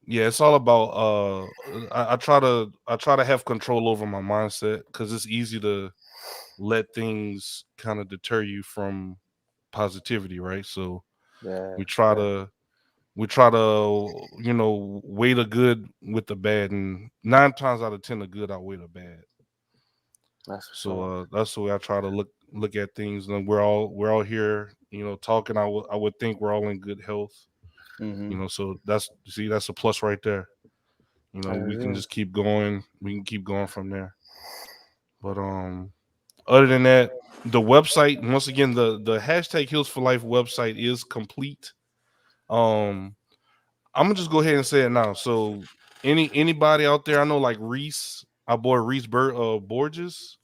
Speaker 4: Yeah, it's all about I try to have control over my mindset, because it's easy to let things kind of deter you from positivity, right? So we try to weigh the good with the bad, and 9 times out of 10 the good outweigh the bad. That's the way I try to look at things. And we're all here, talking. I would think we're all in good health. So that's a plus right there. We can just keep going. We can keep going from there. But other than that, the website, once again, the #HealsForLife website is complete. I'm gonna just go ahead and say it now. So anybody out there, I know like Reese, our boy Reese Borges.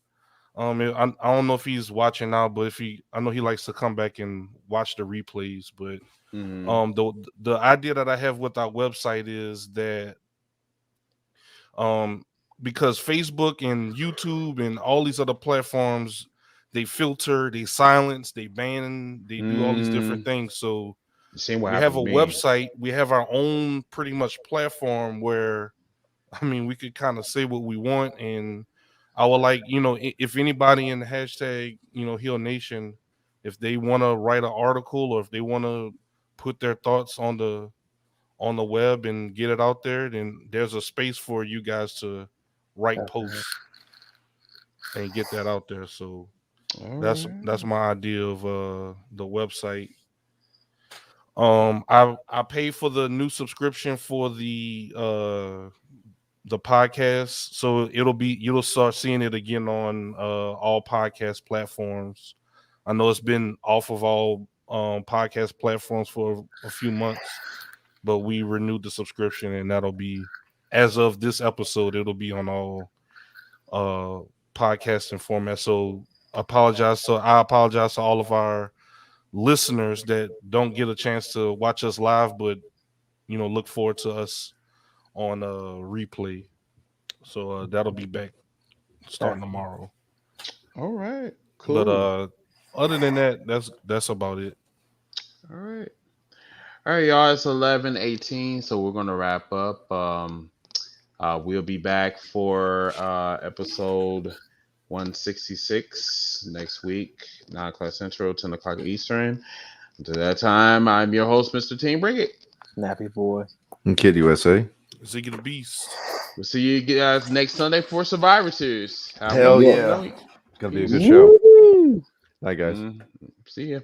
Speaker 4: I don't know if he's watching now, but I know he likes to come back and watch the replays. But the idea that I have with our website is that because Facebook and YouTube and all these other platforms, they filter, they silence, they ban, they do all these different things. So we have a website, we have our own pretty much platform where, we could kind of say what we want. And I would like, if anybody in the hashtag, Heal Nation, if they want to write an article or if they want to put their thoughts on the web and get it out there, then there's a space for you guys to write posts and get that out there. So that's my idea of the website. I paid for the new subscription for the podcast, so you'll start seeing it again on all podcast platforms. I know it's been off of all podcast platforms for a few months, but we renewed the subscription, and that'll be, as of this episode, it'll be on all podcasting formats. So I apologize to all of our listeners that don't get a chance to watch us live, but look forward to us on replay. So that'll be back starting tomorrow.
Speaker 1: All right, cool.
Speaker 4: But other than that, that's about it.
Speaker 1: All right, y'all. It's 11:18, so we're gonna wrap up. We'll be back for episode 166 next week, 9 o'clock Central, 10 o'clock Eastern. Until that time, I'm your host, Mr. Team Briggett.
Speaker 2: Nappy Boy.
Speaker 3: And Kid USA.
Speaker 4: Ziggy the Beast.
Speaker 1: We'll see you guys next Sunday for Survivor Series.
Speaker 3: Hell yeah. It's going to be a good show. Bye, guys.
Speaker 1: See ya.